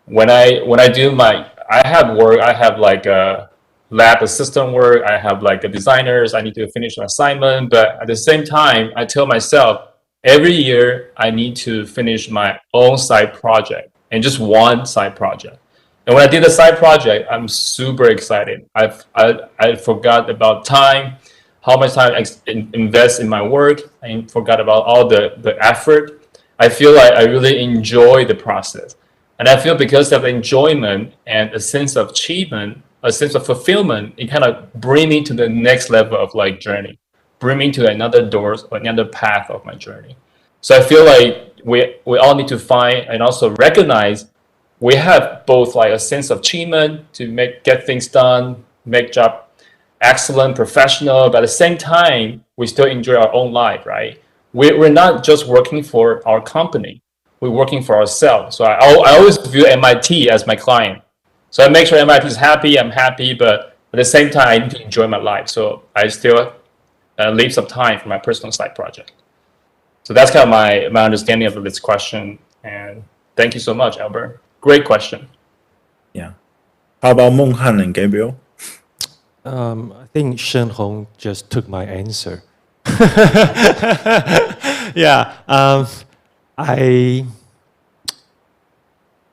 when I do I have work, I have like a lab assistant work, I have like a designers, I need to finish an assignment, but at the same time, I tell myself every year I need to finish my own side project and just one side project. And when I did the side project, I'm super excited. I forgot about time, how much time I invest in my work. I forgot about all the effort. I feel like I really enjoy the process. And I feel because of enjoyment and a sense of achievement, a sense of fulfillment, it kind of bring me to the next level of like journey, bring me to another doors or another path of my journey. So I feel like we all need to find and also recognize we have both like a sense of achievement to get things done, make job excellent, professional, but at the same time, we still enjoy our own life, right? We're not just working for our company, we're working for ourselves. So I always view MIT as my client. So I make sure MIT is happy, I'm happy, but at the same time, I need to enjoy my life. So I still leave some time for my personal side project. So that's kind of my understanding of this question. And thank you so much, Albert. Great question. Yeah. How about Meng Han and Gabriel? I think Shen Hong just took my answer. Yeah. I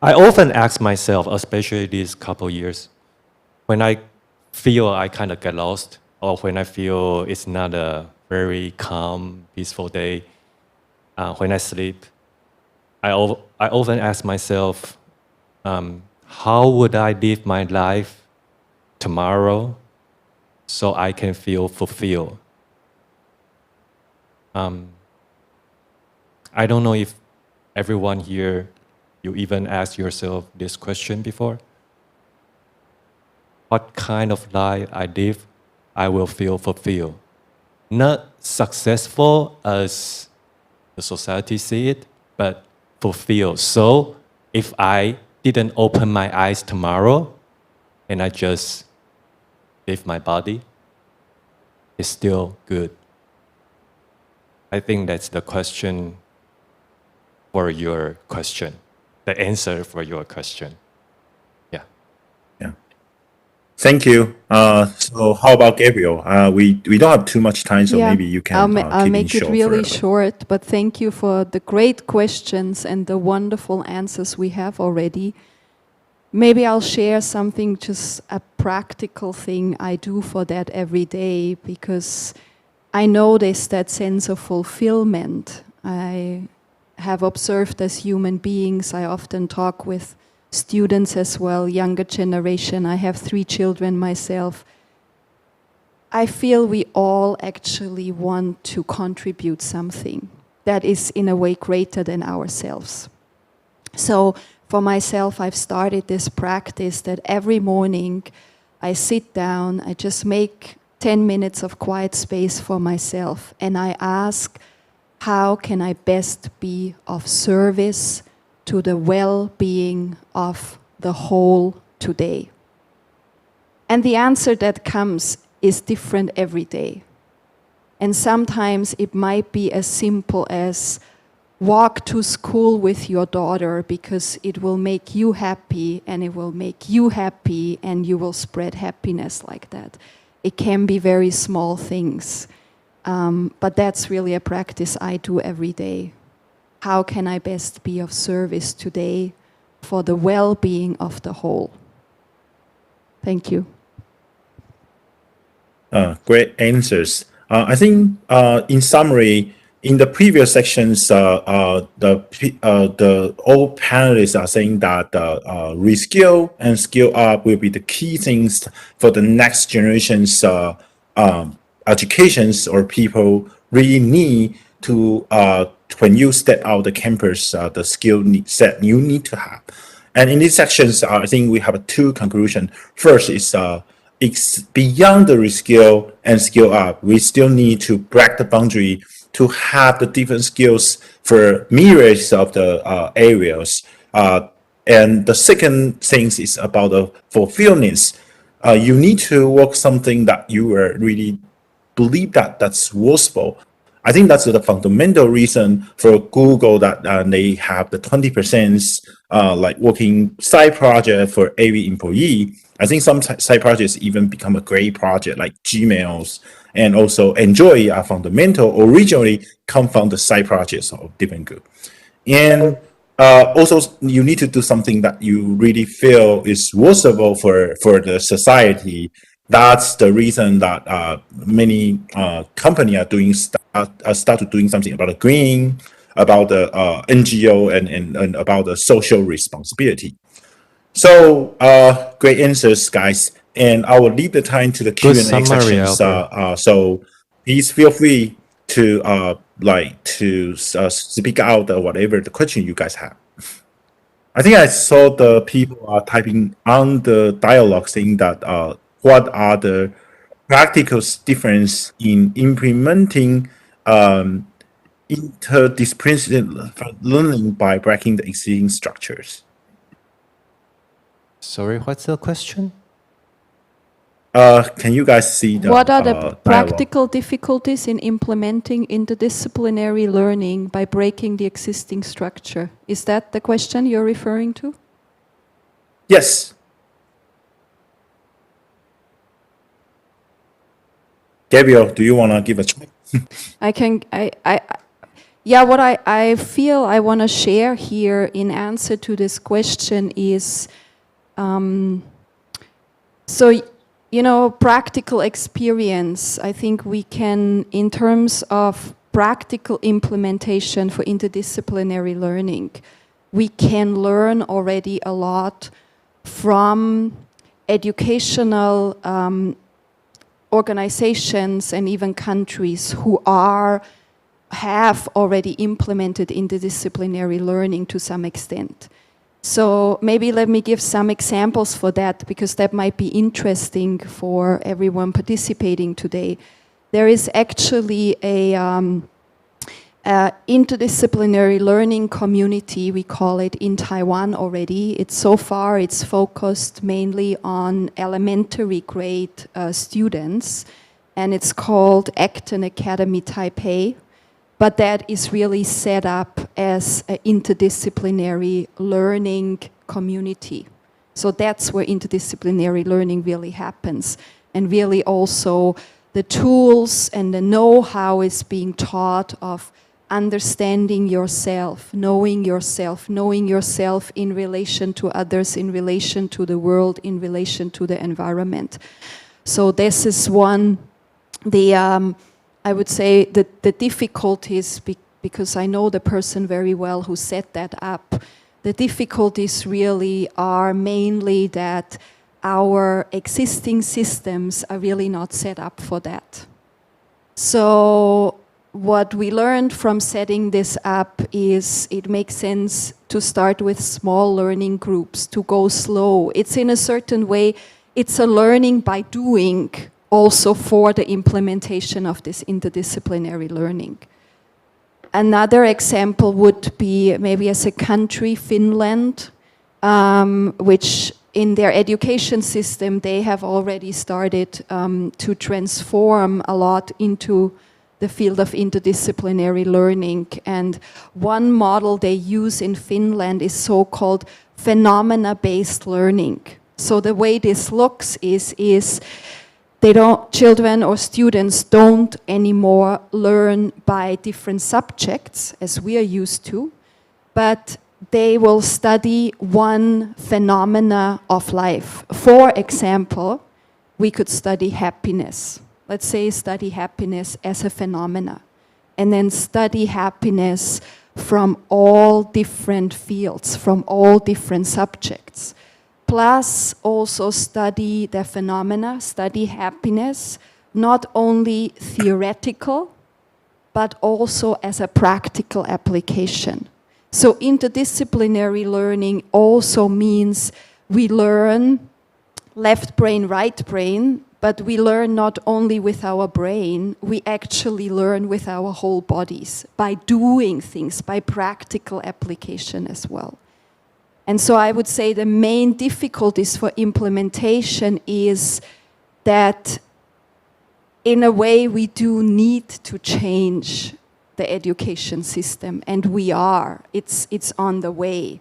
often ask myself, especially these couple years, when I feel I kind of get lost, or when I feel it's not a very calm, peaceful day, when I sleep, I often ask myself, how would I live my life tomorrow so I can feel fulfilled? I don't know if everyone here, you even asked yourself this question before. What kind of life I live, I will feel fulfilled. Not successful as the society see it, but fulfilled. So if I didn't open my eyes tomorrow and I just leave my body, it's still good. I think that's the question for your question, the answer for your question. Yeah. Yeah. Thank you. So how about Gabriel? We don't have too much time, so maybe you can I'll make it really short, but thank you for the great questions and the wonderful answers we have already. Maybe I'll share something, just a practical thing I do for that every day, because I notice that sense of fulfillment. I have observed as human beings, I often talk with students as well, younger generation. I have 3 children myself. I feel we all actually want to contribute something that is in a way greater than ourselves. So for myself, I've started this practice that every morning I sit down, I just make 10 minutes of quiet space for myself, and I ask, how can I best be of service to the well-being of the whole today? And the answer that comes is different every day. And sometimes it might be as simple as walk to school with your daughter because it will make you happy and it will make you happy and you will spread happiness like that. It can be very small things, but that's really a practice I do every day. How can I best be of service today for the well-being of the whole? Thank you. Great answers. I think, in summary, in the previous sections, the all panelists are saying that reskill and skill up will be the key things for the next generation's educations, or people really need to, when you step out the campus, the skill set you need to have. And in these sections, I think we have two conclusions. First is it's beyond the reskill and skill up. We still need to break the boundary to have the different skills for myriads of the areas. And the second thing is about the fulfillment. You need to work something that you really believe that's worthwhile. I think that's the fundamental reason for Google that they have the 20% like working side project for every employee. I think some side projects even become a great project, like Gmails, and also Enjoy are fundamental, originally come from the side projects of different group. And also you need to do something that you really feel is worthwhile for the society. That's the reason that many companies are doing started doing something about the green, about the NGO, and about the social responsibility. So great answers, guys. And I will leave the time to the Q&A sections. So please feel free to speak out whatever the question you guys have. I think I saw the people are typing on the dialogue saying that what are the practical difference in implementing interdisciplinary learning by breaking the existing structures? Sorry, what's the question? Can you guys see the What are the dialogue? practical difficulties in implementing interdisciplinary learning by breaking the existing structure? Is that the question you're referring to? Yes. Gabriel, do you want to give a try? What I feel I want to share here in answer to this question is, practical experience. I think we can, in terms of practical implementation for interdisciplinary learning, we can learn already a lot from educational organizations and even countries who have already implemented interdisciplinary learning to some extent. So maybe let me give some examples for that, because that might be interesting for everyone participating today. There is actually a interdisciplinary learning community, we call it, in Taiwan already. It's focused mainly on elementary grade students, and it's called Kden Academy Taipei. But that is really set up as an interdisciplinary learning community. So that's where interdisciplinary learning really happens. And really also the tools and the know-how is being taught of understanding yourself, knowing yourself in relation to others, in relation to the world, in relation to the environment. So this is one, I would say that the difficulties, because I know the person very well who set that up, the difficulties really are mainly that our existing systems are really not set up for that. So what we learned from setting this up is it makes sense to start with small learning groups, to go slow. It's in a certain way, it's a learning by doing also for the implementation of this interdisciplinary learning. Another example would be maybe as a country, Finland, which in their education system, they have already started to transform a lot into the field of interdisciplinary learning. And one model they use in Finland is so-called phenomena-based learning. So the way this looks is children or students don't anymore learn by different subjects as we are used to, but they will study one phenomena of life. For example, we could study happiness. Let's say study happiness as a phenomena, and then study happiness from all different fields, from all different subjects. Plus also study the phenomena, study happiness, not only theoretical, but also as a practical application. So interdisciplinary learning also means we learn left brain, right brain, but we learn not only with our brain, we actually learn with our whole bodies by doing things, by practical application as well. And so I would say the main difficulties for implementation is that in a way we do need to change the education system, and we are. It's on the way.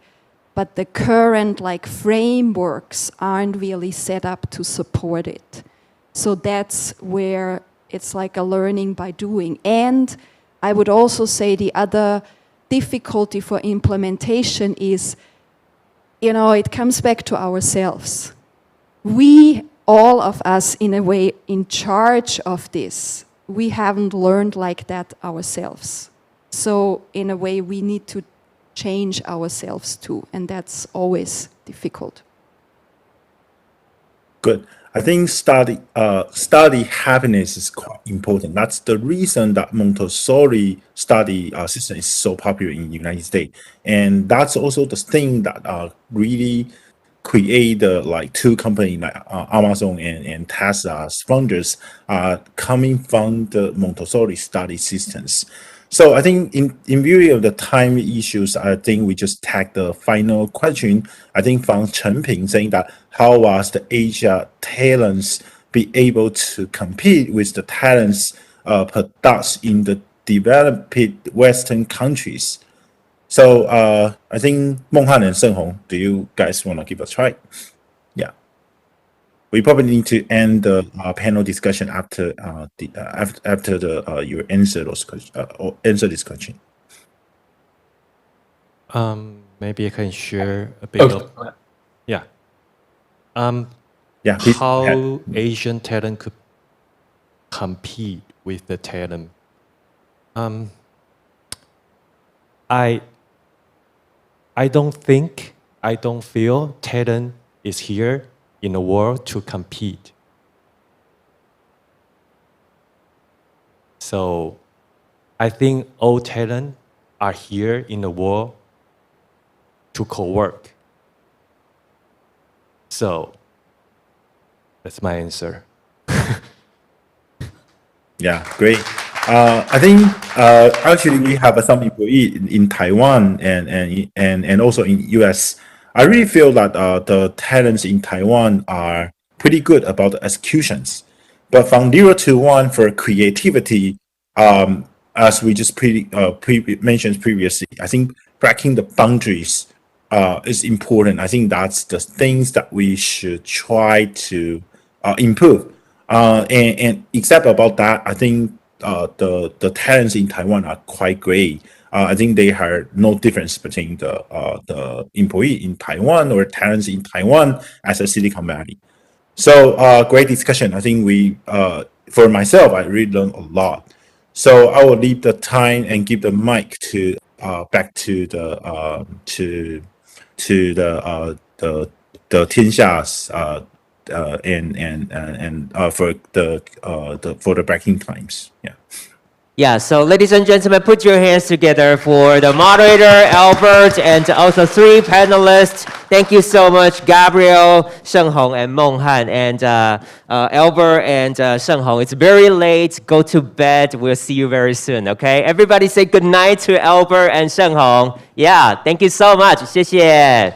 But the current frameworks aren't really set up to support it. So that's where it's like a learning by doing. And I would also say the other difficulty for implementation is, it comes back to ourselves. We, all of us, in a way, in charge of this, we haven't learned like that ourselves. So in a way, we need to change ourselves too, and that's always difficult. Good. I think study happiness is quite important. That's the reason that Montessori study system is so popular in the United States, and that's also the thing that really create two companies like Amazon and Tesla's founders are coming from the Montessori study systems. So I think in view of the time issues, I think we just take the final question. I think from Chen Ping saying that how was the Asia talents be able to compete with the talents produced in the developed Western countries? So I think Menghan and Shenghong, do you guys want to give a try? Yeah, we probably need to end the panel discussion after you answer those questions or answer this question. Maybe I can share a bit of how Asian talent could compete with the talent. I don't feel talent is here in the world to compete. So I think all talent are here in the world to co-work. So that's my answer. Yeah, great. I think actually we have some employee in Taiwan and also in US. I really feel that the talents in Taiwan are pretty good about the executions, but from 0 to 1 for creativity, as we just mentioned previously, I think breaking the boundaries is important. I think that's the things that we should try to improve. And except about that, I think the talents in Taiwan are quite great. I think they have no difference between the employee in Taiwan or talents in Taiwan as a Silicon Valley. So great discussion. I think for myself, I really learned a lot. So I will leave the time and give the mic to back to the Tianxia's and for the breaking times. Yeah, so ladies and gentlemen, put your hands together for the moderator, Albert, and also 3 panelists. Thank you so much, Gabriel, Shenghong, and Menghan. And Albert and Shenghong, it's very late. Go to bed. We'll see you very soon, okay? Everybody say good night to Albert and Shenghong. Yeah, thank you so much. 谢谢。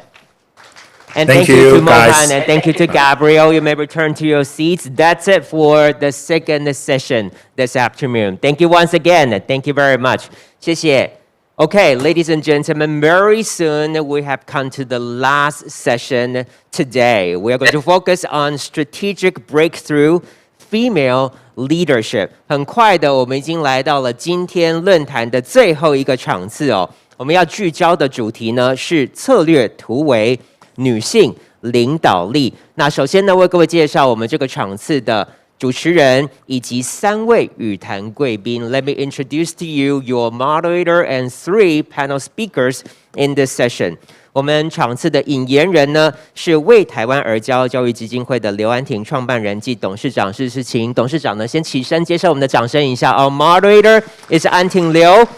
And Thank you you, to Mohan, guys. and thank you to Gabriel. You may return to your seats. That's it for the second session this afternoon. Thank you once again. Thank you very much. 谢谢. Okay, ladies and gentlemen, very soon we have come to the last session today. We are going to focus on strategic breakthrough female leadership. 很快的，我们已经来到了今天论坛的最后一个场次哦。我们要聚焦的主题呢是策略突围。女性领导力。那首先呢，为各位介绍我们这个场次的主持人以及3位语坛贵宾。Let me introduce to you your moderator and 3 panel speakers in this session. 我们场次的引言人呢是为台湾而教教育基金会的刘安婷创办人暨董事长，是请董事长呢先起身接受我们的掌声一下。Our moderator is 安婷刘。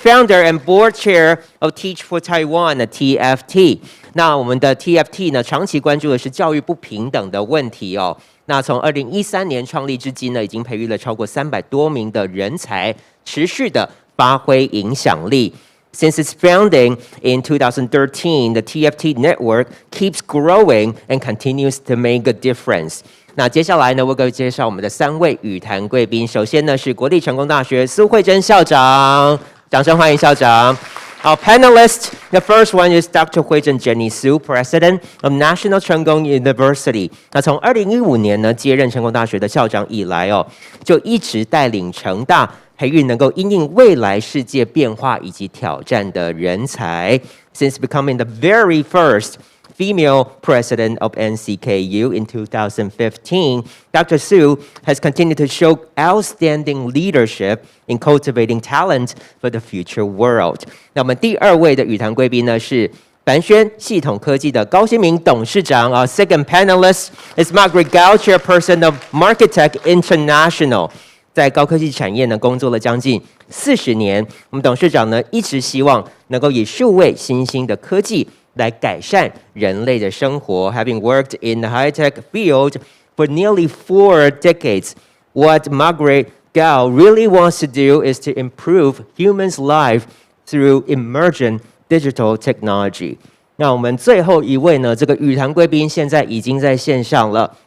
Founder and Board Chair of Teach for Taiwan, TFT. 那我们的 TFT 呢，长期关注的是教育不平等的问题哦。那从2013年创立至今呢，已经培育了超过300多名的人才，持续的发挥影响力。Since its founding in 2013, the TFT network keeps growing and continues to make a difference. 那接下来呢，我给介绍我们的3位语坛贵宾。首先呢是国立成功大学苏慧珍校长。掌声欢迎校长。Our panelists, the first one is Dr. Huizhen Jenny Su, President of National Chengkong University. 那从2015年呢接任成功大学的校长以来哦，就一直带领成大培育能够因应未来世界变化以及挑战的人才。Since becoming the very first female president of NCKU in 2015, Dr. Su has continued to show outstanding leadership in cultivating talent for the future world. 那我们第2位的语坛贵宾呢是凡轩系统科技的高新明董事长。Our second panelist is Margaret Gao, Chairperson of Marketech International. 在高科技产业呢工作了将近40年，我们董事长呢一直希望能够以数位新兴的科技来改善人类的生活。Having worked in the high-tech field for nearly 4 decades, what Margaret Gao really wants to do is to improve humans' life through emergent digital technology. 那我们最后一位呢，这个语坛贵宾现在已经在线上了，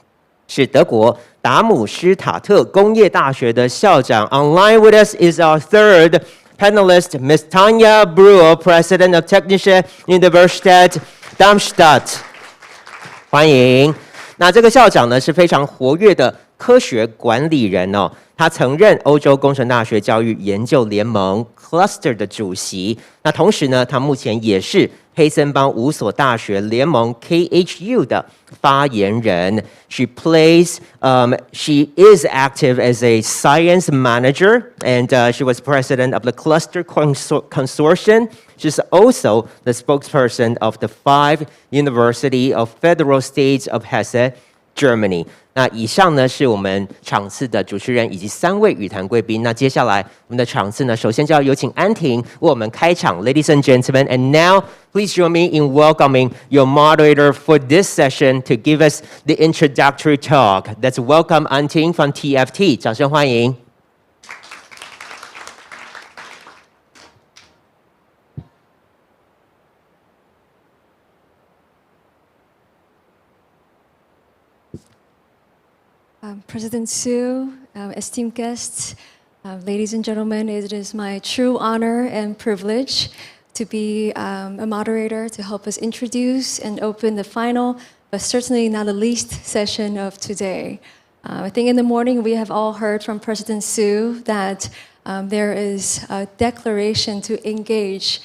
是德国达姆施塔特工业大学的校长。Online with us is our third panelist, Ms. Tanja Brewer, President of Technische Universität Darmstadt. 欢迎。那这个校长呢是非常活跃的科学管理人哦，他曾任欧洲工程大学教育研究联盟 Cluster 的主席。那同时呢，他目前也是黑森邦5所大学联盟 KHU 的发言人。She is active as a science manager, and she was president of the Cluster Consortium. She's also the spokesperson of the 5 University of Federal States of Hesse, Germany. 那以上呢是我们场次的主持人以及3位语坛贵宾。那接下来我们的场次呢，首先就要有请安婷为我们开场 ，Ladies and gentlemen. And now, please join me in welcoming your moderator for this session to give us the introductory talk. Let's welcome An Ting from TFT. 掌声欢迎。President Su, esteemed guests, ladies and gentlemen, it is my true honor and privilege to be a moderator to help us introduce and open the final, but certainly not the least session of today. I think in the morning we have all heard from President Su that there is a declaration to engage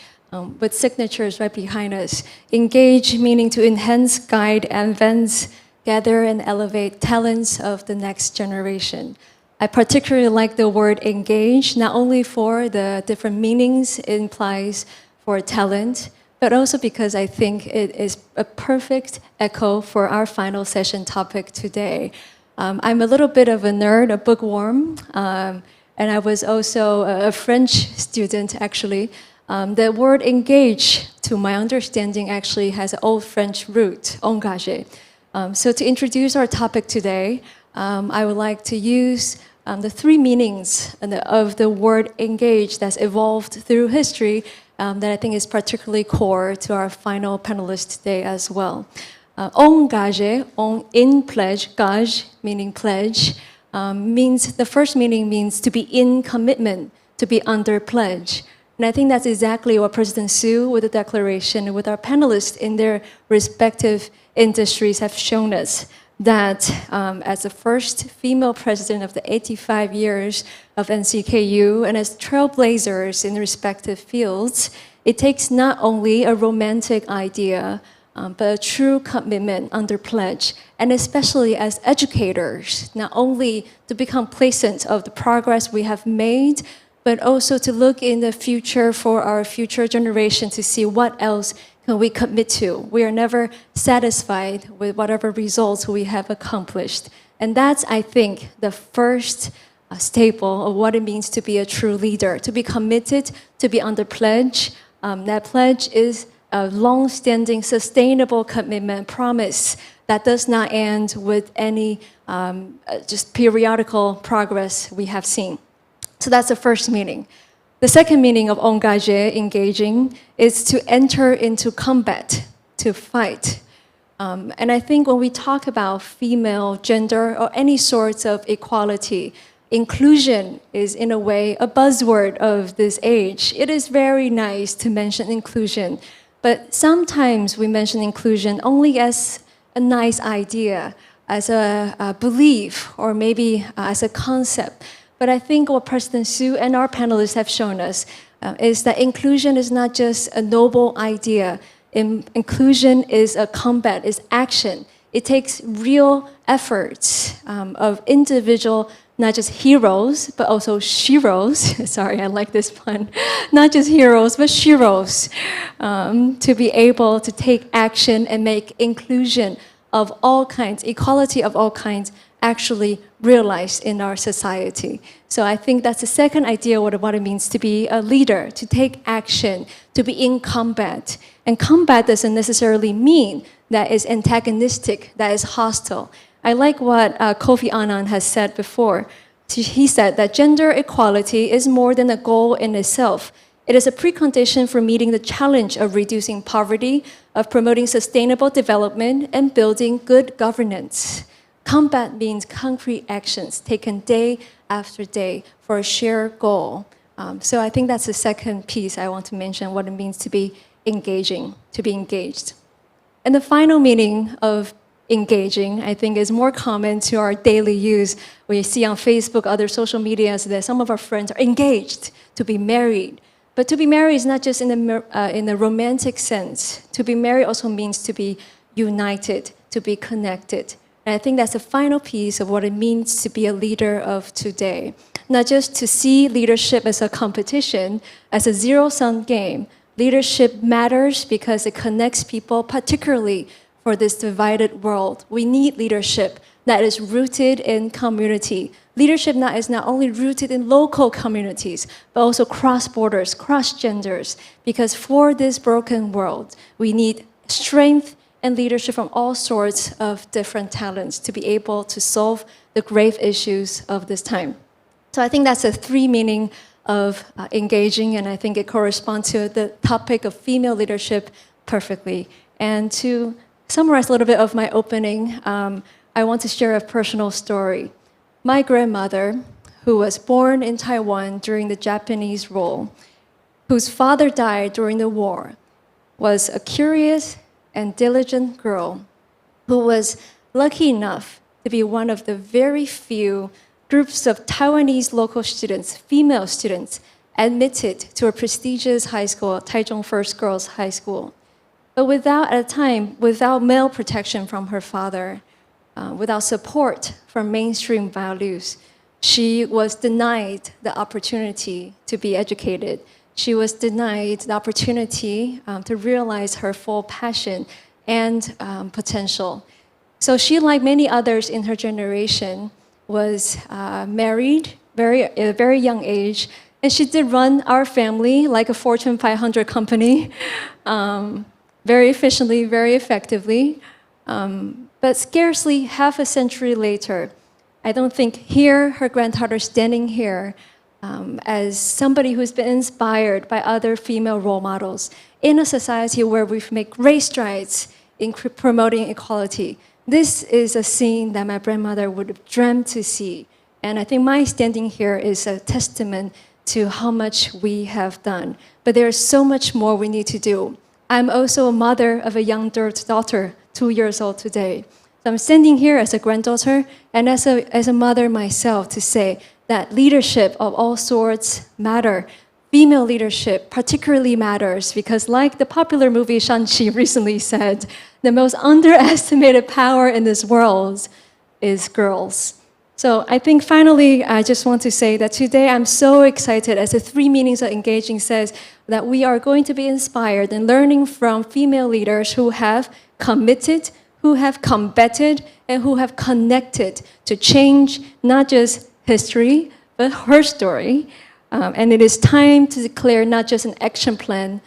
with signatures right behind us. Engage meaning to enhance, guide, advance, gather and elevate talents of the next generation. I particularly like the word engage, not only for the different meanings it implies for talent, but also because I think it is a perfect echo for our final session topic today. I'm a little bit of a nerd, a bookworm, and I was also a French student actually. The word engage, to my understanding, actually has an old French root, engager. So to introduce our topic today, I would like to use the 3 meanings of the word engage that's evolved through history that I think is particularly core to our final panelist today as well. Engagé, in pledge, gage meaning pledge, means the first meaning means to be in commitment, to be under pledge. And I think that's exactly what President Su, with the declaration, and with our panelists in their respective industries, have shown us. That as the first female president of the 85 years of NCKU and as trailblazers in the respective fields, it takes not only a romantic idea, but a true commitment under pledge, and especially as educators, not only to be complacent of the progress we have made, but also to look in the future for our future generation to see what else can we commit to. We are never satisfied with whatever results we have accomplished. And that's, I think, the first staple of what it means to be a true leader, to be committed, to be under pledge. That pledge is a long-standing, sustainable commitment, promise that does not end with any just periodical progress we have seen. So that's the first meaning. The second meaning of engagé, engaging, is to enter into combat, to fight. And I think when we talk about female, gender, or any sorts of equality, inclusion is in a way a buzzword of this age. It is very nice to mention inclusion, but sometimes we mention inclusion only as a nice idea, as a belief, or maybe as a concept. But I think what President Su and our panelists have shown us is that inclusion is not just a noble idea. Inclusion is a combat, is action. It takes real efforts of individual, not just heroes, but also sheroes. Sorry, I like this pun. Not just heroes, but sheroes, to be able to take action and make inclusion of all kinds, equality of all kinds, actually realized in our society. So I think that's the second idea what it means to be a leader, to take action, to be in combat. And combat doesn't necessarily mean that is antagonistic, that is hostile. I like what Kofi Annan has said before. He said that gender equality is more than a goal in itself. It is a precondition for meeting the challenge of reducing poverty, of promoting sustainable development, and building good governance. Combat means concrete actions taken day after day for a shared goal. So I think that's the second piece I want to mention, what it means to be engaging, to be engaged. And the final meaning of engaging, I think, is more common to our daily use. We see on Facebook, other social medias, that some of our friends are engaged to be married. But to be married is not just in the romantic sense. To be married also means to be united, to be connected. And I think that's the final piece of what it means to be a leader of today. Not just to see leadership as a competition, as a zero-sum game. Leadership matters because it connects people, particularly for this divided world. We need leadership that is rooted in community. Leadership that is not only rooted in local communities, but also cross borders, cross genders. Because for this broken world, we need strength and leadership from all sorts of different talents to be able to solve the grave issues of this time. So I think that's the three meaning of engaging, and I think it corresponds to the topic of female leadership perfectly. And to summarize a little bit of my opening, I want to share a personal story. My grandmother, who was born in Taiwan during the Japanese rule, whose father died during the war, was a curious and diligent girl who was lucky enough to be one of the very few groups of Taiwanese local students, female students, admitted to a prestigious high school, Taichung First Girls High School. But without male protection from her father, without support from mainstream values, she was denied the opportunity to be educated. She was denied the opportunity to realize her full passion and potential. So she, like many others in her generation, was married at a very young age, and she did run our family like a Fortune 500 company, very efficiently, very effectively. But scarcely half a century later, I don't think here, her granddaughter standing here, as somebody who's been inspired by other female role models in a society where we've made great strides in promoting equality. This is a scene that my grandmother would have dreamt to see. And I think my standing here is a testament to how much we have done. But there's so much more we need to do. I'm also a mother of a young daughter, 2 years old today. So I'm standing here as a granddaughter and as a mother myself to say that leadership of all sorts matter. Female leadership particularly matters because, like the popular movie Shang-Chi recently said, the most underestimated power in this world is girls. So I think finally, I just want to say that today I'm so excited as the 3 meanings of engaging says that we are going to be inspired and learning from female leaders who have committed, who have combated, and who have connected to change not just history, but her story. And it is time to declare not just an action plan,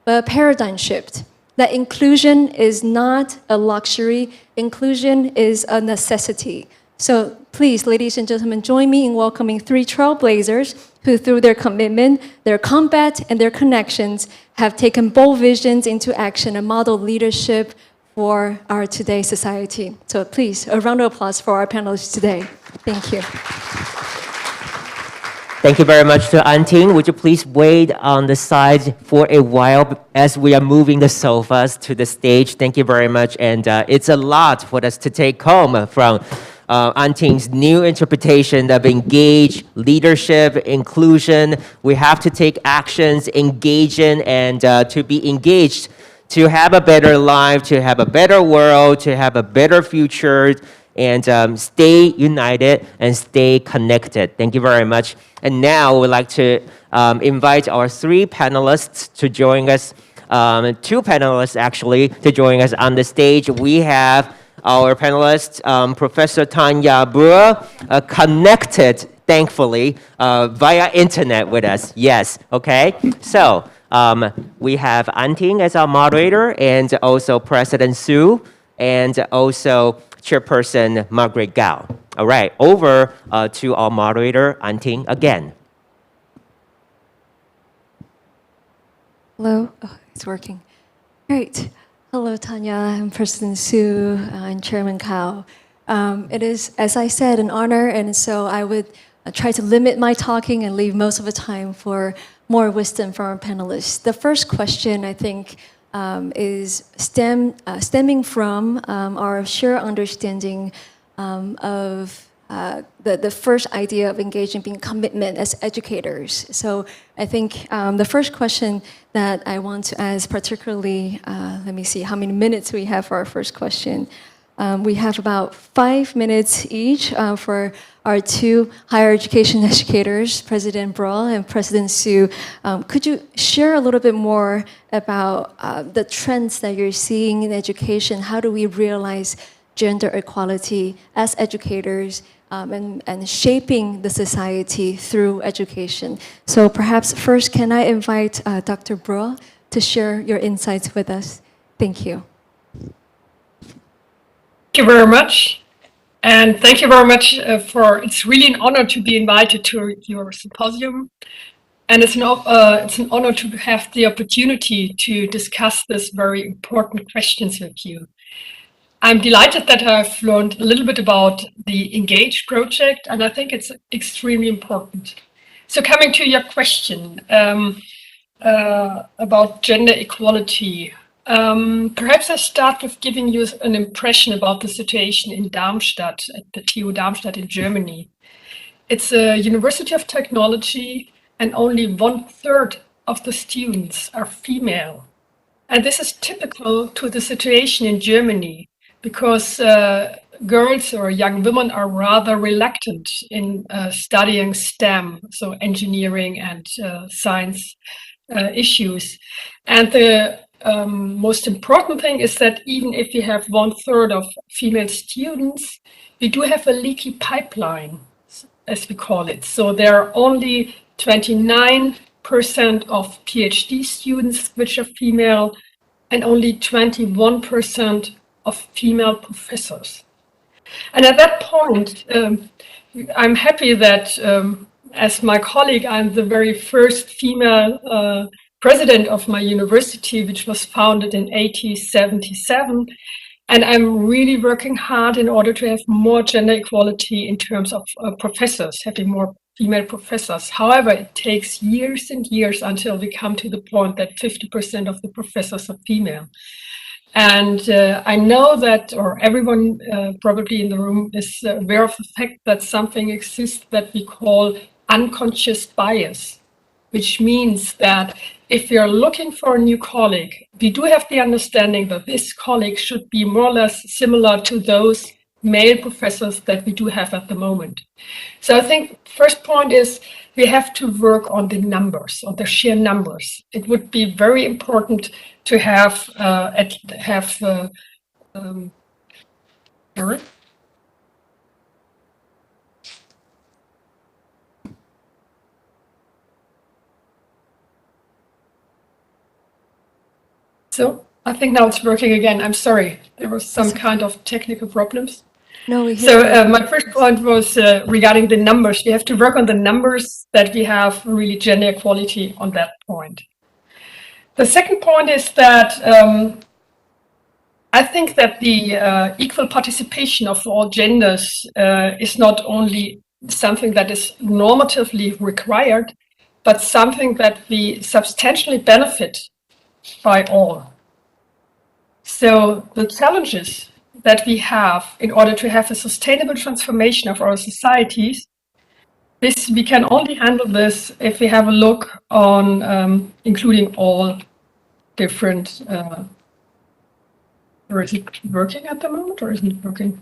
but a paradigm shift. That inclusion is not a luxury, inclusion is a necessity. So please, ladies and gentlemen, join me in welcoming 3 trailblazers who, through their commitment, their combat, and their connections, have taken bold visions into action and modeled leadership for our today's society. So please, a round of applause for our panelists today. Thank you. Thank you very much to An-Ting. Would you please wait on the side for a while as we are moving the sofas to the stage? Thank you very much. And it's a lot for us to take home from An-Ting's new interpretation of engage, leadership, inclusion. We have to take actions, engaging, and to be engaged, to have a better life, to have a better world, to have a better future, and stay united and stay connected. Thank you very much. And now we'd like to invite our 3 panelists to join us, 2 panelists actually, to join us on the stage. We have our panelist, Professor Tanya Brewer, connected, thankfully, via internet with us. Yes, okay? So we have An-Ting as our moderator, and also President Su, and also Chairperson Margaret Gao. All right, over to our moderator, An-Ting, again. Hello, it's working. Great. Hello, Tanya, I'm President Su, and Chairman Kao. It is, as I said, an honor, and so I would try to limit my talking and leave most of the time for more wisdom from our panelists. The first question, I think, is stemming from our shared understanding of the first idea of engaging being commitment as educators. So I think the first question that I want to ask particularly, let me see how many minutes we have for our first question. We have about 5 minutes each for our 2 higher education educators, President Brawl and President Su. Could you share a little bit more about the trends that you're seeing in education? How do we realize gender equality as educators and shaping the society through education? So perhaps first, can I invite Dr. Brawl to share your insights with us? Thank you. Thank you very much. And thank you very much it's really an honor to be invited to your symposium. And it's an honor to have the opportunity to discuss this very important questions with you. I'm delighted that I've learned a little bit about the Engage project, and I think it's extremely important. So coming to your question about gender equality, perhaps I start with giving you an impression about the situation in Darmstadt, at the TU Darmstadt in Germany. It's a university of technology, and only 1/3 of the students are female. And this is typical to the situation in Germany, because girls or young women are rather reluctant in studying STEM, so engineering and science issues. And the most important thing is that even if we have 1/3 of female students, we do have a leaky pipeline, as we call it. So there are only 29% of PhD students which are female, and only 21% of female professors. And at that point, I'm happy that, as my colleague, I'm the very first female president of my university, which was founded in 1877. And I'm really working hard in order to have more gender equality in terms of professors, having more female professors. However, it takes years and years until we come to the point that 50% of the professors are female. And I know that, or everyone probably in the room is aware of the fact that something exists that we call unconscious bias, which means that if we are looking for a new colleague, we do have the understanding that this colleague should be more or less similar to those male professors that we do have at the moment. So I think first point is we have to work on the numbers, on the sheer numbers. It would be very important to have Eric? So I think now it's working again. I'm sorry. There was some kind of technical problems. No, we So my first point was regarding the numbers. We have to work on the numbers that we have really gender equality on that point. The second point is that I think that the equal participation of all genders is not only something that is normatively required, but something that we substantially benefit by all. So the challenges that we have in order to have a sustainable transformation of our societies, we can only handle this if we have a look on including all different, or is it working at the moment or isn't it working?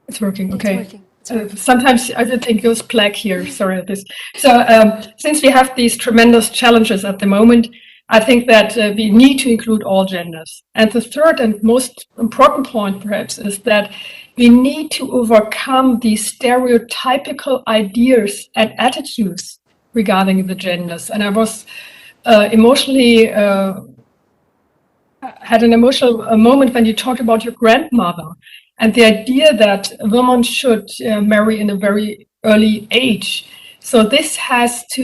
It's working, okay. It's working. Sometimes I think it goes black here, sorry at this. So since we have these tremendous challenges at the moment, I think that we need to include all genders. And the third and most important point, perhaps, is that we need to overcome these stereotypical ideas and attitudes regarding the genders. And I was had an emotional moment when you talked about your grandmother and the idea that a woman should marry in a very early age. So this has to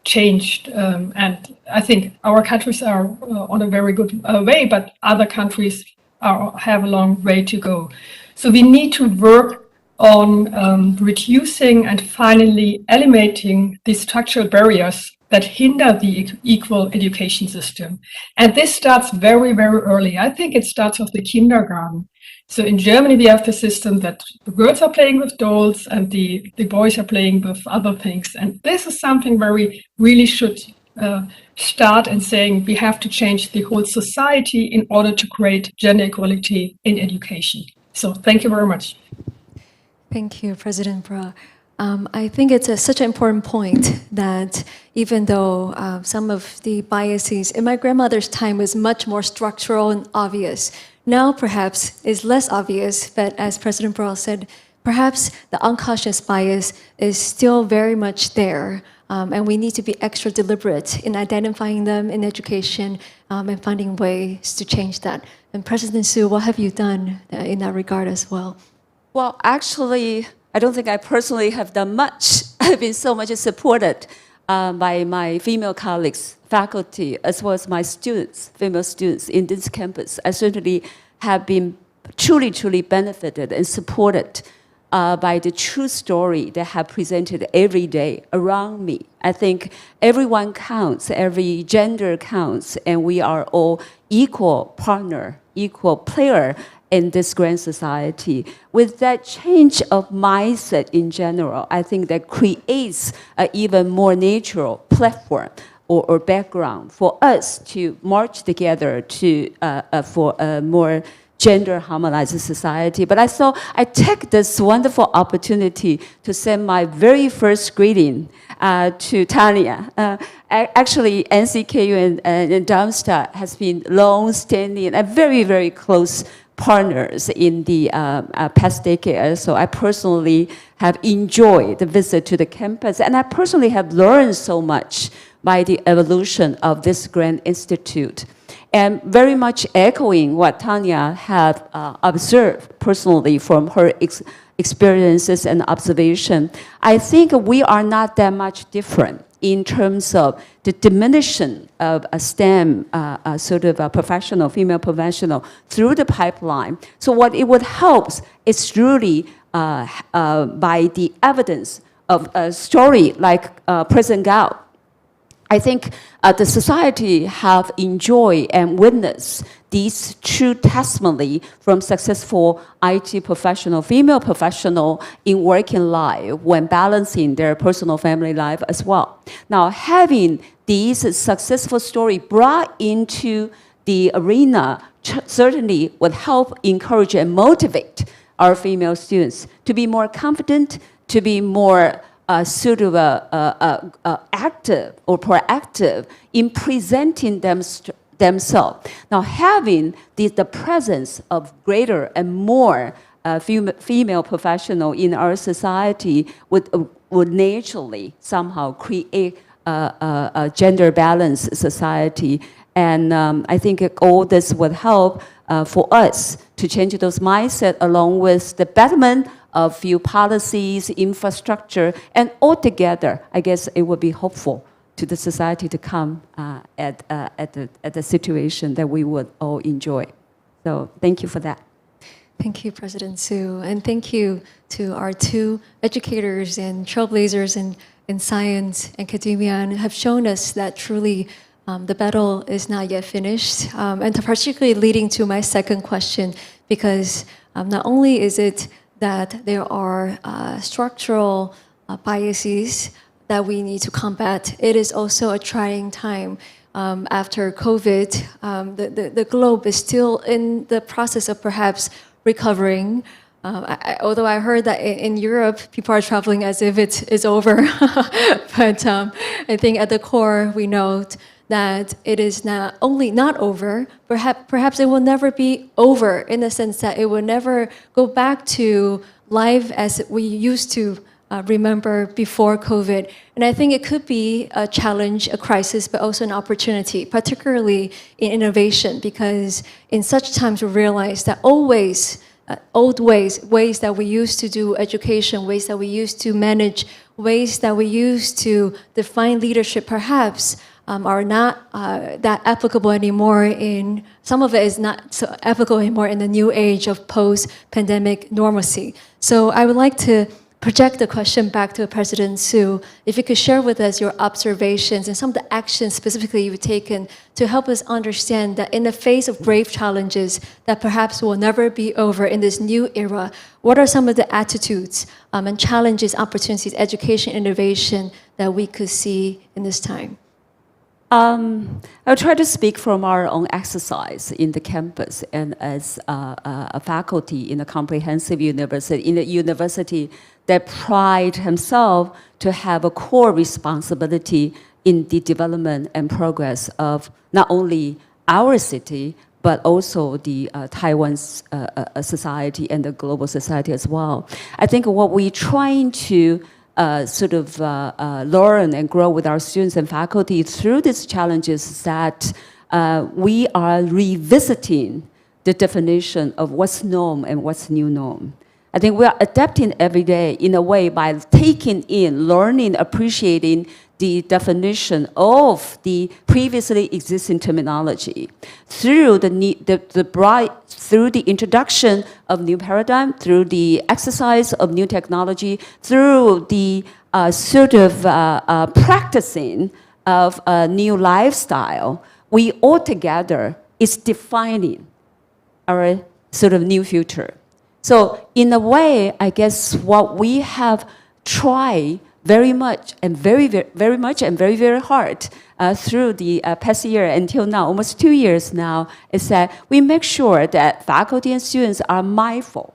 change, and I think our countries are on a very good way, but other countries have a long way to go. So we need to work on reducing and finally eliminating the structural barriers that hinder the equal education system. And this starts very, very early. I think it starts with the kindergarten. So in Germany, we have the system that the girls are playing with dolls and the boys are playing with other things. And this is something where we really should start and saying we have to change the whole society in order to create gender equality in education. So thank you very much. Thank you, President Bra. I think it's such an important point that even though some of the biases in my grandmother's time was much more structural and obvious, now perhaps is less obvious, but as President Bra said, perhaps the unconscious bias is still very much there, and we need to be extra deliberate in identifying them in education and finding ways to change that. And President Su, what have you done in that regard as well? Well, actually, I don't think I personally have done much. I've been so much supported by my female colleagues, faculty, as well as my students, female students in this campus. I certainly have been truly, truly benefited and supported by the true story that have presented every day around me. I think everyone counts, every gender counts, and we are all equal partner, equal player in this grand society. With that change of mindset in general, I think that creates an even more natural platform or background for us to march together to for a more gender harmonized society. But I take this wonderful opportunity to send my very first greeting to Tanya. Actually, NCKU and Darmstadt has been long-standing and very, very close partners in the past decade. So I personally have enjoyed the visit to the campus, and I personally have learned so much by the evolution of this grand institute. And very much echoing what Tanya had observed personally from her experiences and observation, I think we are not that much different in terms of the diminution of a STEM sort of a professional, female professional through the pipeline. So what it would help is really by the evidence of a story like President Gao. I think the society have enjoyed and witnessed these true testimony from successful IT professional, female professional in working life when balancing their personal family life as well. Now, having these successful story brought into the arena certainly would help encourage and motivate our female students to be more confident, to be more sort of active or proactive in presenting themselves. Now, having the presence of greater and more female professional in our society would naturally somehow create a gender balanced society. And I think all this would help for us to change those mindset along with the betterment of few policies, infrastructure, and altogether, I guess it would be hopeful to the society to come at the situation that we would all enjoy. So thank you for that. Thank you, President Su, and thank you to our two educators and trailblazers in science and academia, and have shown us that truly the battle is not yet finished, and particularly leading to my second question, because not only is it that there are structural biases that we need to combat, it is also a trying time. After COVID, the globe is still in the process of perhaps recovering. Although I heard that in Europe, people are traveling as if it is over. But I think at the core, we note that it is not only not over, perhaps it will never be over, in the sense that it will never go back to life as we used to remember before COVID. And I think it could be a challenge, a crisis, but also an opportunity, particularly in innovation, because in such times we realize that always old ways that we used to do education, ways that we used to manage, ways that we used to define leadership, perhaps are not that applicable anymore some of it is not so applicable anymore in the new age of post-pandemic normalcy. So I would like to project the question back to President Su. If you could share with us your observations and some of the actions specifically you've taken to help us understand that in the face of grave challenges that perhaps will never be over in this new era, what are some of the attitudes and challenges, opportunities, education, innovation that we could see in this time? I'll try to speak from our own exercise in the campus and as a faculty in a comprehensive university, in a university that pride himself to have a core responsibility in the development and progress of not only our city, but also the Taiwan's society and the global society as well. I think what we're trying to learn and grow with our students and faculty through these challenges is that we are revisiting the definition of what's norm and what's new norm. I think we are adapting every day in a way by taking in, learning, appreciating the definition of the previously existing terminology through through the introduction of new paradigm, through the exercise of new technology, through the practicing of a new lifestyle. We altogether is defining our new future. So in a way, I guess what we have tried very much and very hard through the past year until now, almost 2 years now, is that we make sure that faculty and students are mindful,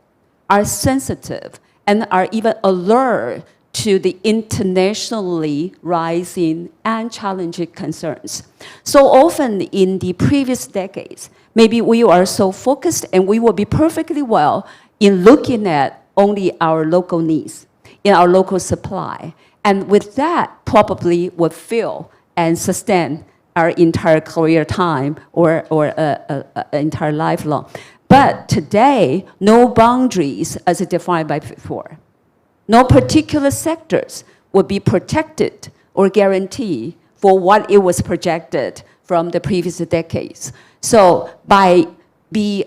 are sensitive, and are even alert to the internationally rising and challenging concerns. So often in the previous decades, maybe we are so focused and we will be perfectly well in looking at only our local needs, in our local supply. And with that, probably would fill and sustain our entire career time or entire lifelong. But today, no boundaries as defined by before. No particular sectors would be protected or guarantee for what it was projected from the previous decades. So by be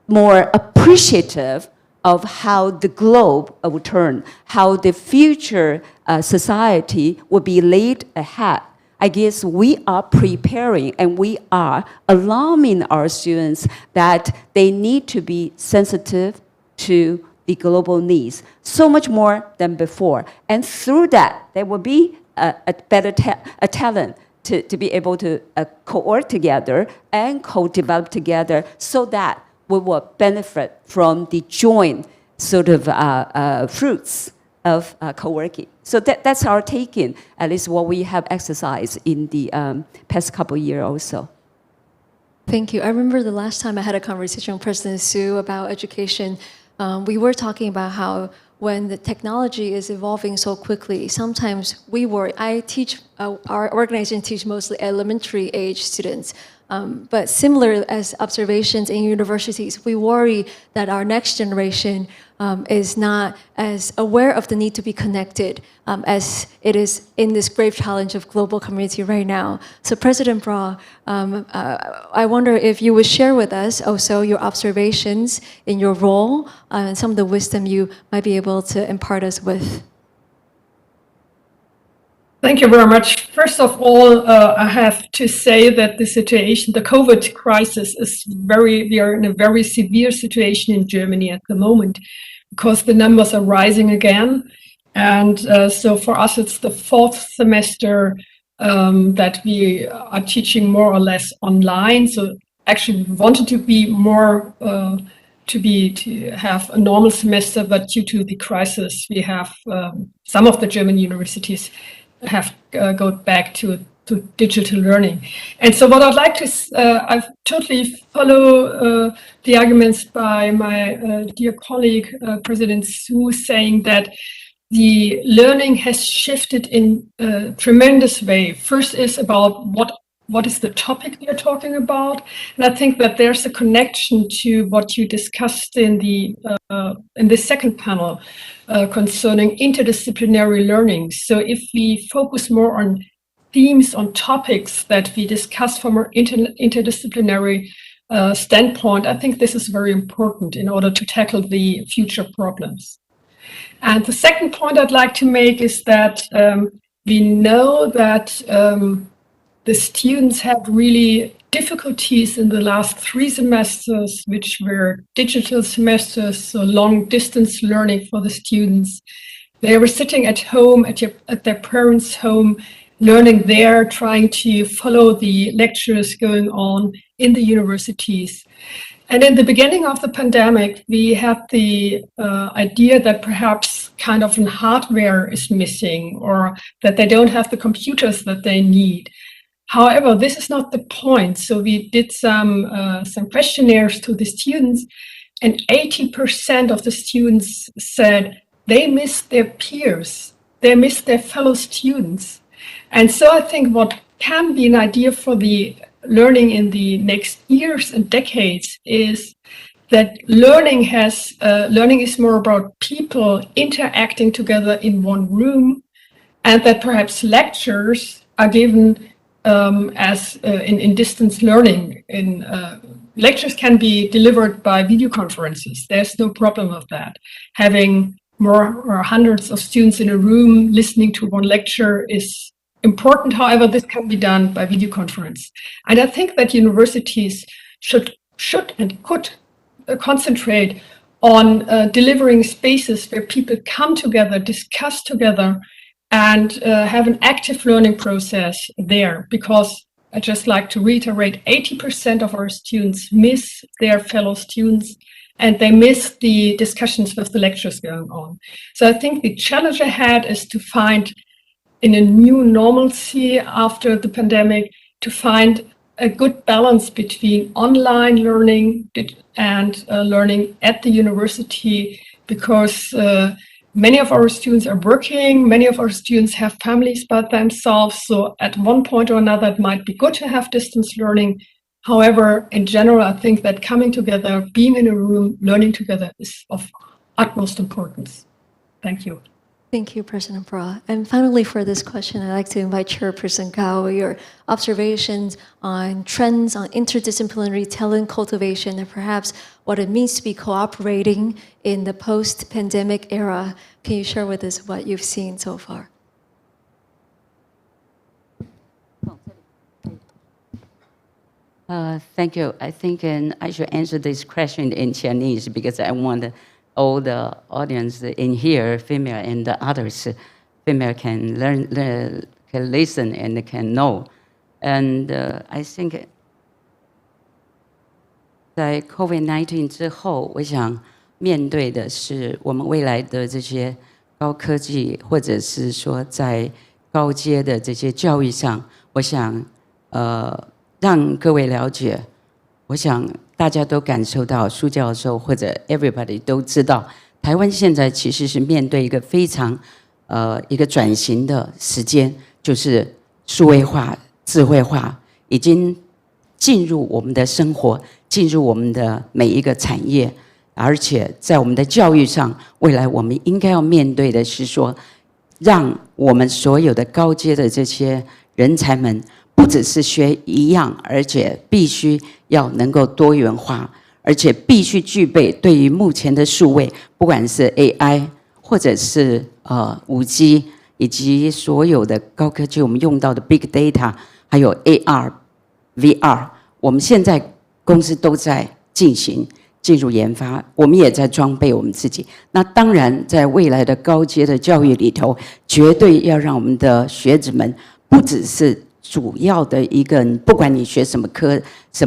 more appreciative of how the globe will turn, how the future society will be laid ahead, I guess we are preparing and we are alarming our students that they need to be sensitive to the global needs, so much more than before. And through that, there will be a better talent to be able to co-work together and co-develop together so that we will benefit from the joint sort of fruits of co-working. So that's our taking, at least what we have exercised in the past couple of years also. Thank you. I remember the last time I had a conversation with President Su about education, we were talking about how when the technology is evolving so quickly, sometimes we worry. I teach, our organization teach mostly elementary age students. But similar as observations in universities, we worry that our next generation is not as aware of the need to be connected as it is in this grave challenge of global community right now. So President Bra, I wonder if you would share with us also your observations in your role and some of the wisdom you might be able to impart us with. Thank you very much. First of all, I have to say that the situation, the COVID crisis is we are in a very severe situation in Germany at the moment because the numbers are rising again. And so for us, it's the fourth semester that we are teaching more or less online. So actually we wanted to be more, to have a normal semester, but due to the crisis, we have some of the German universities have go back to digital learning. And so what I'd like to, I totally follow the arguments by my dear colleague, President Su, saying that the learning has shifted in a tremendous way. First is about what is the topic we are talking about. And I think that there's a connection to what you discussed in the second panel concerning interdisciplinary learning. So if we focus more on themes, on topics that we discuss from an interdisciplinary standpoint, I think this is very important in order to tackle the future problems. And the second point I'd like to make is that we know that the students had really difficulties in the last 3 semesters, which were digital semesters, so long distance learning for the students. They were sitting at home, at their parents' home, learning there, trying to follow the lectures going on in the universities. And in the beginning of the pandemic, we had the idea that perhaps kind of hardware is missing or that they don't have the computers that they need. However, this is not the point. So we did some questionnaires to the students, and 80% of the students said they miss their peers, they miss their fellow students. And so I think what can be an idea for the learning in the next years and decades is that learning is more about people interacting together in one room, and that perhaps lectures are given as in distance learning. Lectures can be delivered by video conferences. There's no problem with that. Having more or hundreds of students in a room listening to one lecture is important. However, this can be done by video conference. And I think that universities should and could concentrate on delivering spaces where people come together, discuss together, and have an active learning process there, because I just like to reiterate, 80% of our students miss their fellow students and they miss the discussions with the lectures going on. So I think the challenge ahead is to find, in a new normalcy after the pandemic, to find a good balance between online learning and learning at the university, because many of our students are working, many of our students have families by themselves, so at one point or another it might be good to have distance learning. However, in general, I think that coming together, being in a room, learning together is of utmost importance. Thank you. Thank you, President Bra. And finally, for this question, I'd like to invite Chairperson Gao, your observations on trends on interdisciplinary talent cultivation and perhaps what it means to be cooperating in the post-pandemic era. Can you share with us what you've seen so far? Thank you. I think I should answer this question in Chinese because I want all the audience in here, female and the others, female can learn, can listen and can know. And I think 在 COVID-19 之后，我想面对的是我们未来的这些高科技，或者是说在高阶的这些教育上，我想让各位了解，我想大家都感受到，苏教授或者 everybody 都知道，台湾现在其实是面对一个非常一个转型的时间，就是数位化、智慧化已经进入我们的生活，进入我们的每一个产业，而且在我们的教育上，未来我们应该要面对的是说，让我们所有的高阶的这些人才们。不只是学一样，而且必须要能够多元化，而且必须具备对于目前的数位，不管是 AI 或者是5G， 以及所有的高科技我们用到的 Big Data， 还有 AR、VR， 我们现在公司都在进入研发，我们也在装备我们自己。那当然，在未来的高阶的教育里头，绝对要让我们的学子们不只是主要的一个，不管你学什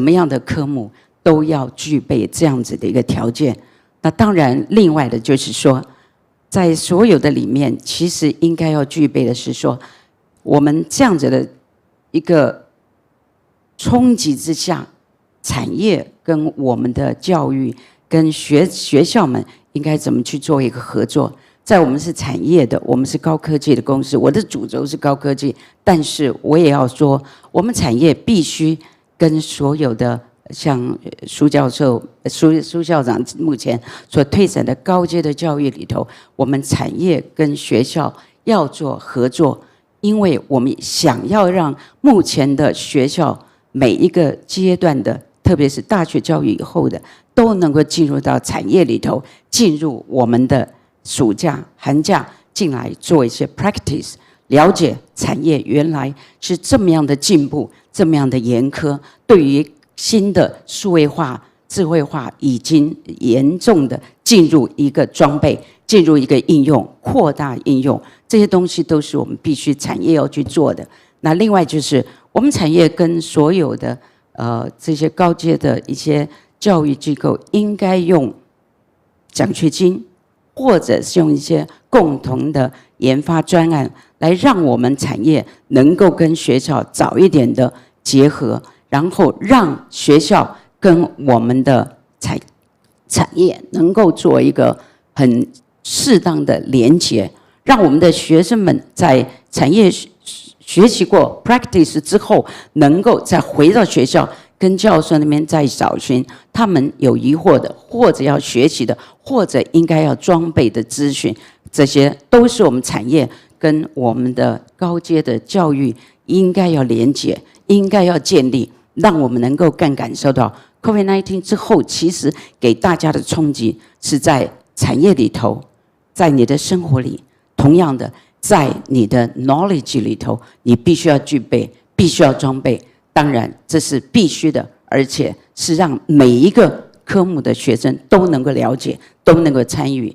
么样的科目，都要具备这样子的一个条件。那当然，另外的就是说，在所有的里面，其实应该要具备的是说，我们这样子的一个冲击之下，产业跟我们的教育跟学校们应该怎么去做一个合作。在我们是产业的，我们是高科技的公司，我的主轴是高科技，但是我也要说，我们产业必须跟所有的像苏教授、苏校长目前所推展的高阶的教育里头，我们产业跟学校要做合作，因为我们想要让目前的学校每一个阶段的，特别是大学教育以后的，都能够进入到产业里头，进入我们的暑假、寒假进来做一些 practice， 了解产业原来是这么样的进步，这么样的严苛，对于新的数位化、智慧化已经严重的进入一个装备，进入一个应用，扩大应用，这些东西都是我们必须产业要去做的。那另外就是我们产业跟所有的这些高阶的一些教育机构，应该用奖学金。或者是用一些共同的研发专案，来让我们产业能够跟学校早一点的结合，然后让学校跟我们的产业能够做一个很适当的连结，让我们的学生们在产业学习过 practice 之后，能够再回到学校。跟教授那边再找寻他们有疑惑的，或者要学习的，或者应该要装备的资讯，这些都是我们产业跟我们的高阶的教育应该要连结，应该要建立，让我们能够更感受到 COVID-19 之后，其实给大家的冲击是在产业里头，在你的生活里，同样的，在你的 knowledge 里头，你必须要具备，必须要装备。当然，这是必须的，而且是让每一个科目的学生都能够了解，都能够参与，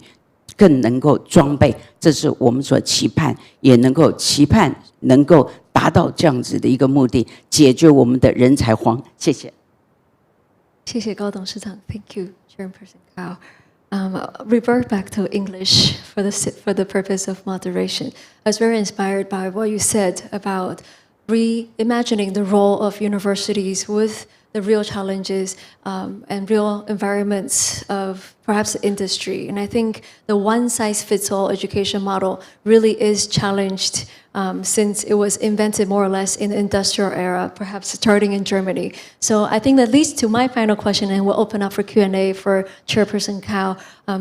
更能够装备。这是我们所期盼，也能够期盼能够达到这样子的一个目的，解决我们的人才荒。谢谢。谢谢高董事长 ，Thank you, Chairperson Gao. Revert back to English for the purpose of moderation. I was very inspired by what you said about reimagining the role of universities with the real challenges and real environments of perhaps the industry. And I think the one-size-fits-all education model really is challenged since it was invented more or less in the industrial era, perhaps starting in Germany. So I think that leads to my final question, and we'll open up for Q&A for Chairperson Cao,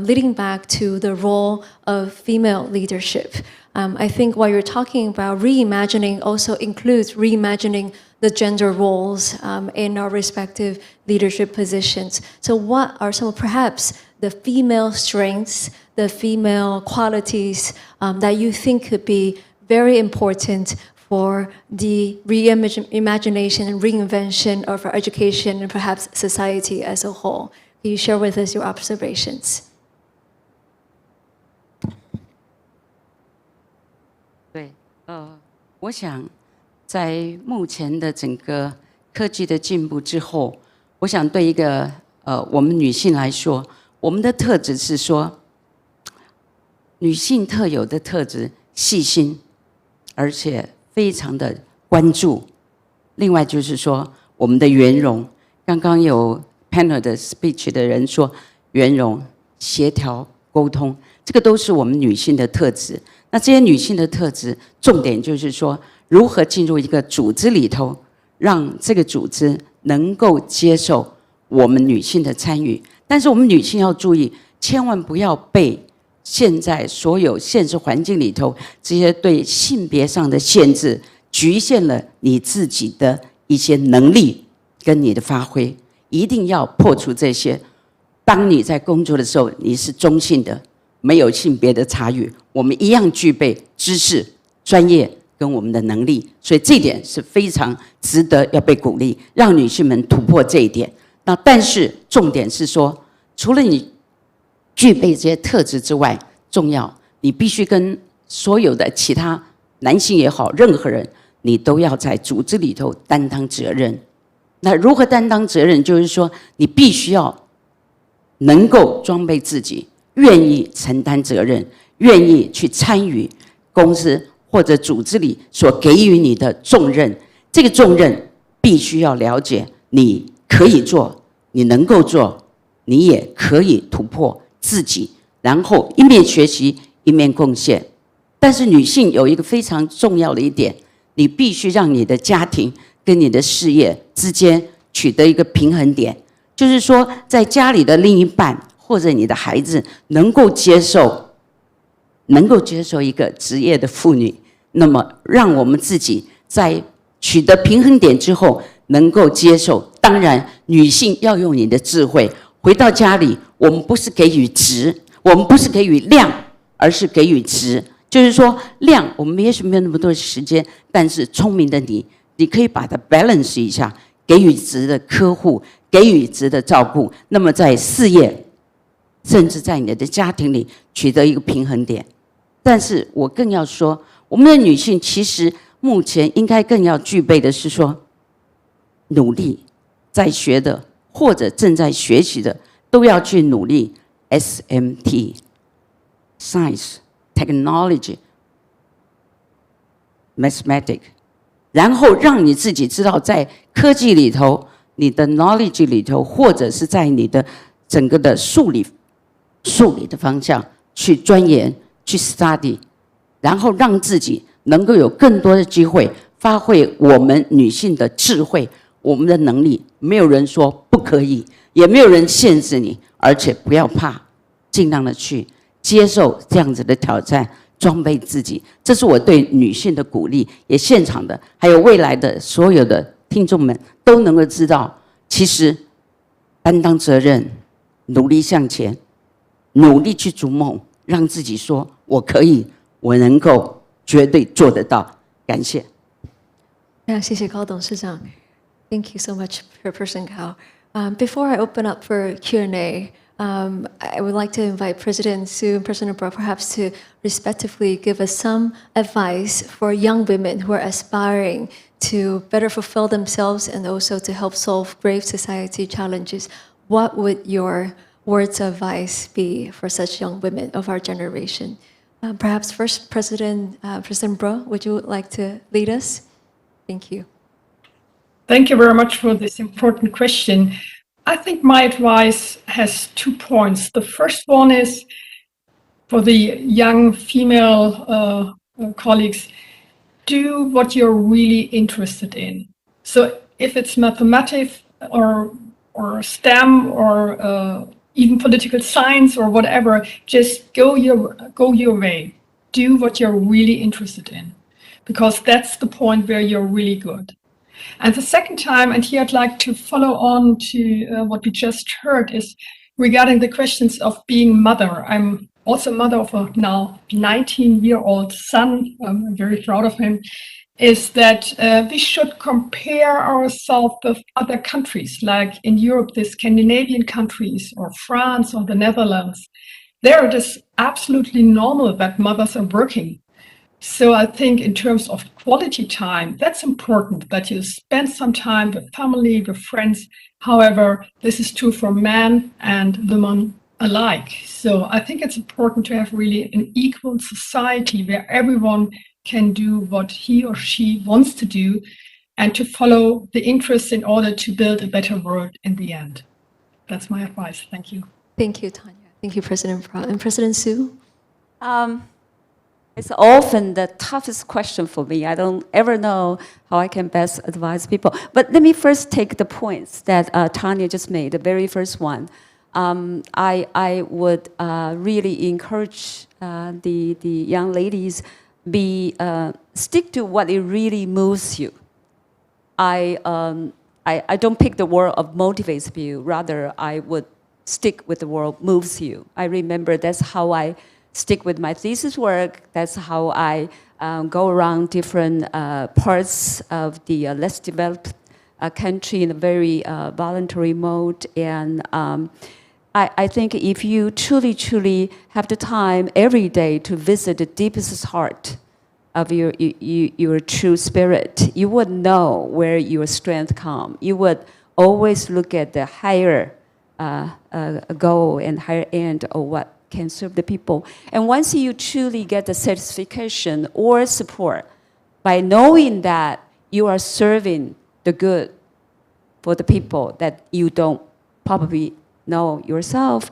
leading back to the role of female leadership. I think what you're talking about reimagining also includes reimagining the gender roles in our respective leadership positions. So what are some of perhaps the female strengths, the female qualities that you think could be very important for the reimagination and reinvention of our education and perhaps society as a whole? Can you share with us your observations? 对，我想在目前的整个科技的进步之后，我想对一个我们女性来说，我们的特质是说，女性特有的特质，细心，而且非常的关注。另外就是说，我们的圆融，刚刚有 panel 的 speech 的人说，圆融、协调、沟通，这个都是我们女性的特质。那这些女性的特质，重点就是说，如何进入一个组织里头，让这个组织能够接受我们女性的参与。但是我们女性要注意，千万不要被现在所有现实环境里头这些对性别上的限制，局限了你自己的一些能力跟你的发挥。一定要破除这些。当你在工作的时候，你是中性的，没有性别的差异，我们一样具备知识、专业跟我们的能力，所以这一点是非常值得要被鼓励，让女性们突破这一点。那但是重点是说，除了你具备这些特质之外，重要你必须跟所有的其他男性也好，任何人，你都要在组织里头担当责任。那如何担当责任？就是说，你必须要能够装备自己，愿意承担责任，愿意去参与公司或者组织里所给予你的重任。这个重任必须要了解，你可以做，你能够做，你也可以突破自己，然后一面学习，一面贡献。但是女性有一个非常重要的一点，你必须让你的家庭跟你的事业之间取得一个平衡点，就是说，在家里的另一半或者你的孩子能够接受一个职业的妇女，那么让我们自己在取得平衡点之后能够接受。当然，女性要用你的智慧，回到家里，我们不是给予质，我们不是给予量，而是给予质。就是说，量我们也许没有那么多时间，但是聪明的你可以把它 balance 一下，给予值的呵护，给予值的照顾。那么在事业，甚至在你的家庭里取得一个平衡点。但是我更要说，我们的女性其实目前应该更要具备的是说，努力在学的或者正在学习的，都要去努力 SMT Science、Technology、Mathematics， 然后让你自己知道，在科技里头，你的 knowledge 里头，或者是在你的整个的数理的方向去钻研、去 study， 然后让自己能够有更多的机会发挥我们女性的智慧、我们的能力。没有人说不可以，也没有人限制你，而且不要怕，尽量的去接受这样子的挑战，装备自己。这是我对女性的鼓励，也现场的还有未来的所有的听众们都能够知道，其实担当责任，努力向前，努力去逐梦，让自己说我可以，我能够，绝对做得到。感谢。谢谢高董事长。Thank you so much, Chairperson Cao. Before I open up for Q&A, I would like to invite President Su and President Bro perhaps to respectively give us some advice for young women who are aspiring to better fulfill themselves and also to help solve grave society challenges. What would your words of advice be for such young women of our generation? Perhaps first, President Bro, would you like to lead us? Thank you. Thank you very much for this important question. I think my advice has 2 points. The first one is for the young female colleagues, do what you're really interested in. So if it's mathematics or STEM or even political science or whatever, just go your way. Do what you're really interested in, because that's the point where you're really good. And the second time, and here I'd like to follow on to what we just heard, is regarding the questions of being mother. I'm also mother of a now 19-year-old son. I'm very proud of him. Is that we should compare ourselves with other countries, like in Europe, the Scandinavian countries, or France, or the Netherlands. There it is absolutely normal that mothers are working. So I think in terms of quality time, that's important, that you spend some time with family, with friends. However, this is true for men and women alike. So I think it's important to have really an equal society where everyone can do what he or she wants to do and to follow the interests in order to build a better world in the end. That's my advice. Thank you. Thank you, Tanya. Thank you, President Pra. And President Su? It's often the toughest question for me. I don't ever know how I can best advise people. But let me first take the points that Tanya just made, the very first one. I would really encourage the young ladies stick to what it really moves you. I don't pick the word of motivates you. Rather, I would stick with the word moves you. I remember that's how I stick with my thesis work. That's how I go around different parts of the less developed country in a very voluntary mode. And I think if you truly have the time every day to visit the deepest heart of your true spirit, you would know where your strength comes. You would always look at the higher goal and higher end of what can serve the people. And once you truly get the satisfaction or support by knowing that you are serving the good for the people that you don't probably know yourself,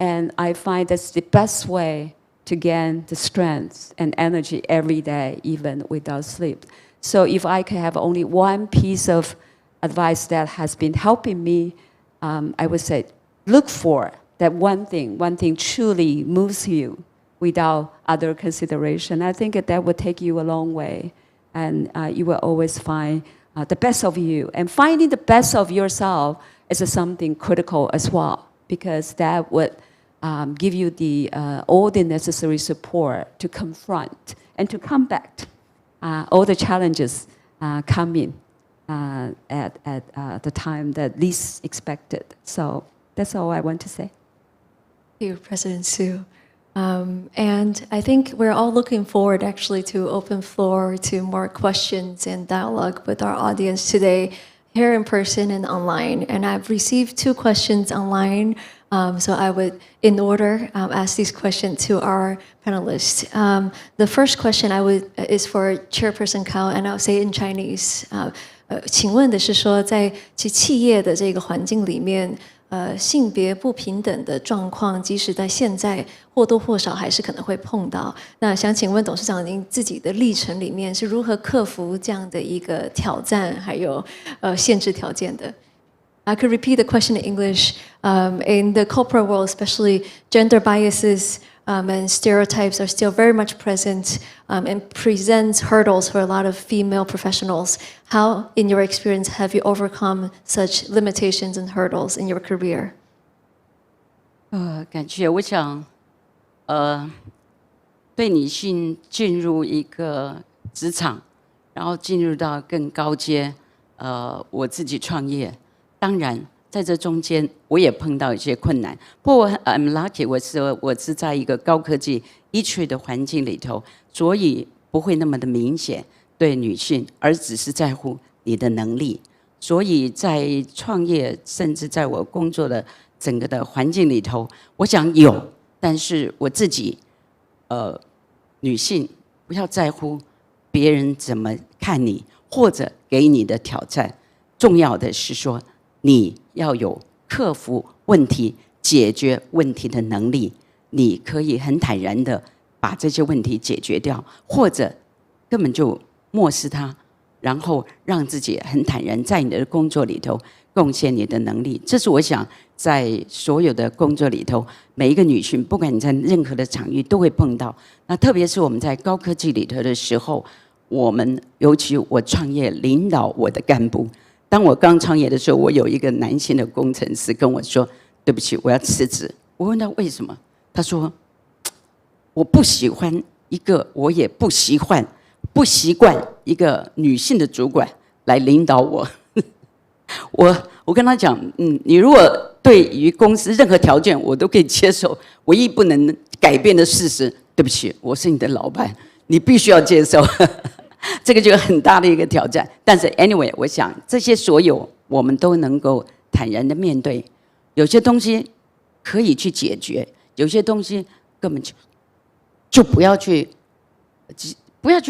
and I find that's the best way to gain the strength and energy every day, even without sleep. So if I could have only one piece of advice that has been helping me, I would say look for that one thing truly moves you without other consideration. I think that would take you a long way, and you will always find the best of you. And finding the best of yourself is something critical as well, because that would give you all the necessary support to confront and to combat all the challenges coming at the time that least expected. So that's all I want to say. Thank you, President Su. And I think we're all looking forward actually to open floor to more questions and dialogue with our audience today, here in person and online. And I've received 2 questions online, so I would, in order, ask these questions to our panelists. The first question is for Chairperson Cao, and I'll say it in Chinese. 请问的是说，在企业的这个环境里面，性别不平等的状况，即使在现在或多或少还是可能会碰到。那想请问董事长，您自己的历程里面是如何克服这样的一个挑战，还有限制条件的？ I could repeat the question in English. In the corporate world, especially, gender biases and stereotypes are still very much present and presents hurdles for a lot of female professionals. How, in your experience, have you overcome such limitations and hurdles in your career? 感谢。我想，对女性进入一个职场，然后进入到更高阶，我自己创业，当然在这中间我也碰到一些困难。不过我很了解，我是在一个高科技EQ的环境里头，所以不会那么的明显对女性，而只是在乎你的能力。所以在创业，甚至在我工作的整个的环境里头，我想有，但是我自己，女性不要在乎别人怎么看你，或者给你的挑战。重要的是说，你要有克服问题、解决问题的能力。你可以很坦然的把这些问题解决掉，或者根本就漠视它，然后让自己很坦然在你的工作里头贡献你的能力。这是我想在所有的工作里头，每一个女性，不管你在任何的场域都会碰到。那特别是我们在高科技里头的时候，我们尤其我创业领导我的干部，当我刚创业的时候，我有一个男性的工程师跟我说：“对不起，我要辞职。”我问他为什么，他说：“我不喜欢一个，我也不习惯一个女性的主管来领导我。”我跟他讲，你如果对于公司任何条件我都可以接受，唯一不能改变的事实，对不起，我是你的老板，你必须要接受。这个就是很大的一个挑战。但是 anyway， 我想这些所有我们都能够坦然的面对，有些东西可以去解决，有些东西根本就不要去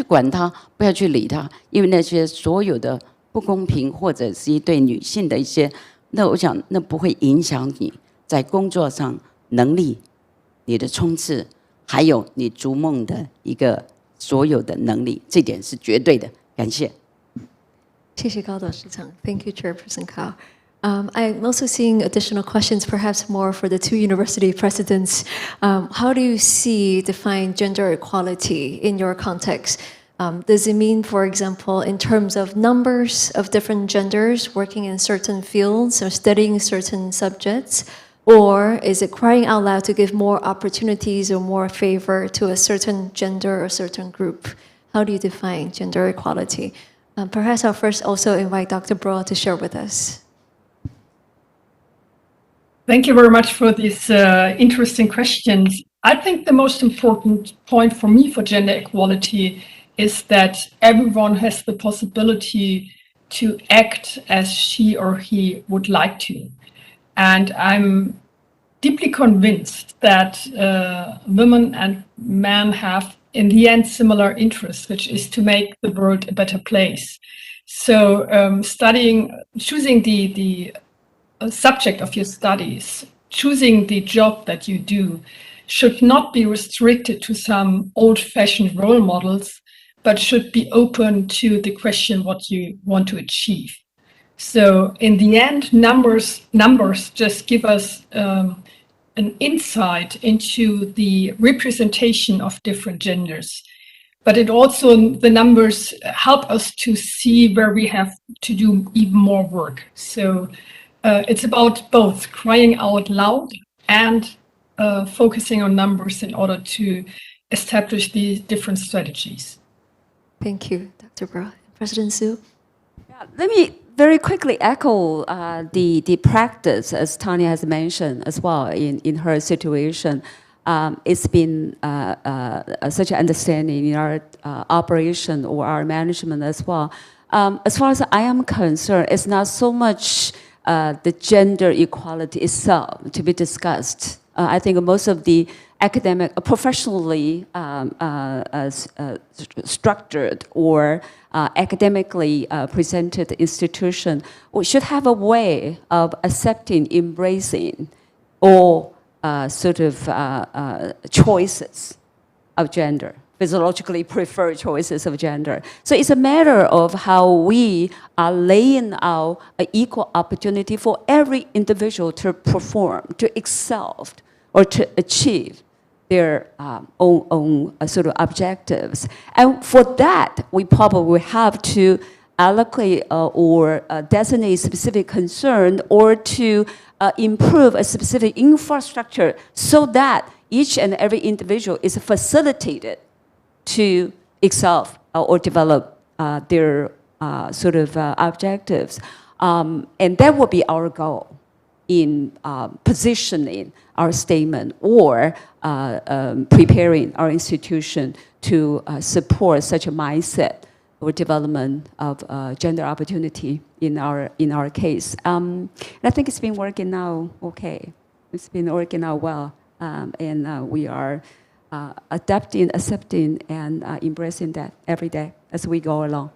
管它，不要去理它，因为那些所有的不公平或者是对女性的一些，那我想那不会影响你在工作上能力、你的冲刺，还有你逐梦的一个所有的能力，这点是绝对的。感谢。谢谢高董事长。Thank you, Chairperson Cao. I'm also seeing additional questions, perhaps more for the two university presidents. How do you define gender equality in your context? Does it mean, for example, in terms of numbers of different genders working in certain fields or studying certain subjects? Or is it crying out loud to give more opportunities or more favor to a certain gender or certain group? How do you define gender equality? Perhaps I'll first also invite Dr. Bro to share with us. Thank you very much for these interesting questions. I think the most important point for me for gender equality is that everyone has the possibility to act as she or he would like to. And I'm deeply convinced that women and men have, in the end, similar interests, which is to make the world a better place. So choosing the subject of your studies, choosing the job that you do, should not be restricted to some old-fashioned role models, but should be open to the question what you want to achieve. So in the end, numbers just give us an insight into the representation of different genders. But the numbers help us to see where we have to do even more work. So it's about both crying out loud and focusing on numbers in order to establish these different strategies. Thank you, Dr. Bro. President Su? Yeah, let me very quickly echo the practice, as Tanya has mentioned as well in her situation. It's been such an understanding in our operation or our management as well. As far as I am concerned, it's not so much the gender equality itself to be discussed. I think most of the academic, professionally structured or academically presented institution should have a way of accepting, embracing all sort of choices of gender, physiologically preferred choices of gender. So it's a matter of how we are laying out an equal opportunity for every individual to perform, to excel, or to achieve their own sort of objectives. And for that, we probably have to allocate or designate specific concern or to improve a specific infrastructure so that each and every individual is facilitated to excel or develop their sort of objectives. And that will be our goal in positioning our statement or preparing our institution to support such a mindset or development of gender opportunity in our case. And I think it's been working now okay. It's been working out well. And we are adapting, accepting, and embracing that every day as we go along.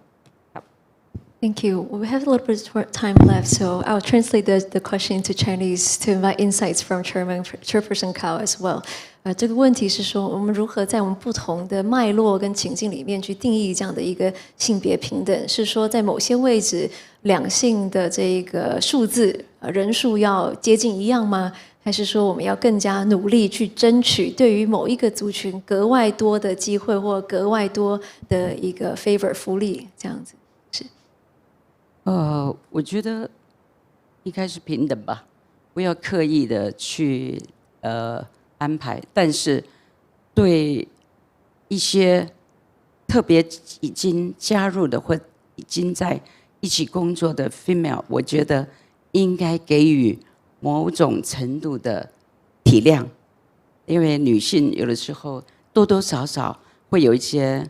Thank you. We have a little bit of time left, so I'll translate the question into Chinese to invite insights from Chairperson Cao as well. 这个问题是说，我们如何在我们不同的脉络跟情境里面去定义这样的一个性别平等？是说在某些位置，两性的这个数字人数要接近一样吗？还是说我们要更加努力去争取对于某一个族群格外多的机会或格外多的一个 favor 福利这样子？是。我觉得应该是平等吧，不要刻意的去安排，但是对一些特别已经加入的或已经在一起工作的 female， 我觉得应该给予某种程度的体谅，因为女性有的时候多多少少会有一些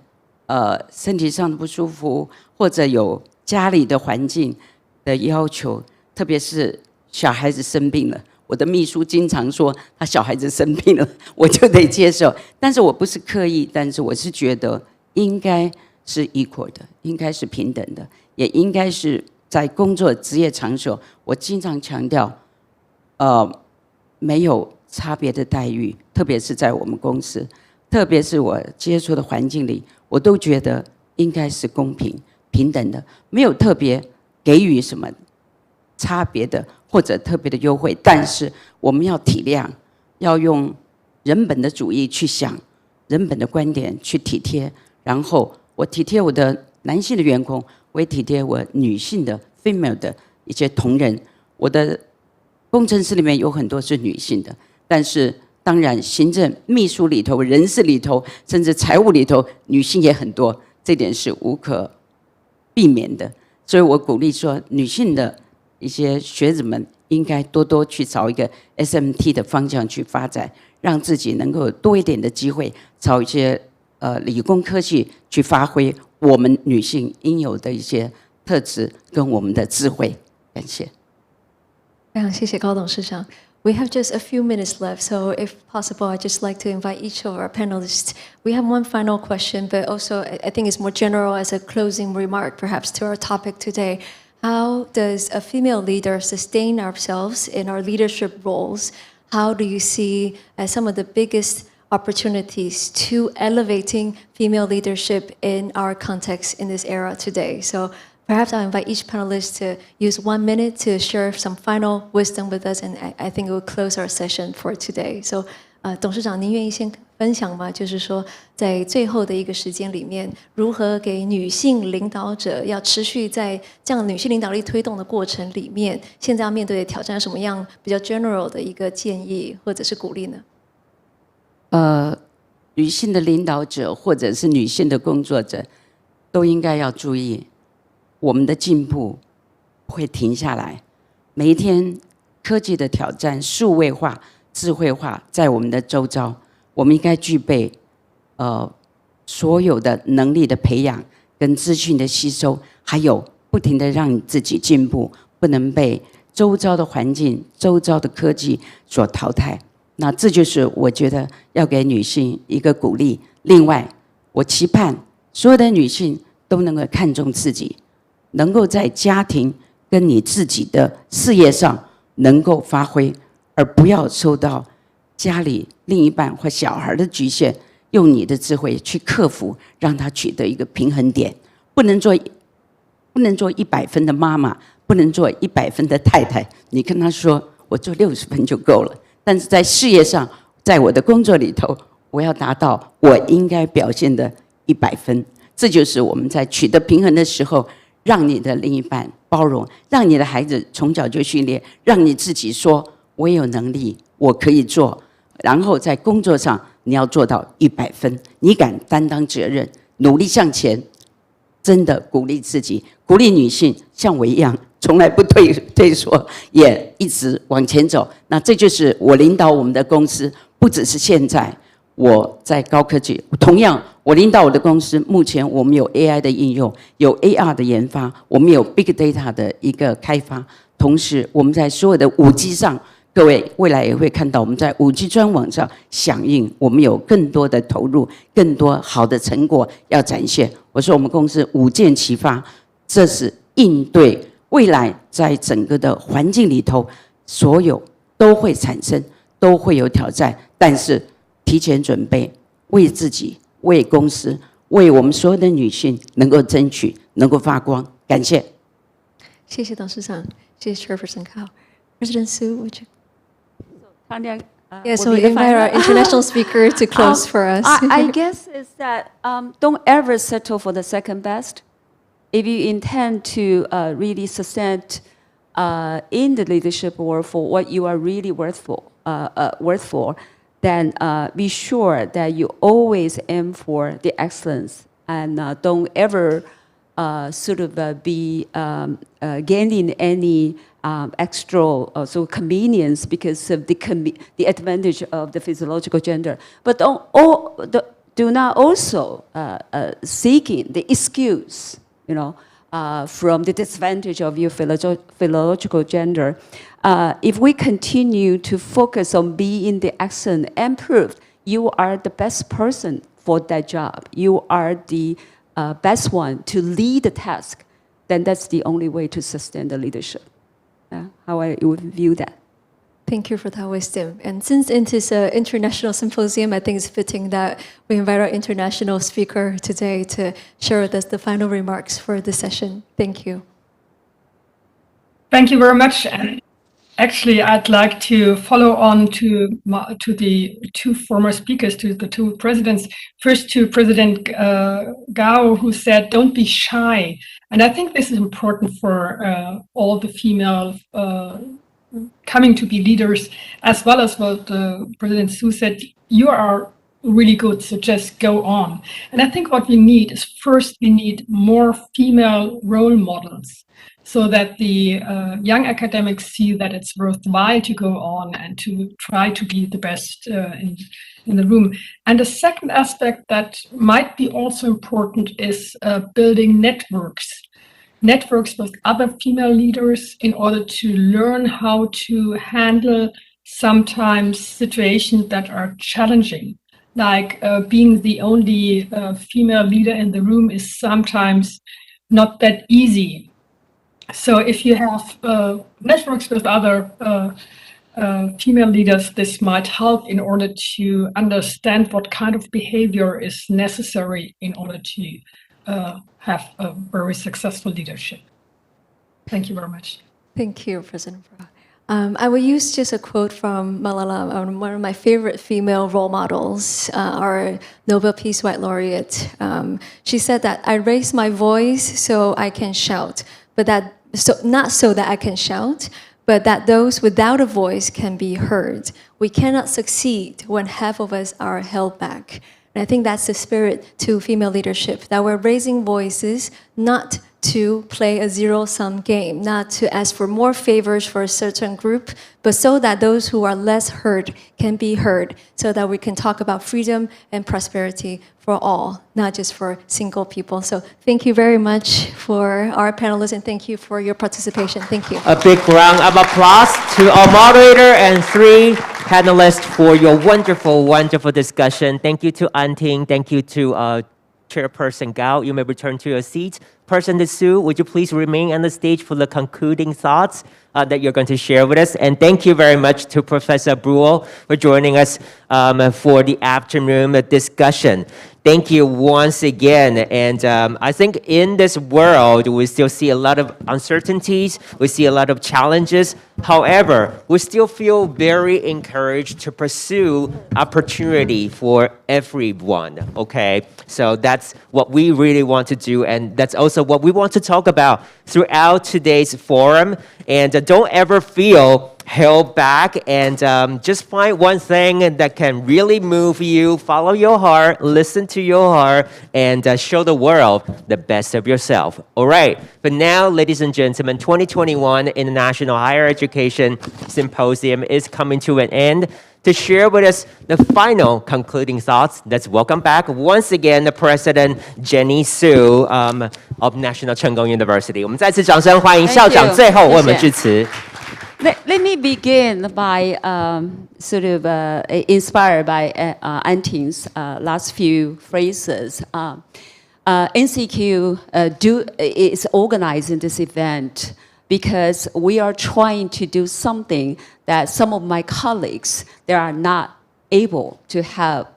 身体上的不舒服，或者有家里的环境的要求，特别是小孩子生病了，我的秘书经常说他小孩子生病了，我就得接受。但是我不是刻意，但是我是觉得应该是 equal 的，应该是平等的，也应该是在工作职业场所，我经常强调，没有差别的待遇，特别是在我们公司，特别是我接触的环境里，我都觉得应该是公平平等的，没有特别给予什么差别的或者特别的优惠，但是我们要体谅，要用人本的主义去想，人本的观点去体贴，然后我体贴我的男性的员工，我也体贴我女性的 female 的一些同仁。我的工程师里面有很多是女性的，但是当然行政秘书里头、人事里头，甚至财务里头，女性也很多，这点是无可避免的。所以我鼓励说，女性的一些学子们应该多多去找一个 SMT 的方向去发展，让自己能够有多一点的机会，找一些理工科技去发挥我们女性应有的一些特质跟我们的智慧。感谢。非常谢谢高董事长。We have just a few minutes left, so if possible, I'd just like to invite each of our panelists. We have one final question, but also I think it's more general as a closing remark, perhaps, to our topic today. How does a female leader sustain ourselves in our leadership roles? How do you see as some of the biggest opportunities to elevating female leadership in our context in this era today? So perhaps I'll invite each panelist to use 1 minute to share some final wisdom with us, and I think it will close our session for today. So, 董事长，您愿意先分享吗？就是说，在最后的一个时间里面，如何给女性领导者要持续在这样女性领导力推动的过程里面，现在要面对的挑战，什么样比较 general 的一个建议或者是鼓励呢？女性的领导者或者是女性的工作者，都应该要注意。我们的进步不会停下来，每一天科技的挑战、数位化、智慧化在我们的周遭，我们应该具备所有的能力的培养跟资讯的吸收，还有不停的让自己进步，不能被周遭的环境、周遭的科技所淘汰。那这就是我觉得要给女性一个鼓励。另外，我期盼所有的女性都能够看重自己，能够在家庭跟你自己的事业上能够发挥，而不要受到家里另一半或小孩的局限，用你的智慧去克服，让他取得一个平衡点。不能做100分的妈妈，不能做100分的太太。你跟他说我做60分就够了，但是在事业上，在我的工作里头，我要达到我应该表现的100分。这就是我们在取得平衡的时候，让你的另一半包容，让你的孩子从小就训练，让你自己说我有能力，我可以做，然后在工作上你要做到100分，你敢担当责任，努力向前，真的鼓励自己，鼓励女性像我一样，从来不退缩，也一直往前走。那这就是我领导我们的公司，不只是现在我在高科技，同样我领导我的公司，目前我们有 AI 的应用，有 AR 的研发，我们有 Big Data 的一个开发，同时我们在所有的5G 上，各位未来也会看到我们在5G 专网上响应，我们有更多的投入，更多好的成果要展现。我说我们公司5箭齐发，这是应对未来在整个的环境里头，所有都会产生，都会有挑战，但是提前准备，为自己、为公司、为我们所有的女性能够争取，能够发光。感谢。谢谢董事长，谢谢 Chairperson Cao. President Su, would you? Yes, we invite our international speaker to close for us. I guess is that don't ever settle for the second best. If you intend to really sustain in the leadership world for what you are really worth for, then be sure that you always aim for the excellence and don't ever be gaining any extra convenience because of the advantage of the physiological gender. But do not also seeking the excuse, from the disadvantage of your physiological gender. If we continue to focus on being the excellent and prove you are the best person for that job, you are the best one to lead the task, then that's the only way to sustain the leadership. How I would view that. Thank you for that wisdom. And since it is an international symposium, I think it's fitting that we invite our international speaker today to share with us the final remarks for this session. Thank you. Thank you very much. And actually, I'd like to follow on to the two former speakers, to the two presidents. First, to President Gao, who said, "Don't be shy." And I think this is important for all the female coming to be leaders, as well as what President Su said. You are really good, so just go on. And I think what we need is, first, we need more female role models, so that the young academics see that it's worthwhile to go on and to try to be the best in the room. And the second aspect that might be also important is building networks with other female leaders in order to learn how to handle sometimes situations that are challenging. Like being the only female leader in the room is sometimes not that easy. So if you have networks with other female leaders, this might help in order to understand what kind of behavior is necessary in order to have a very successful leadership. Thank you very much. Thank you, President Fra. I will use just a quote from Malala, one of my favorite female role models, our Nobel Peace Laureate. She said that I raise my voice so I can shout, but not so that I can shout, but that those without a voice can be heard. We cannot succeed when half of us are held back. And I think that's the spirit to female leadership, that we're raising voices not to play a zero-sum game, not to ask for more favors for a certain group, but so that those who are less heard can be heard, so that we can talk about freedom and prosperity for all, not just for single people. So thank you very much for our panelists, and thank you for your participation. Thank you. A big round of applause to our moderator and three panelists for your wonderful, wonderful discussion. Thank you to Anting. Thank you to Chairperson Gao. You may return to your seat. President Su, would you please remain on the stage for the concluding thoughts that you're going to share with us? And thank you very much to Professor Bruel for joining us for the afternoon discussion. Thank you once again. And I think in this world, we still see a lot of uncertainties. We see a lot of challenges. However, we still feel very encouraged to pursue opportunity for everyone, okay? So that's what we really want to do. And that's also what we want to talk about throughout today's forum. And don't ever feel held back, and just find one thing that can really move you. Follow your heart, listen to your heart, and show the world the best of yourself. All right, but now, ladies and gentlemen, 2021 International Higher Education Symposium is coming to an end. To share with us the final concluding thoughts, let's welcome back once again the President Jenny Su of National Cheng Kung University. 我们再次掌声欢迎校长最后为我们致辞。Let me begin by inspired by Anting's last few phrases. NCQ is organizing this event because we are trying to do something that some of my colleagues, they are not able to have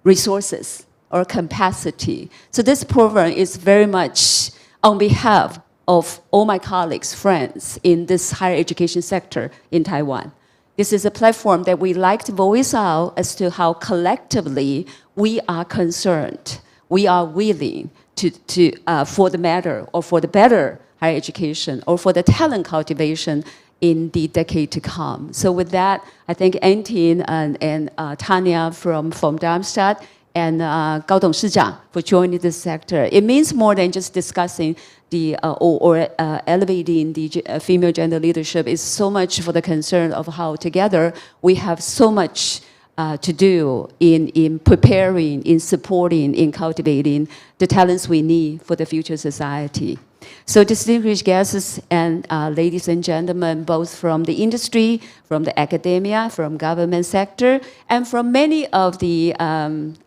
resources or capacity. So this program is very much on behalf of all my colleagues, friends in this higher education sector in Taiwan. This is a platform that we like to voice out as to how collectively we are concerned. We are willing for the matter or for the better higher education or for the talent cultivation in the decade to come. So with that, I thank Antin and Tanya from Darmstadt and Gao Dong Shizhang for joining this sector. It means more than just discussing the or elevating the female gender leadership. It's so much for the concern of how together we have so much to do in preparing, in supporting, in cultivating the talents we need for the future society. So distinguished guests and ladies and gentlemen, both from the industry, from the academia, from government sector, and from many of the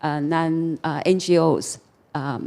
non-NGOs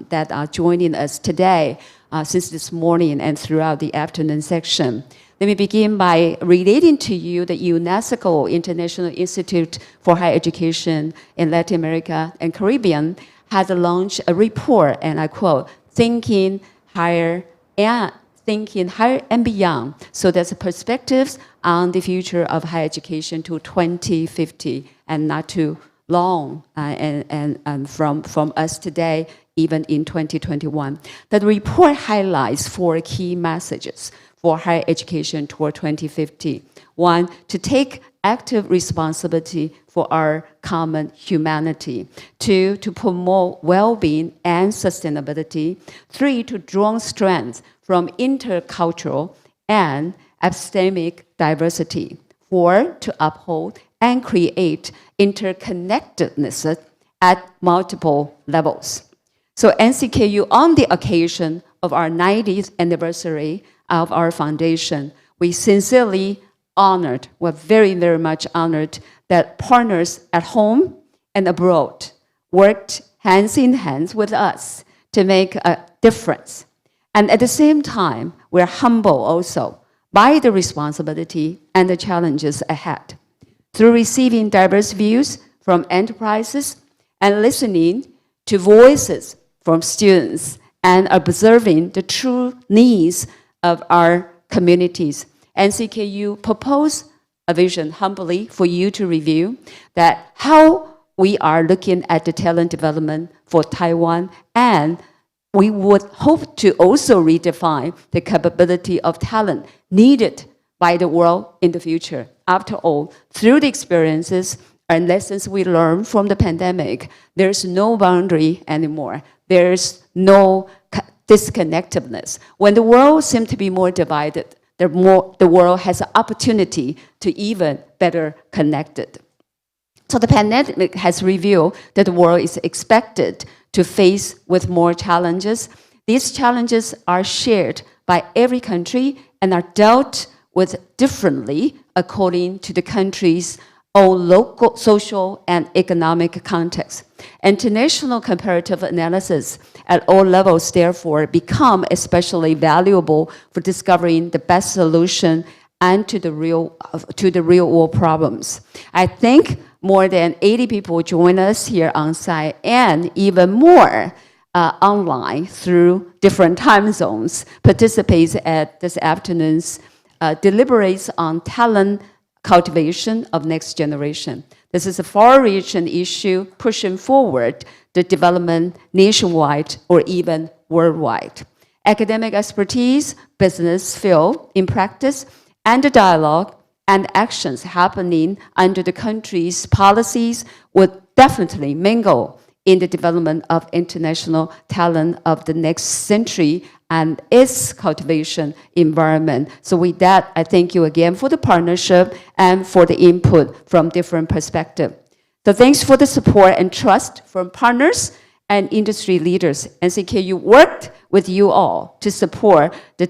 that are joining us today since this morning and throughout the afternoon section. Let me begin by relating to you that UNESCO, International Institute for Higher Education in Latin America and Caribbean, has launched a report, and I quote, thinking higher and beyond. So there's perspectives on the future of higher education to 2050 and not too long and from us today, even in 2021. The report highlights 4 key messages for higher education toward 2050. 1, to take active responsibility for our common humanity. 2, to promote well-being and sustainability. 3, to draw strength from intercultural and epistemic diversity. 4, to uphold and create interconnectedness at multiple levels. So NCKU, on the occasion of our 90th anniversary of our foundation, we sincerely honored, we're very, very much honored that partners at home and abroad worked hands in hands with us to make a difference. And at the same time, we're humble also by the responsibility and the challenges ahead. Through receiving diverse views from enterprises and listening to voices from students and observing the true needs of our communities, NCKU proposed a vision humbly for you to review that how we are looking at the talent development for Taiwan, and we would hope to also redefine the capability of talent needed by the world in the future. After all, through the experiences and lessons we learned from the pandemic, there's no boundary anymore. There's no disconnectedness. When the world seems to be more divided, the world has an opportunity to even better connect it. So the pandemic has revealed that the world is expected to face with more challenges. These challenges are shared by every country and are dealt with differently according to the country's own local, social, and economic context. International comparative analysis at all levels, therefore, become especially valuable for discovering the best solution and to the real world problems. I think more than 80 people join us here on site and even more online through different time zones, participates at this afternoon's deliberates on talent cultivation of next generation. This is a far-reaching issue pushing forward the development nationwide or even worldwide. Academic expertise, business field in practice, and the dialogue and actions happening under the country's policies would definitely mingle in the development of international talent of the next century and its cultivation environment. So with that, I thank you again for the partnership and for the input from different perspectives. So thanks for the support and trust from partners and industry leaders. NCKU worked with you all to support the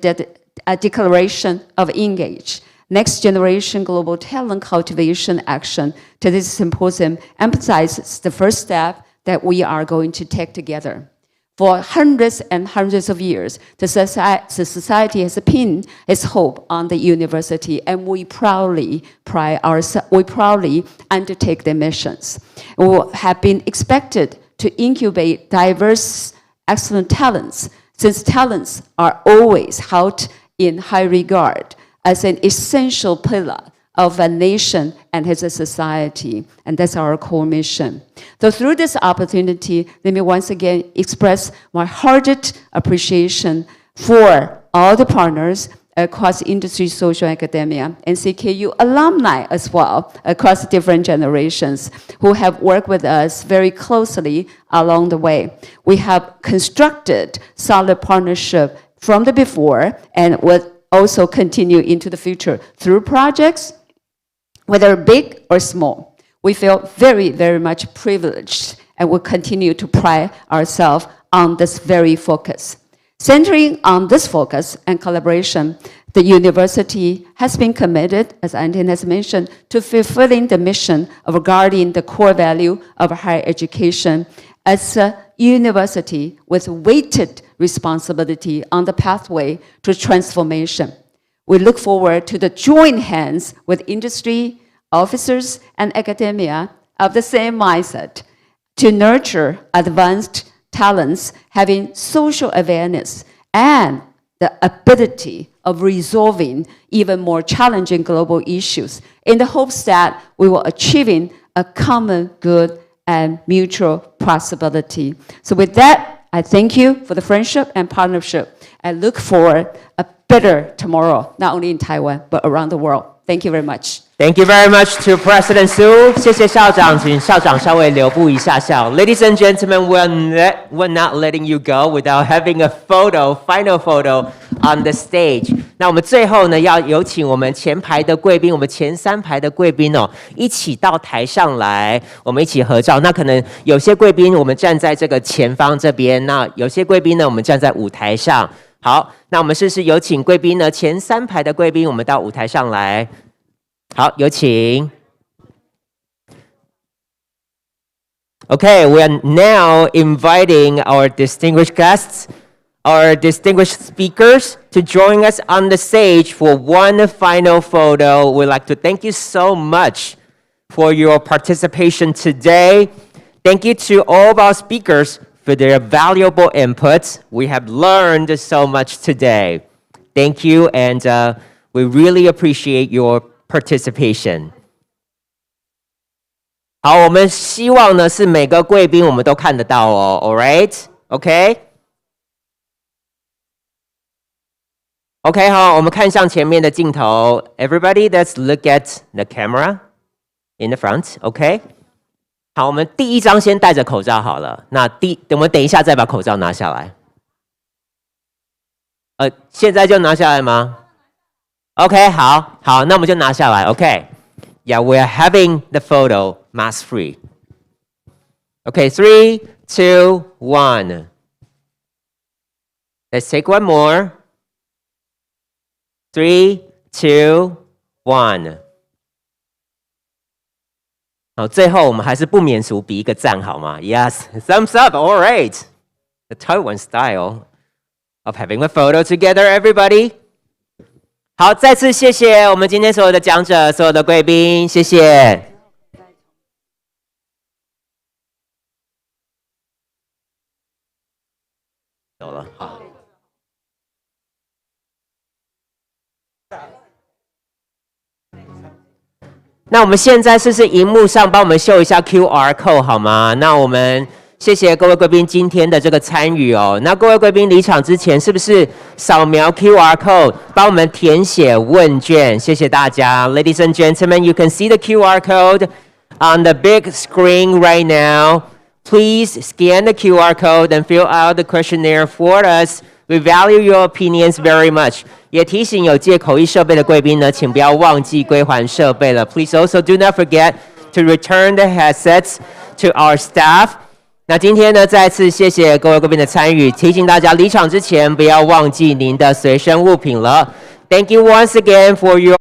Declaration of Engage, Next Generation Global Talent Cultivation Action. To this symposium emphasizes the first step that we are going to take together. For hundreds and hundreds of years, the society has pinned its hope on the university, and we proudly undertake their missions. We have been expected to incubate diverse, excellent talents, since talents are always held in high regard as an essential pillar of a nation and as a society, and that's our core mission. So through this opportunity, let me once again express my hearted appreciation for all the partners across industry, social, academia, and CKU alumni as well, across different generations, who have worked with us very closely along the way. We have constructed solid partnership from the before and will also continue into the future through projects, whether big or small. We feel very, very much privileged and will continue to pride ourselves on this very focus. Centering on this focus and collaboration, the university has been committed, as Antin has mentioned, to fulfilling the mission of guarding the core value of higher education as a university with weighted responsibility on the pathway to transformation. We look forward to the joint hands with industry, officers, and academia of the same mindset to nurture advanced talents having social awareness and the ability of resolving even more challenging global issues in the hopes that we will achieving a common good and mutual prosperity. So with that, I thank you for the friendship and partnership. I look forward a better tomorrow, not only in Taiwan, but around the world. Thank you very much. Thank you very much to President Su. 谢谢校长，请校长稍微留步一下下。Ladies and gentlemen, we're not letting you go without having a final photo on the stage. 那我们最后呢，要有请我们前排的贵宾，我们前3排的贵宾哦，一起到台上来，我们一起合照。那可能有些贵宾我们站在这个前方这边，那有些贵宾呢，我们站在舞台上。好，那我们试试有请贵宾呢，前3排的贵宾，我们到舞台上来。好，有请。Okay, we are now inviting our distinguished guests, our distinguished speakers to join us on the stage for one final photo. We'd like to thank you so much for your participation today. Thank you to all of our speakers for their valuable inputs. We have learned so much today. Thank you, and we really appreciate your participation. 好，我们希望呢是每个贵宾我们都看得到哦 ，All right, OK, OK 好，我们看向前面的镜头 ，Everybody, let's look at the camera in the front, OK. 好，我们第一张先戴着口罩好了，那我们等一下再把口罩拿下来。现在就拿下来吗？ OK, 好，那我们就拿下来 OK. Yeah, we are having the photo mask free. Okay, 3, 2, 1. Let's take one more. 3, 2, 1. 好，最后我们还是不免俗比一个赞好吗 ？Yes, thumbs up. All right. The Taiwan style of having a photo together, everybody. 好，再次谢谢我们今天所有的讲者、所有的贵宾，谢谢。走了，好。那我们现在是荧幕上帮我们秀一下 QR code 好吗？那我们谢谢各位贵宾今天的这个参与哦。那各位贵宾离场之前，是不是扫描 QR code 帮我们填写问卷？谢谢大家。Ladies and gentlemen, you can see the QR code on the big screen right now. Please scan the QR code and fill out the questionnaire for us. We value your opinions very much. 也提醒有借口译设备的贵宾呢，请不要忘记归还设备了。Please also do not forget to return the headsets to our staff. 那今天呢，再次谢谢各位贵宾的参与，提醒大家离场之前不要忘记您的随身物品了。Thank you once again for your